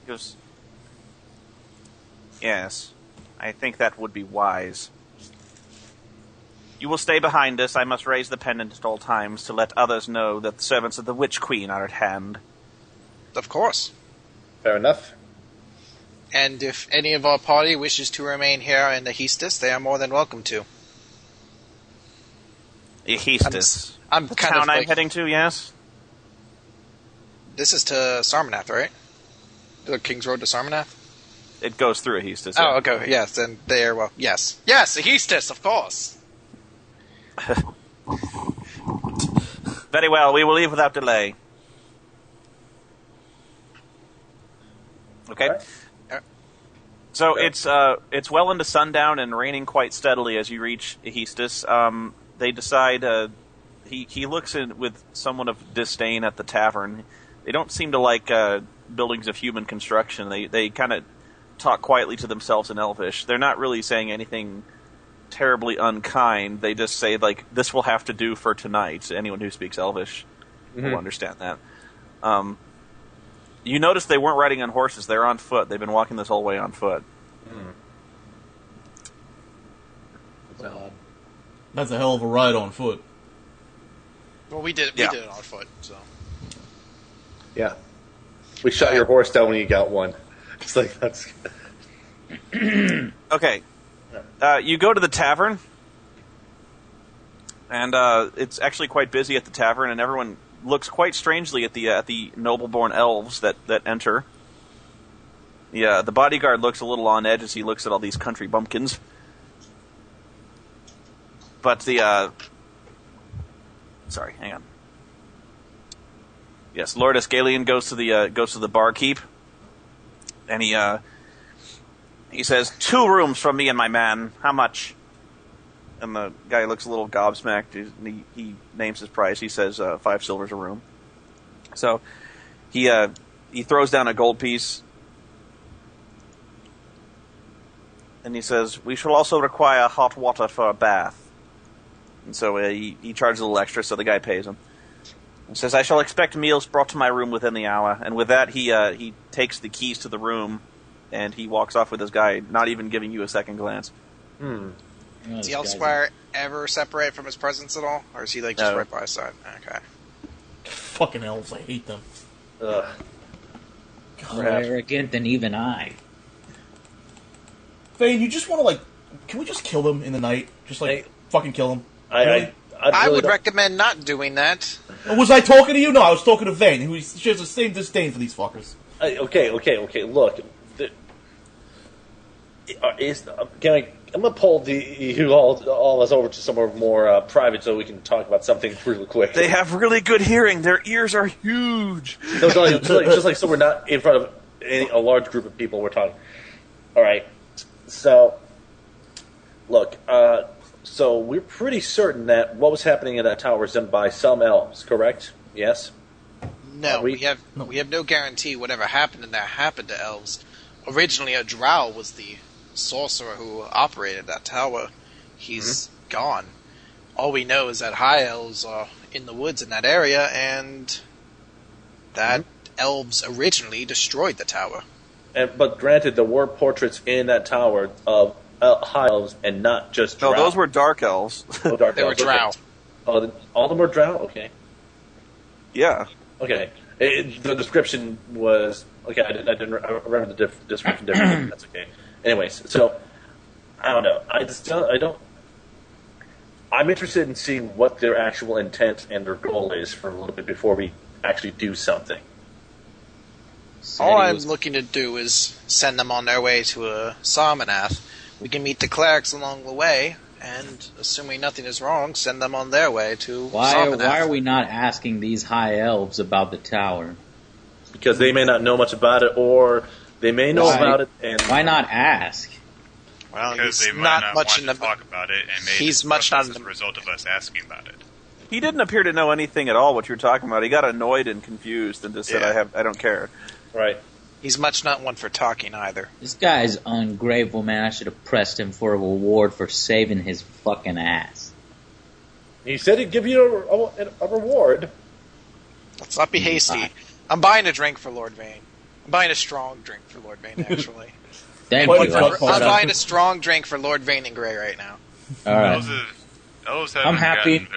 He goes, "Yes, I think that would be wise. You will stay behind us. I must raise the pendant at all times to let others know that the servants of the Witch Queen are at hand." Of course. Fair enough. And if any of our party wishes to remain here in the Hestus, they are more than welcome to. Hestus. I'm the kind town of I'm like, heading to, yes? This is to Sarmanath, right? The King's Road to Sarmanath? It goes through Hestus. Oh, okay, yes, then there, well, yes. Yes, the Hestus, of course! Very well, we will leave without delay. Okay. Right. So it's well into sundown and raining quite steadily as you reach Hestus. They decide he looks in with somewhat of disdain at the tavern. They don't seem to like buildings of human construction. They kind of talk quietly to themselves in Elvish. They're not really saying anything terribly unkind. They just say, like, this will have to do for tonight. Anyone who speaks Elvish will understand that. You notice they weren't riding on horses. They're on foot. They've been walking this whole way on foot. That's odd. That's a hell of a ride on foot. Well, we did it on foot, so. Yeah. We shot your horse down when you got one. It's like, that's... Okay. You go to the tavern, and it's actually quite busy at the tavern, and everyone looks quite strangely at the noble-born elves that enter. Yeah, the bodyguard looks a little on edge as he looks at all these country bumpkins. But sorry, hang on. Yes, Lord Escalion goes to the barkeep, and he says, 2 rooms from me and my man. How much? And the guy looks a little gobsmacked. He names his price. He says 5 silvers a room. So he throws down a gold piece, and he says, we shall also require hot water for a bath. And so he charges a little extra, so the guy pays him. And says, I shall expect meals brought to my room within the hour. And with that, he takes the keys to the room, and he walks off with his guy, not even giving you a second glance. Does the elf squire ever separate from his presence at all? Or is he like just right by his side? Okay. Fucking elves, I hate them. More arrogant than even I. Vane, you just want to, can we just kill them in the night? Just, fucking kill them? I would recommend not doing that. Was I talking to you? No, I was talking to Vane, who shares the same disdain for these fuckers. Okay, look. I'm going to pull you all us over to somewhere more private so we can talk about something really quick. They have really good hearing. Their ears are huge. No, just like so we're not in front of a large group of people we're talking. All right. So, look, so we're pretty certain that what was happening in that tower was done by some elves, correct? Yes? No, we have no guarantee whatever happened in there happened to elves. Originally, a drow was the sorcerer who operated that tower. He's gone. All we know is that high elves are in the woods in that area, and that elves originally destroyed the tower. But granted, there were portraits in that tower of high elves and not just drow. No, those were dark elves. Oh, dark they elves. were drow. Okay. Oh, all of them were drow? Okay. Yeah. Okay. The description was... Okay, I remember the description differently. That's okay. Anyways, so, I don't know. I'm interested in seeing what their actual intent and their goal is for a little bit before we actually do something. All I'm looking to do is send them on their way to Sarmanath. We can meet the clerics along the way, and assuming nothing is wrong, send them on their way to Sarmanath. Why are we not asking these high elves about the tower? Because they may not know much about it, or they may know about it. And why not ask? Well, because he's they might not much want to talk about it, and maybe he's much not as a result of us asking about it. He didn't appear to know anything at all what you were talking about. He got annoyed and confused and just said, I don't care. Right. He's much not one for talking either. This guy's ungrateful, man. I should have pressed him for a reward for saving his fucking ass. He said he'd give you a reward. Let's not be hasty. I'm buying a drink for Lord Vane. I'm buying a strong drink for Lord Vane, actually. Thank you. I'm buying a strong drink for Lord Vane and Grey right now. All right. I'm happy.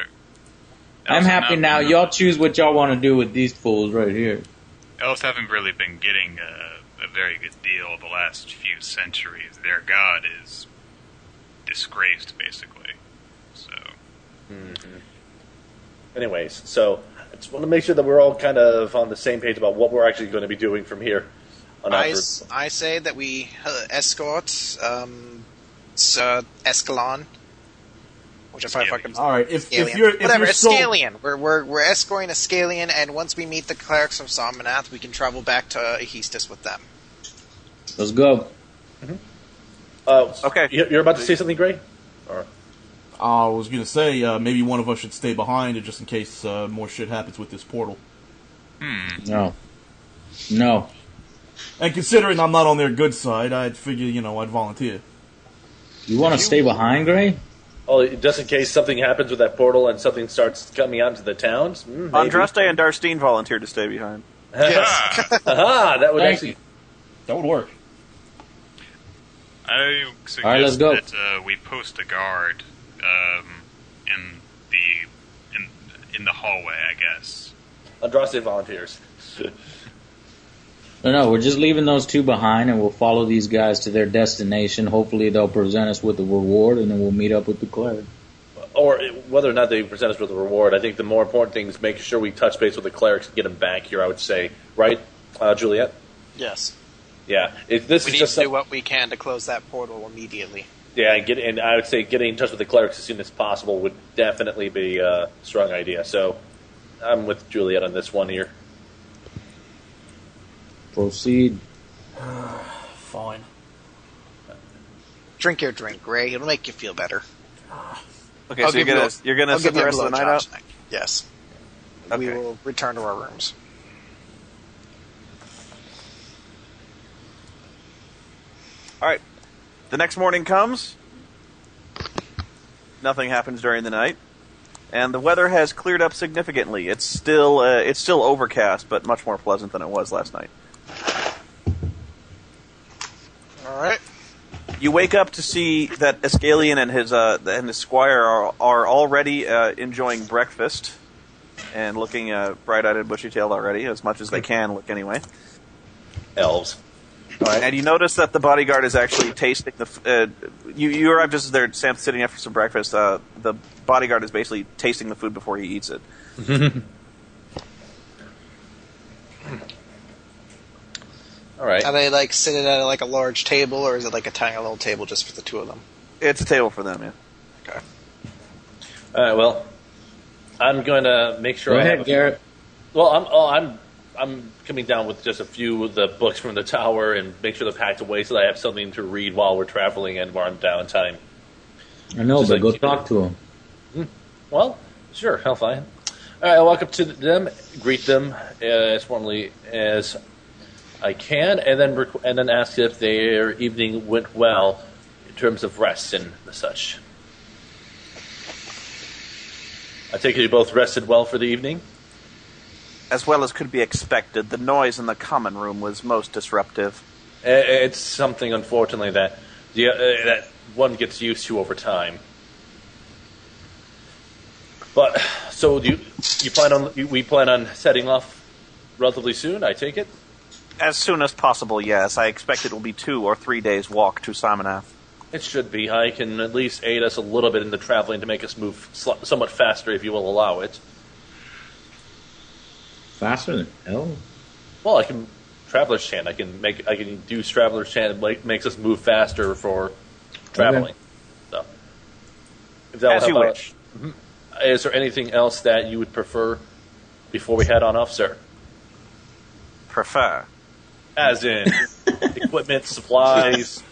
I'm happy now. Y'all choose what y'all want to do with these fools right here. Elves haven't really been getting a very good deal the last few centuries. Their god is disgraced, basically. So. Anyways, so I just want to make sure that we're all kind of on the same page about what we're actually going to be doing from here. I say that we escort Escalon. Which if I fucking all right, if you're Escalion. We're escorting Escalion, and once we meet the clerics of Sarmanath, we can travel back to Ahistis with them. Let's go. Okay, you're about to say something, Gray? Or? I was gonna say maybe one of us should stay behind, just in case more shit happens with this portal. No. And considering I'm not on their good side, I'd figure I'd volunteer. You want to stay behind, Gray? Oh, just in case something happens with that portal and something starts coming out into the towns? Andraste and Darstine volunteered to stay behind. Yes. That would That would work. I suggest All right, let's go. that we post a guard hallway, I guess. Andraste volunteers. No, we're just leaving those two behind, and we'll follow these guys to their destination. Hopefully they'll present us with a reward, and then we'll meet up with the cleric. Or whether or not they present us with a reward, I think the more important thing is making sure we touch base with the clerics and get them back here, I would say. Right, Juliet? Yes. Yeah. We need to do what we can to close that portal immediately. Yeah, and I would say getting in touch with the clerics as soon as possible would definitely be a strong idea. So I'm with Juliet on this one here. Proceed. Fine. Drink your drink, Ray. It'll make you feel better. Okay, so you're gonna sit the rest of the night out? Yes. Okay. We will return to our rooms. All right. The next morning comes. Nothing happens during the night, and the weather has cleared up significantly. It's still overcast, but much more pleasant than it was last night. All right. You wake up to see that Escalion and his squire are already enjoying breakfast and looking bright-eyed and bushy-tailed already, as much as they can look anyway. Elves. All right. And you notice that the bodyguard is actually tasting the. You arrive just as they're sitting after some breakfast. The bodyguard is basically tasting the food before he eats it. All right. Are they sitting at a large table, or is it a tiny little table just for the two of them? It's a table for them, yeah. Okay. All right. Well, I'm going to make sure. Go ahead, Garrett. Well, I'm coming down with just a few of the books from the tower and make sure they're packed away so that I have something to read while we're traveling and while I'm downtime. I know, but go talk to him. Well, sure, I'll fine. All right, I'll walk up to them, greet them as warmly as I can, and then ask if their evening went well in terms of rest and the such. I take it you both rested well for the evening? As well as could be expected, the noise in the common room was most disruptive. It's something, unfortunately, that that one gets used to over time. But so we plan on setting off relatively soon, I take it? As soon as possible, yes. I expect it will be 2 or 3 days' walk to Simonath. It should be. I can at least aid us a little bit in the traveling to make us move somewhat faster, if you will allow it. Faster than hell? Well, I can Traveler's Chant. I can do Traveler's Chant. It makes us move faster for traveling. Okay. So, if that as you wish. Mm-hmm. Is there anything else that you would prefer before we head on off, sir? Prefer? As in equipment, supplies.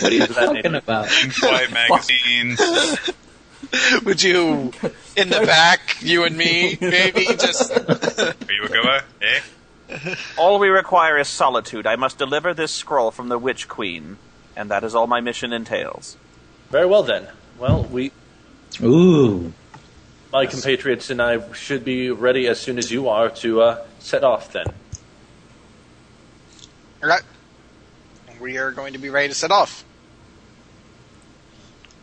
What are you talking about? Flight magazines. Would you, in the back, you and me, maybe just... Are you a goer? Eh? All we require is solitude. I must deliver this scroll from the Witch Queen, and that is all my mission entails. Very well, then. Well, my compatriots and I should be ready as soon as you are to set off, then. All right. We are going to be ready to set off.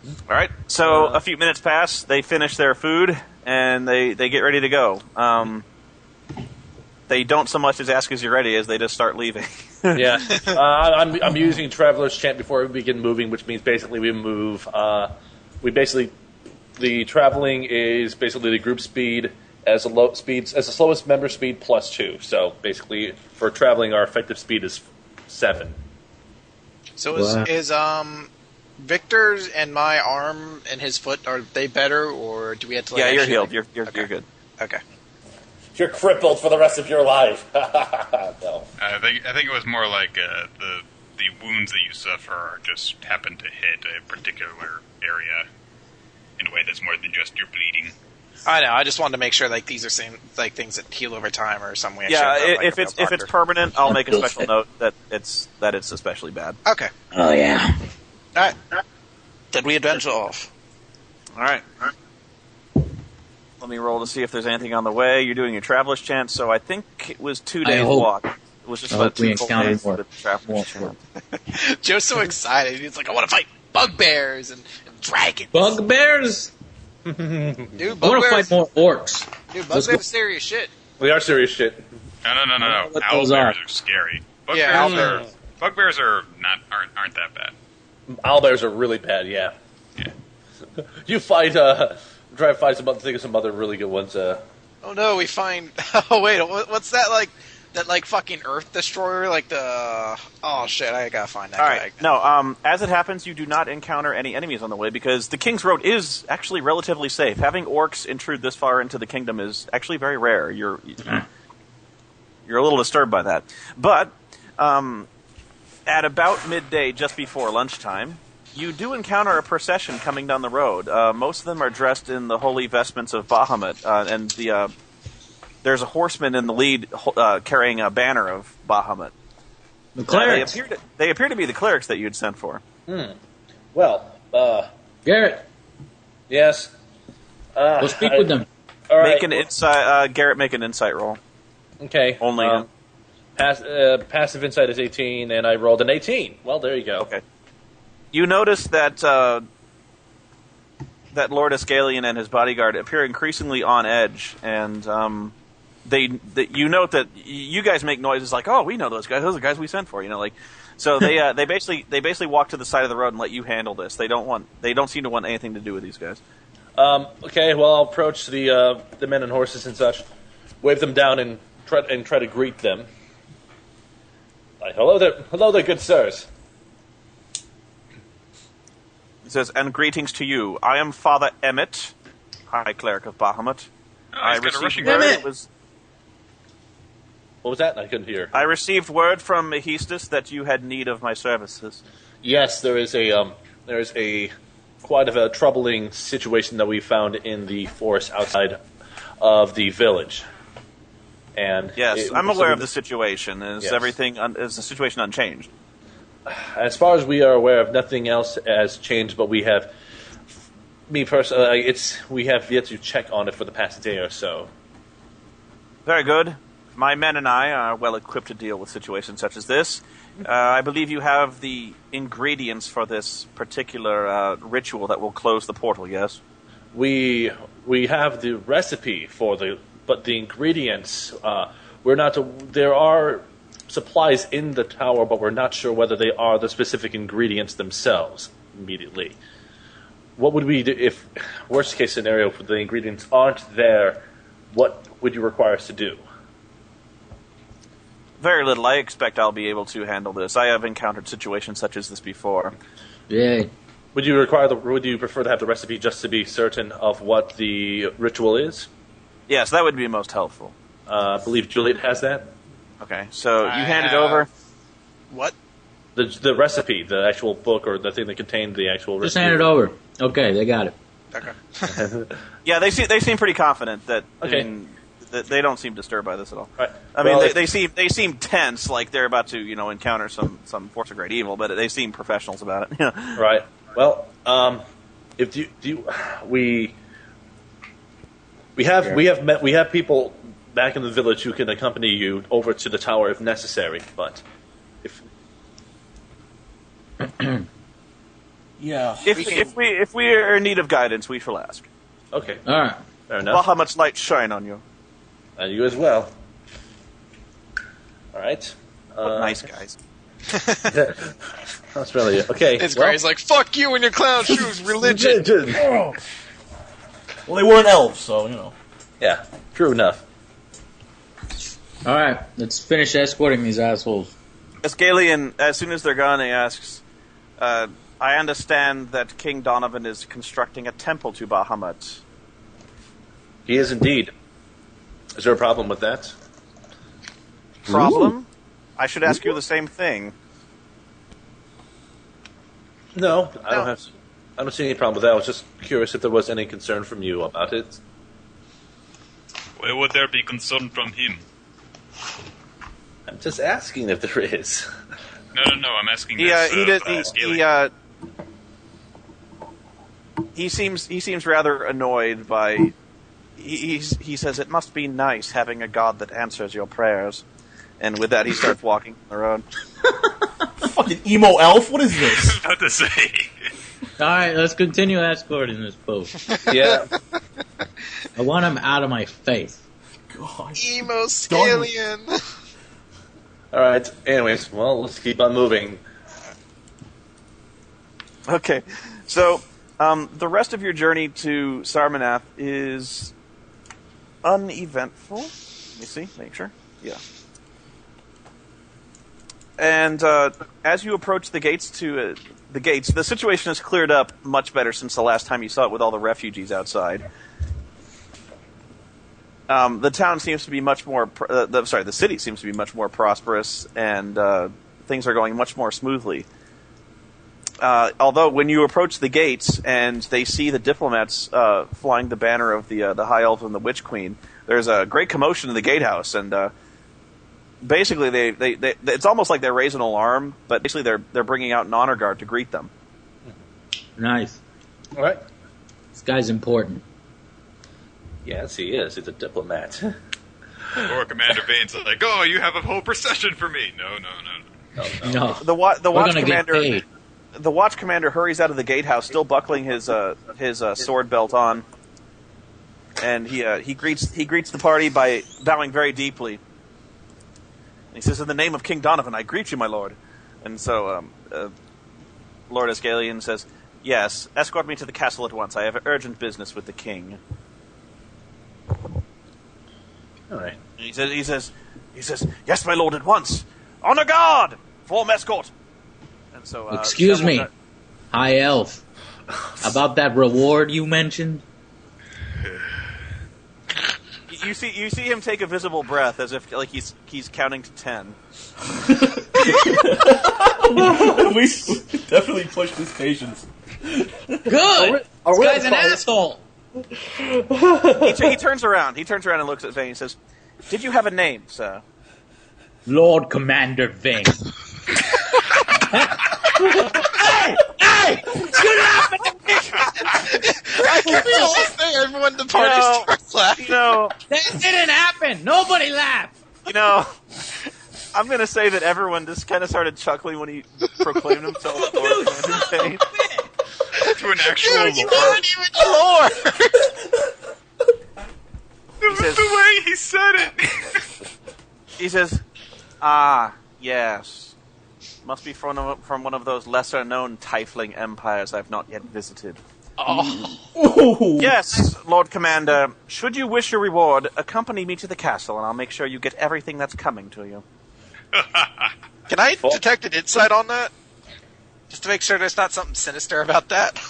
All right. So a few minutes pass. They finish their food and they get ready to go. They don't so much as ask as you're ready as they just start leaving. Yeah. I'm using Traveler's Chant before we begin moving, which means basically we move. The traveling is basically the group speed as the slowest member speed plus 2. So basically, for traveling, our effective speed is 7. So is Victor's and my arm and his foot, are they better, or do we have to? Yeah, you're healed. You're good. Okay. You're crippled for the rest of your life. No. I think it was more like the wounds that you suffer just happen to hit a particular area in a way that's more than just you're bleeding. I know. I just wanted to make sure these are things that heal over time or some way. Yeah, if it's permanent, I'll make a special note that it's especially bad. Okay. Oh yeah. All right. Then we adventure off. All right. Let me roll to see if there's anything on the way. You're doing your Traveler's Chant, so I think it was 2 days walk. It was just about 2 full days of the Traveler's Chant. Joe's so excited. He's like, I want to fight bugbears and dragons. Bugbears? Dude, I want to fight more orcs. Dude, Let's bugbears go. are serious shit. We are serious shit. No. What Owl those bears are. are scary. Yeah, Bugbears are aren't that bad. Owlbears are really bad, yeah. Yeah. You fight, try to find think of some other really good ones. Oh no, we find. Oh wait, what's that like? That like fucking Earth Destroyer, like the. Oh shit, I gotta find that All guy. right. No. As it happens, you do not encounter any enemies on the way because the King's Road is actually relatively safe. Having orcs intrude this far into the kingdom is actually very rare. You're a little disturbed by that, but at about midday, just before lunchtime, you do encounter a procession coming down the road. Most of them are dressed in the holy vestments of Bahamut, and there's a horseman in the lead carrying a banner of Bahamut. The clerics. They appear to be the clerics that you'd sent for. Well, Garrett, yes. go speak with them. All right. Make an insight, Garrett. Make an insight roll. Okay. Only him. Passive insight is 18, and I rolled an 18. Well, there you go. Okay. You notice that that Lord Escalion and his bodyguard appear increasingly on edge, and you note that you guys make noises like, "Oh, we know those guys. Those are the guys we sent for." You know, like so they basically walk to the side of the road and let you handle this. They don't seem to want anything to do with these guys. Okay. Well, I'll approach the men and horses and such, wave them down, and try to greet them. Like, hello there, good sirs. It says, "And greetings to you. I am Father Emmett, High Cleric of Bahamut. Oh, he's got a rushing word. word. What was that? I couldn't hear. I received word from Mehistus that you had need of my services." Yes, there is a quite of a troubling situation that we found in the forest outside of the village. And Yes, I'm aware of the situation. Is the situation unchanged? As far as we are aware of, nothing else has changed, but we have, me personally, we have yet to check on it for the past day or so. Very good. My men and I are well equipped to deal with situations such as this. I believe you have the ingredients for this particular ritual that will close the portal, yes? We have the recipe but the ingredients, there are supplies in the tower, but we're not sure whether they are the specific ingredients themselves immediately. What would we do if, worst case scenario, if the ingredients aren't there, what would you require us to do? Very little. I expect I'll be able to handle this. I have encountered situations such as this before. Yay. Would you prefer to have the recipe just to be certain of what the ritual is? Yes, that would be most helpful. I believe Juliet has that. Okay, so you hand it over. What? The recipe, the actual book, or the thing that contained the actual recipe. Just hand it over. Okay, they got it. Okay. Yeah, they seem pretty confident that. Okay. I mean, that they don't seem disturbed by this at all. Right. I mean, Well, they seem tense, like they're about to encounter some force of great evil, but they seem professionals about it. Right. Well, if we have people back in the village who can accompany you over to the tower if necessary. But Yeah. If we are in need of guidance, we shall ask. okay, All right. fair enough. Bahamut's light shine on you. And you as well. All right. What nice guys. That's really it. Okay. It's great. He's like, fuck you and your clown shoes, religion. Well, they weren't elves, so, Yeah, true enough. All right. Let's finish escorting these assholes. Escalion, as soon as they're gone, he asks, I understand that King Donovan is constructing a temple to Bahamut. He is indeed. Is there a problem with that? Problem? Ooh. I should ask you the same thing. No, I don't see any problem with that. I was just curious if there was any concern from you about it. Why would there be concern from him? I'm just asking if there is. No, I'm asking He seems rather annoyed by... He says, it must be nice having a god that answers your prayers. And with that, he starts walking the road. Fucking emo elf? What is this? About to say. All right, let's continue escorting this boat. Yeah. I want him out of my face. God. Emo scallion. All right. Anyways, well, let's keep on moving. Okay, so the rest of your journey to Sarmanath is uneventful. Let me see, make sure. Yeah. And as you approach the gates, the situation has cleared up much better since the last time you saw it with all the refugees outside. The town seems to be much more. The city seems to be much more prosperous, and things are going much more smoothly. Although when you approach the gates and they see the diplomats flying the banner of the High Elf and the Witch Queen, there's a great commotion in the gatehouse, and basically they it's almost like they raise an alarm, but basically they're bringing out an honor guard to greet them. Nice. All right. This guy's important. Yes, he is. He's a diplomat. Or Commander Vane's like, "Oh, you have a whole procession for me." No. No, The watch gonna commander. get paid. The watch commander hurries out of the gatehouse, still buckling his sword belt on, and he greets the party by bowing very deeply. And he says, "In the name of King Donovan, I greet you, my lord." And so Lord Escalion says, "Yes, escort me to the castle at once. I have urgent business with the king." All right. And he says, "Yes, my lord, at once. Honor guard, form escort." And so, Excuse me, High Elf. About that reward you mentioned? You see him take a visible breath as if like he's counting to 10. We definitely pushed his patience. Good! This guy's an asshole! He turns around. He turns around and looks at Vane and says, "Did you have a name, sir?" Lord Commander Vane. Hey! You're laughing at me! I can be all thing. Everyone in the party starts laughing. That didn't happen! Nobody laughed! I'm going to say that everyone just kind of started chuckling when he proclaimed himself Lord Commander Vane. To an actual Dude, you weren't even the lore. It was the way he said it. He says, yes. Must be from one of those lesser-known Tiefling empires I've not yet visited. Oh. Yes, Lord Commander. Should you wish your reward, accompany me to the castle, and I'll make sure you get everything that's coming to you. Can I detect an insight on that? Just to make sure there's not something sinister about that.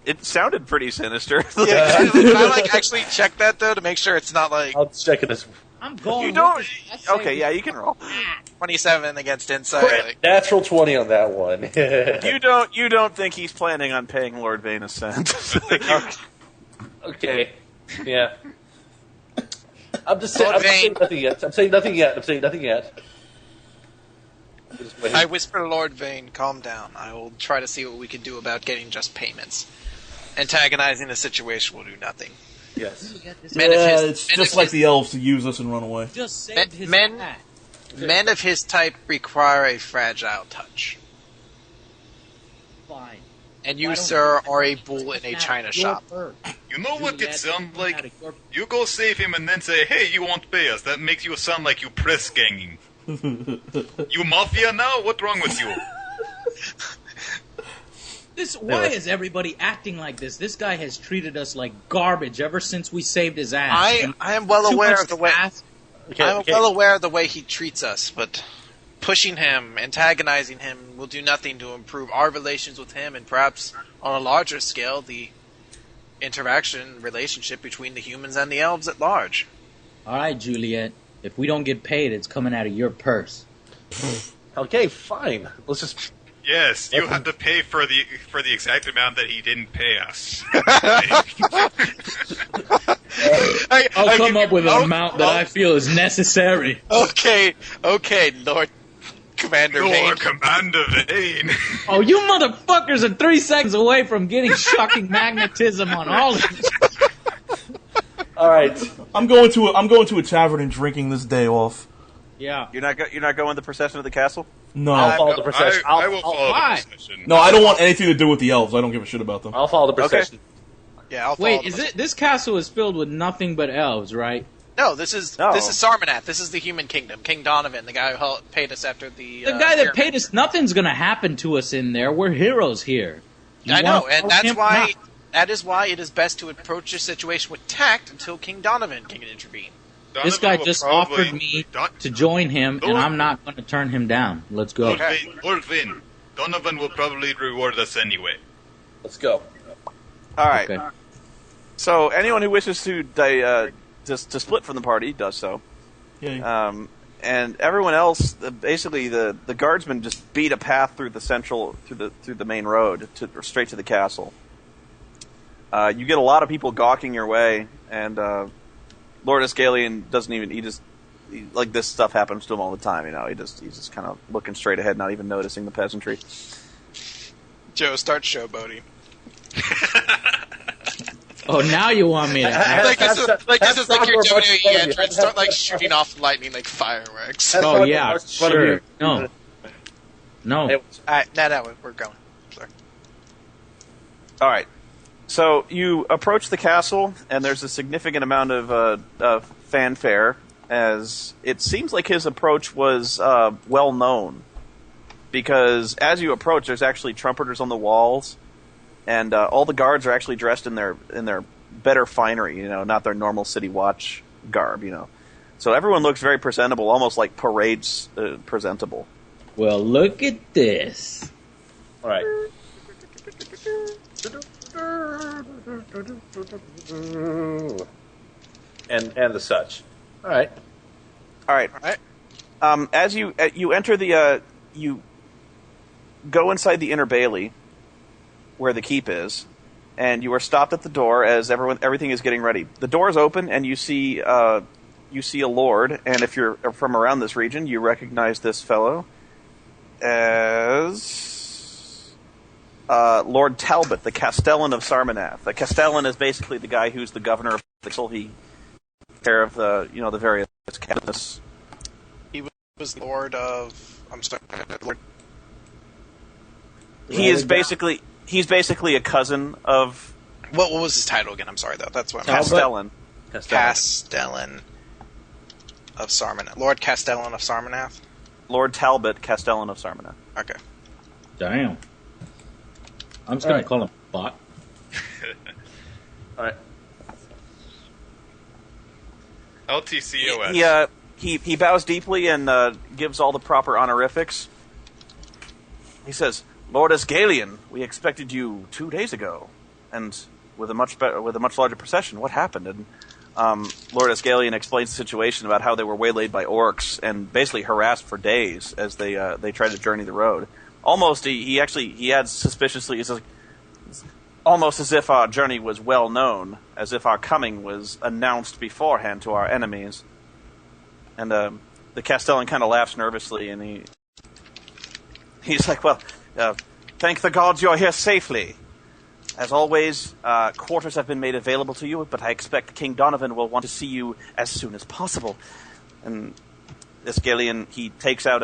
It sounded pretty sinister. Yeah, can I actually check that though to make sure it's not like I'll check it as I'm going. You don't. with this. I say Okay, yeah, you can roll. 27 against insight? Like, natural 20 on that one. You don't think he's planning on paying Lord Vane a cent? Okay. Yeah. I'm just saying nothing yet. I'm saying nothing yet. Just waiting. I whisper to Lord Vane, calm down. I will try to see what we can do about getting just payments. Antagonizing the situation will do nothing. Yes. It's just like the elves to use us and run away. Just saved his Men- cat. Men of his type require a fragile touch. Fine. And you, Why don't sir, you are a just bull in a snap china your shop. fur? You know what it Juliet, sounds out like? of your- You go save him and then say, "Hey, you won't pay us." That makes you sound like you press ganging. You mafia now? What's wrong with you? Why is everybody acting like this? This guy has treated us like garbage ever since we saved his ass. I am well Too aware much of the way. ass. I'm well aware of the way he treats us, but pushing him, antagonizing him, will do nothing to improve our relations with him, and perhaps on a larger scale, the relationship between the humans and the elves at large. All right, Juliet. If we don't get paid, it's coming out of your purse. Okay, fine. Let's just. Yes, you have to pay for the exact amount that he didn't pay us. I'll come up with an amount that I feel is necessary. Okay, Lord Commander Vane. Lord Commander Vane. Oh, you motherfuckers are 3 seconds away from getting shocking magnetism on all of you. All right. I'm going to a tavern and drinking this day off. Yeah. You're not going the procession of the castle? No. I'll follow the procession. I will follow why? the procession. No, I don't want anything to do with the elves. I don't give a shit about them. I'll follow the procession. Yeah, I'll Wait, follow is them. it this castle is filled with nothing but elves, right? No, this is Sarmanath. This is the human kingdom. King Donovan, the guy who paid us after the The guy that pyramid. paid us, nothing's gonna happen to us in there. We're heroes here. You I know, wanna and follow that's him? why. No. That is why it is best to approach this situation with tact until King Donovan can intervene. This guy just offered me to join him, and I'm not going to turn him down. Let's go. Lord Vin, Donovan will probably reward us anyway. Let's go. All right. Okay. So anyone who wishes to to split from the party does so. Yeah. And everyone else, basically the guardsmen just beat a path through the through the main road straight to the castle. You get a lot of people gawking your way, and Lord Escalion doesn't even like this stuff happens to him all the time. He's just kind of looking straight ahead, not even noticing the peasantry. Joe, start showboating. Oh, now you want me to act? This is like your Have WWE fun, entrance. Start like shooting off lightning like fireworks. Have Oh, fun, yeah, Mark. Fun sure. here. No. No. Hey, No, we're going. Sorry. All right. So you approach the castle, and there's a significant amount of fanfare, as it seems like his approach was well known. Because as you approach, there's actually trumpeters on the walls, and all the guards are actually dressed in their better finery, not their normal city watch garb, So everyone looks very presentable, almost like parades presentable. Well, look at this. All right. And the such. All right. All right. As you enter you go inside the inner bailey, where the keep is, and you are stopped at the door as everything is getting ready. The door is open, and you see a lord. And if you're from around this region, you recognize this fellow as Lord Talbot, the Castellan of Sarmanath. The Castellan is basically the guy who's the governor of the castle. He care of the the various cabinets. He was Lord of. I'm sorry. Lord. He's basically a cousin of What was his title again? I'm sorry though. That's what I'm Castellan. Castellan of Sarmanath. Lord Castellan of Sarmanath. Lord Talbot, Castellan of Sarmanath. Okay. Damn. I'm just going Right. to call him bot. All right. LTCOS. He bows deeply and gives all the proper honorifics. He says, "Lord Escalion, we expected you 2 days ago, and with a much larger procession. What happened?" And Lord Escalion explains the situation about how they were waylaid by orcs and basically harassed for days as they tried to journey the road. Almost, he adds suspiciously, he says, almost as if our journey was well known, as if our coming was announced beforehand to our enemies. And the Castellan kind of laughs nervously, and he's like, "Well, thank the gods you're here safely. As always, quarters have been made available to you, but I expect King Donovan will want to see you as soon as possible." And Escalion, he takes out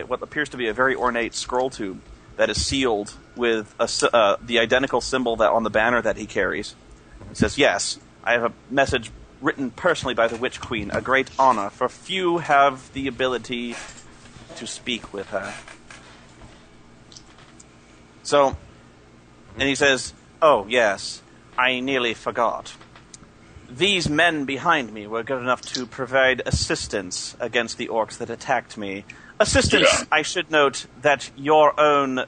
what appears to be a very ornate scroll tube that is sealed with the identical symbol that on the banner that he carries. He says, "Yes, I have a message written personally by the Witch Queen, a great honor, for few have the ability to speak with her." So, and he says, "Oh, yes, I nearly forgot. These men behind me were good enough to provide assistance against the orcs that attacked me. Assistance, I should note, that your own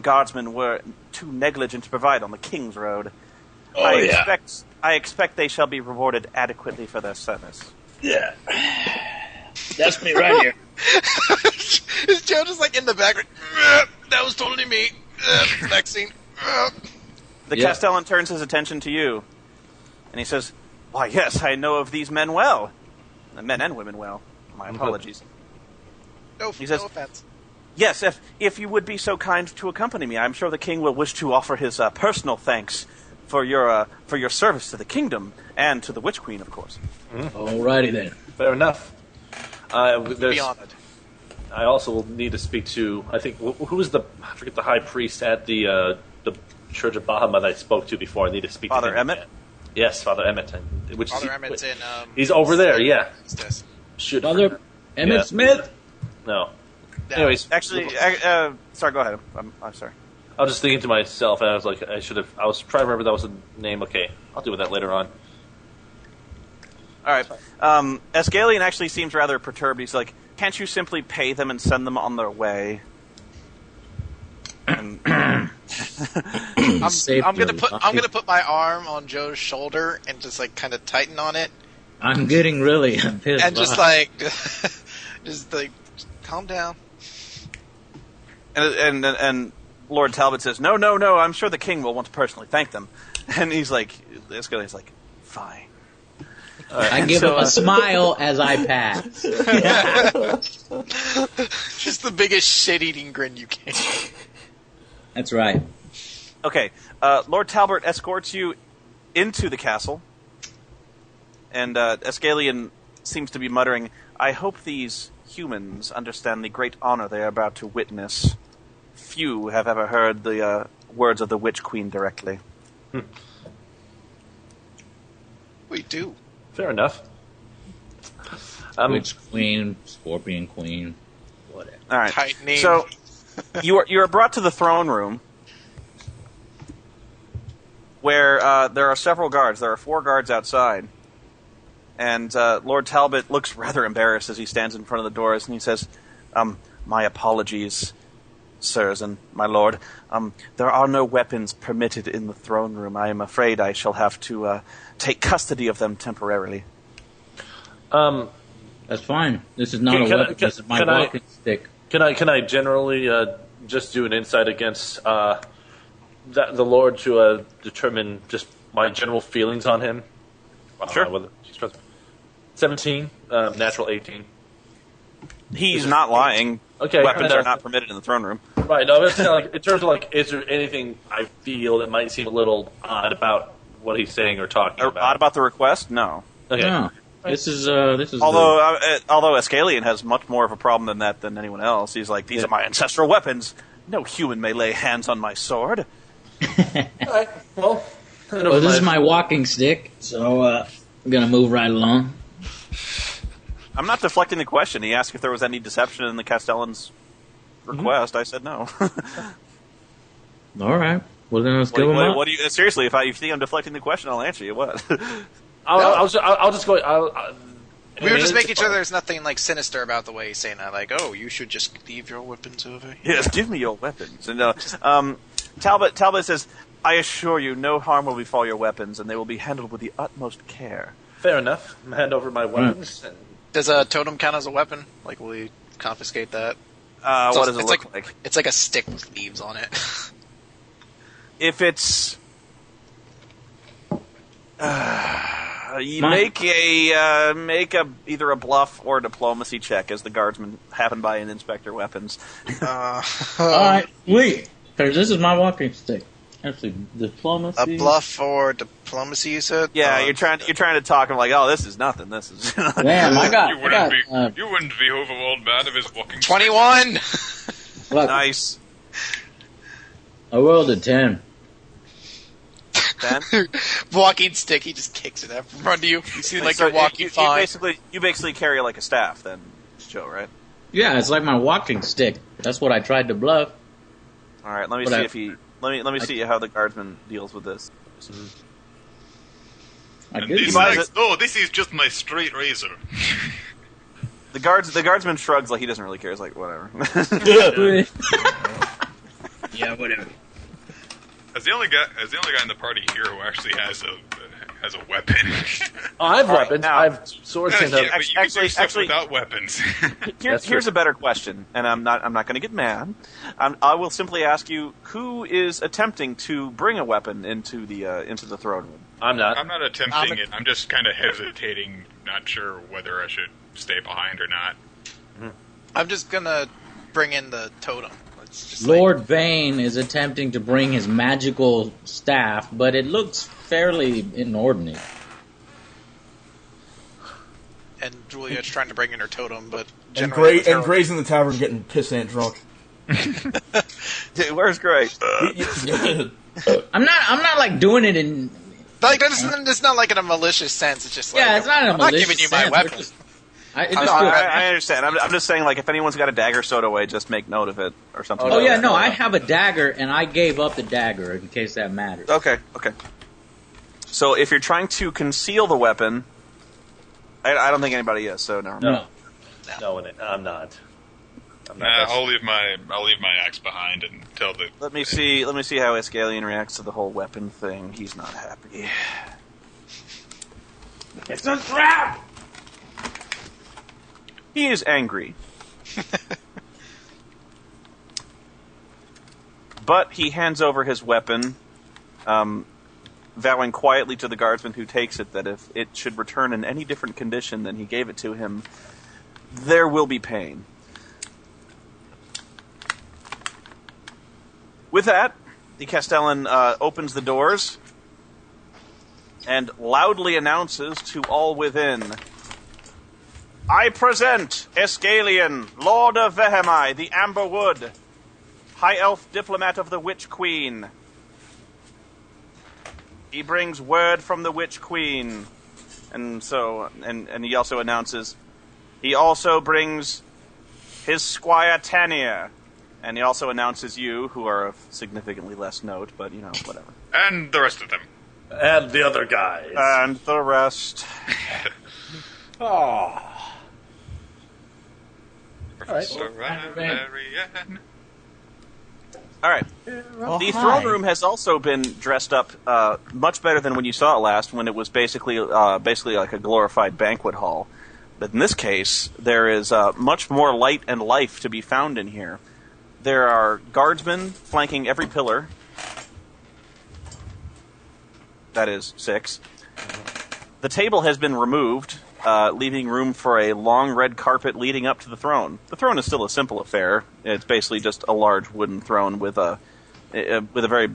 guardsmen were too negligent to provide on the King's Road. I expect they shall be rewarded adequately for their service." Yeah. That's me right here. Is Joe just like in the background? That was totally me. Next scene. The Castellan turns his attention to you, and he says, "Why, yes, I know of these men well. Men and women well. My apologies." No offense. "Yes, if you would be so kind to accompany me, I'm sure the king will wish to offer his personal thanks for your service to the kingdom and to the Witch Queen, of course." Alrighty then. Fair enough. Be honored. I also will need to speak to, I think, who was I forget the high priest at the Church of Bahamut I spoke to before. I need to speak Father to him. Emmett? Yes, Father Emmett. Which Father Emmett's in. he's over there, yeah. What's this? Should Father Emmett Yeah. Smith. No. No. Anyways, Actually, sorry, go ahead. I'm sorry. I was just thinking to myself, and I was like, I was trying to remember that was a name. Okay, I'll deal with that later on. All right. Escalion actually seems rather perturbed. He's like, can't you simply pay them and send them on their way? And I'm Saved gonna your put life. my arm on Joe's shoulder and just like kind of tighten on it I'm getting really pissed. and just like just like calm down. and Lord Talbot says, no, I'm sure the king will want to personally thank them. And he's like, Escalion's like, fine. I give him a smile as I pass. Just the biggest shit-eating grin you can. That's right. Okay, Lord Talbot escorts you into the castle, and Escalion seems to be muttering, I hope these humans understand the great honor they are about to witness. Few have ever heard the words of the Witch Queen directly. We do. Fair enough. Witch Queen, Scorpion Queen, whatever. All right, Tightening. so you are brought to the throne room, where there are several guards. There are 4 guards outside. And Lord Talbot looks rather embarrassed as he stands in front of the doors, and he says, my apologies, sirs and my lord. There are no weapons permitted in the throne room. I am afraid I shall have to take custody of them temporarily. That's fine. This is not a weapon. This is my walking stick. Can I generally just do an insight against the Lord to determine just my general feelings on him? Sure. Whether she's present. 17, natural 18. He's not lying. Okay, Weapons fair are enough. not permitted in the throne room. Right. No, I'm saying, like, in terms of like, is there anything I feel that might seem a little odd about what he's saying or talking about? Odd about the request? No. Okay. No. This is Although Escalion has much more of a problem than that than anyone else. He's like, these are my ancestral weapons. No human may lay hands on my sword. All right. Well, Well, this is my walking stick, so I'm gonna move right along. I'm not deflecting the question. He asked if there was any deception in the Castellan's request. I said no. All right. Well, then let's give him up. What do you seriously? If you think I'm deflecting the question, I'll answer you. What? I'll just go. We were just making sure there's nothing like sinister about the way he's saying that. Like, oh, you should just leave your weapons over here. Yes, give me your weapons. And Talbot says, I assure you, no harm will befall your weapons, and they will be handled with the utmost care. Fair enough. Hand over my weapons. And Does a totem count as a weapon? Like, will we confiscate that? What does it it's look like? It's like a stick with leaves on it. If it's you make either a bluff or a diplomacy check as the guardsmen happen by and inspect your weapons. All right, wait, because this is my walking stick. Actually, diplomacy. A bluff or diplomacy, you said? Yeah, you're trying to talk. I'm like, oh, this is nothing. This is. Damn, You wouldn't be overwhelmed bad of his walking. 21. Look, Nice. I rolled a 10. Ben? Walking stick, he just kicks it out in front of you. You seem like So you're walking fine. You basically carry like a staff, then, Joe, right? Yeah, it's like my walking stick. That's what I tried to bluff. All right, let me But see I- if he. Let me see how the guardsman deals with this. I And did. this buys is, no, this is just my straight razor. The guardsman shrugs like he doesn't really care. He's like, whatever. Yeah, whatever. As the only guy in the party here who actually has a weapon. I have weapons. now- I have swords. Yeah, and but you can do stuff actually- without weapons. Here's a better question, and I'm not going to get mad. I will simply ask you: who is attempting to bring a weapon into the throne room? I'm not. I'm not attempting it. I'm just kind of hesitating, not sure whether I should stay behind or not. I'm just gonna bring in the totem. It's just Lord Vane is attempting to bring his magical staff, but it looks fairly inordinate. and Julia's trying to bring in her totem, but And generally Gray's in the tavern getting pissant drunk. Dude, where's Gray? I'm not like doing it in. Like it's not like in a malicious sense. It's just like Yeah, it's not in a I'm not malicious giving you my sense, weapon. we're just- it No, just I, feels- I understand. I'm just saying, like, if anyone's got a dagger stowed away, just make note of it or something. Oh like yeah, that. no, I have a dagger, and I gave up the dagger in case that matters. Okay. So if you're trying to conceal the weapon, I don't think anybody is. So no. No. No, I'm not. Nah, I'll leave my axe behind until the. Let me see how Escalion reacts to the whole weapon thing. He's not happy. It's a trap! He is angry. But he hands over his weapon, vowing quietly to the guardsman who takes it that if it should return in any different condition than he gave it to him, there will be pain. With that, the Castellan opens the doors and loudly announces to all within, I present Escalion, Lord of Vehemai, the Amber Wood, High Elf Diplomat of the Witch Queen. He brings word from the Witch Queen. And so, and he also announces, he also brings his Squire Tanier. And he also announces you, who are of significantly less note, but, you know, whatever. And the rest of them. And the other guys. And the rest. Oh. Professor Ryan. All right. The throne room has also been dressed up much better than when you saw it last, when it was basically like a glorified banquet hall. But in this case, there is much more light and life to be found in here. There are guardsmen flanking every pillar. That is 6. The table has been removed, leaving room for a long red carpet leading up to the throne. The throne is still a simple affair. It's basically just a large wooden throne with a very,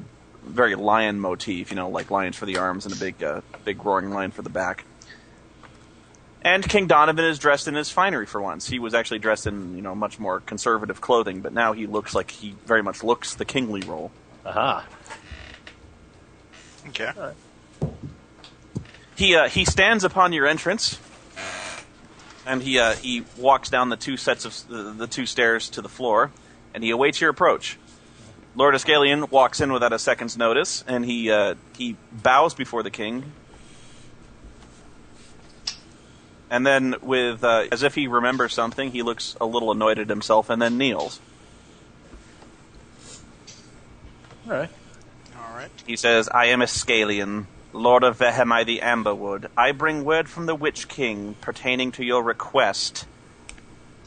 very lion motif, you know, like lions for the arms and a big roaring lion for the back. And King Donovan is dressed in his finery for once. He was actually dressed in, you know, much more conservative clothing, but now he looks like he very much looks the kingly role. Aha. Okay. He stands upon your entrance, and he walks down the two sets of the two stairs to the floor, and he awaits your approach. Lord Escalion walks in without a second's notice, and he bows before the king. And then, with as if he remembers something, he looks a little annoyed at himself and then kneels. All right. He says, I am Escalion, Lord of Vehemai the Amberwood. I bring word from the Witch King pertaining to your request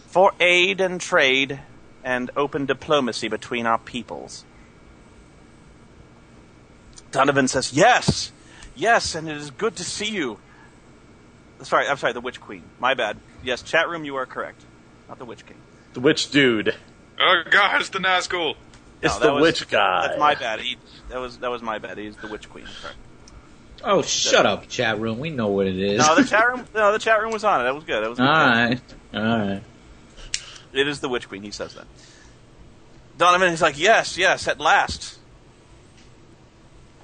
for aid and trade and open diplomacy between our peoples. Donovan says, yes, and it is good to see you. I'm sorry, the Witch Queen. My bad. Yes, chat room, you are correct. Not the Witch King. The witch dude. Oh God, it's the Nazgul. It's the witch guy. That's my bad. That was my bad. He's the Witch Queen. Sorry. Oh, shut up, chat room. We know what it is. No, the chat room was on it. That was good. That was good. All right. It is the Witch Queen. He says that. Donovan is like, yes, at last.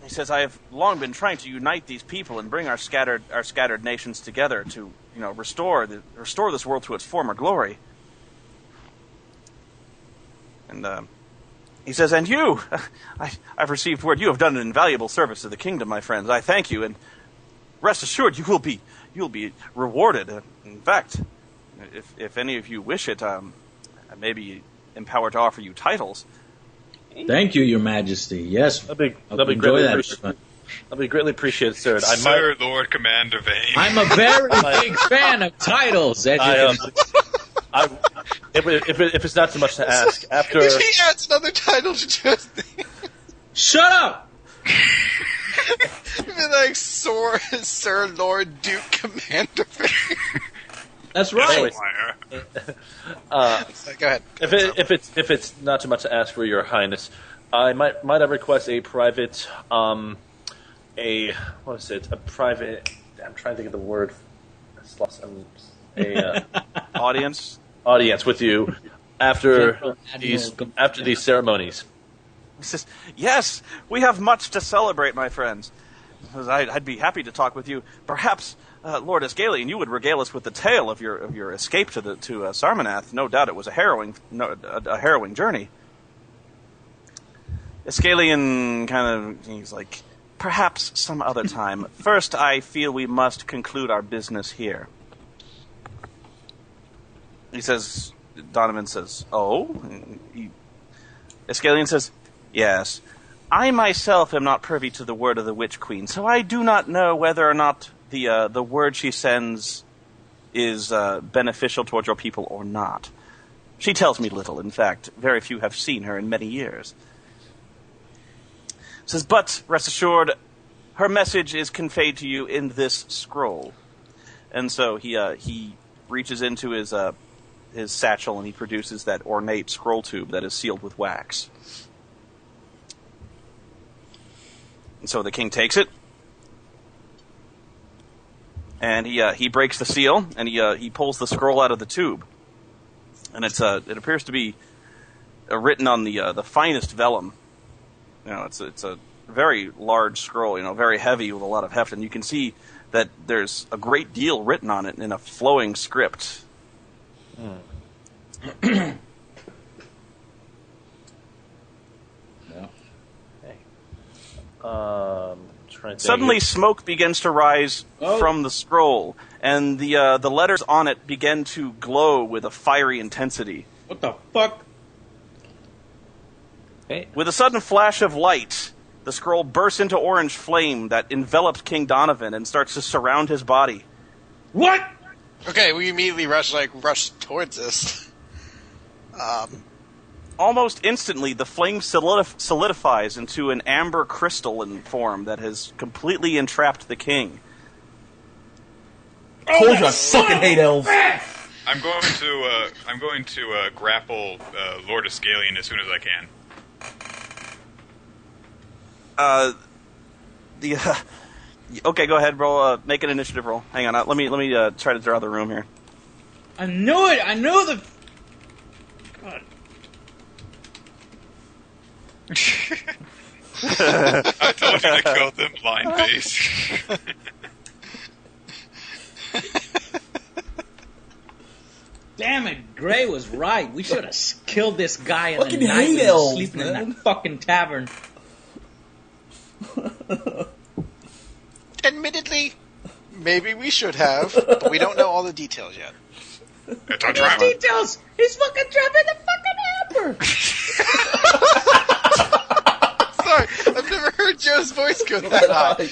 He says, I have long been trying to unite these people and bring our scattered nations together to, you know, restore this world to its former glory. And he says, and you, I've received word you have done an invaluable service to the kingdom, my friends. I thank you, and rest assured you will be rewarded. In fact, if any of you wish it, I may be empowered to offer you titles. Thank you, Your Majesty. Yes, That'd be enjoy greatly that. appreciated. That'd be greatly appreciated, sir. Sir, Lord Commander Vane. I'm a very big fan of titles. As you can if it's not too much to ask, after He adds another title to just Shut up! be like Sir Lord Duke Commander. That's right. Anyways. Go ahead. if it's not too much to ask for Your Highness, I might I request a private I'm trying to think of the word. Audience. Audience with you after these ceremonies. He says, "Yes, we have much to celebrate, my friends. I'd be happy to talk with you. Perhaps, Lord Escalion, you would regale us with the tale of your escape to Sarmanath. No doubt it was a harrowing journey." Escalion he's like, "Perhaps some other time. First, I feel we must conclude our business here." Donovan says, "Oh?" Escalion says, "Yes. I myself am not privy to the word of the Witch Queen, so I do not know whether or not the word she sends is beneficial towards your people or not. She tells me little. In fact, very few have seen her in many years." Says, "But rest assured, her message is conveyed to you in this scroll." And so he reaches into his satchel and he produces that ornate scroll tube that is sealed with wax. And so the king takes it, and he breaks the seal, and he pulls the scroll out of the tube, and it appears to be written on the finest vellum. It's a very large scroll, very heavy with a lot of heft, and you can see that there's a great deal written on it in a flowing script. Yeah. Suddenly, smoke begins to rise from the scroll, and the letters on it begin to glow with a fiery intensity. What the fuck? Hey. With a sudden flash of light, the scroll bursts into orange flame that envelops King Donovan and starts to surround his body. What? Okay, we immediately rush towards this. Almost instantly, the flame solidifies into an amber crystalline form that has completely entrapped the king. Told you I fucking hate elves. I'm going to grapple Lord Escalion as soon as I can. Okay, go ahead, roll. Make an initiative roll. Hang on, let me try to draw the room here. I knew it. I knew the. God. I told you to kill them, blind face. Damn it, Gray was right. We should have killed this guy in Fucking the night hate when he was elves, sleeping man. in that fucking tavern. Admittedly, maybe we should have, but we don't know all the details yet. It's a Those drama. details. He's fucking dropping the fucking hamper. Sorry, I've never heard Joe's voice go that high.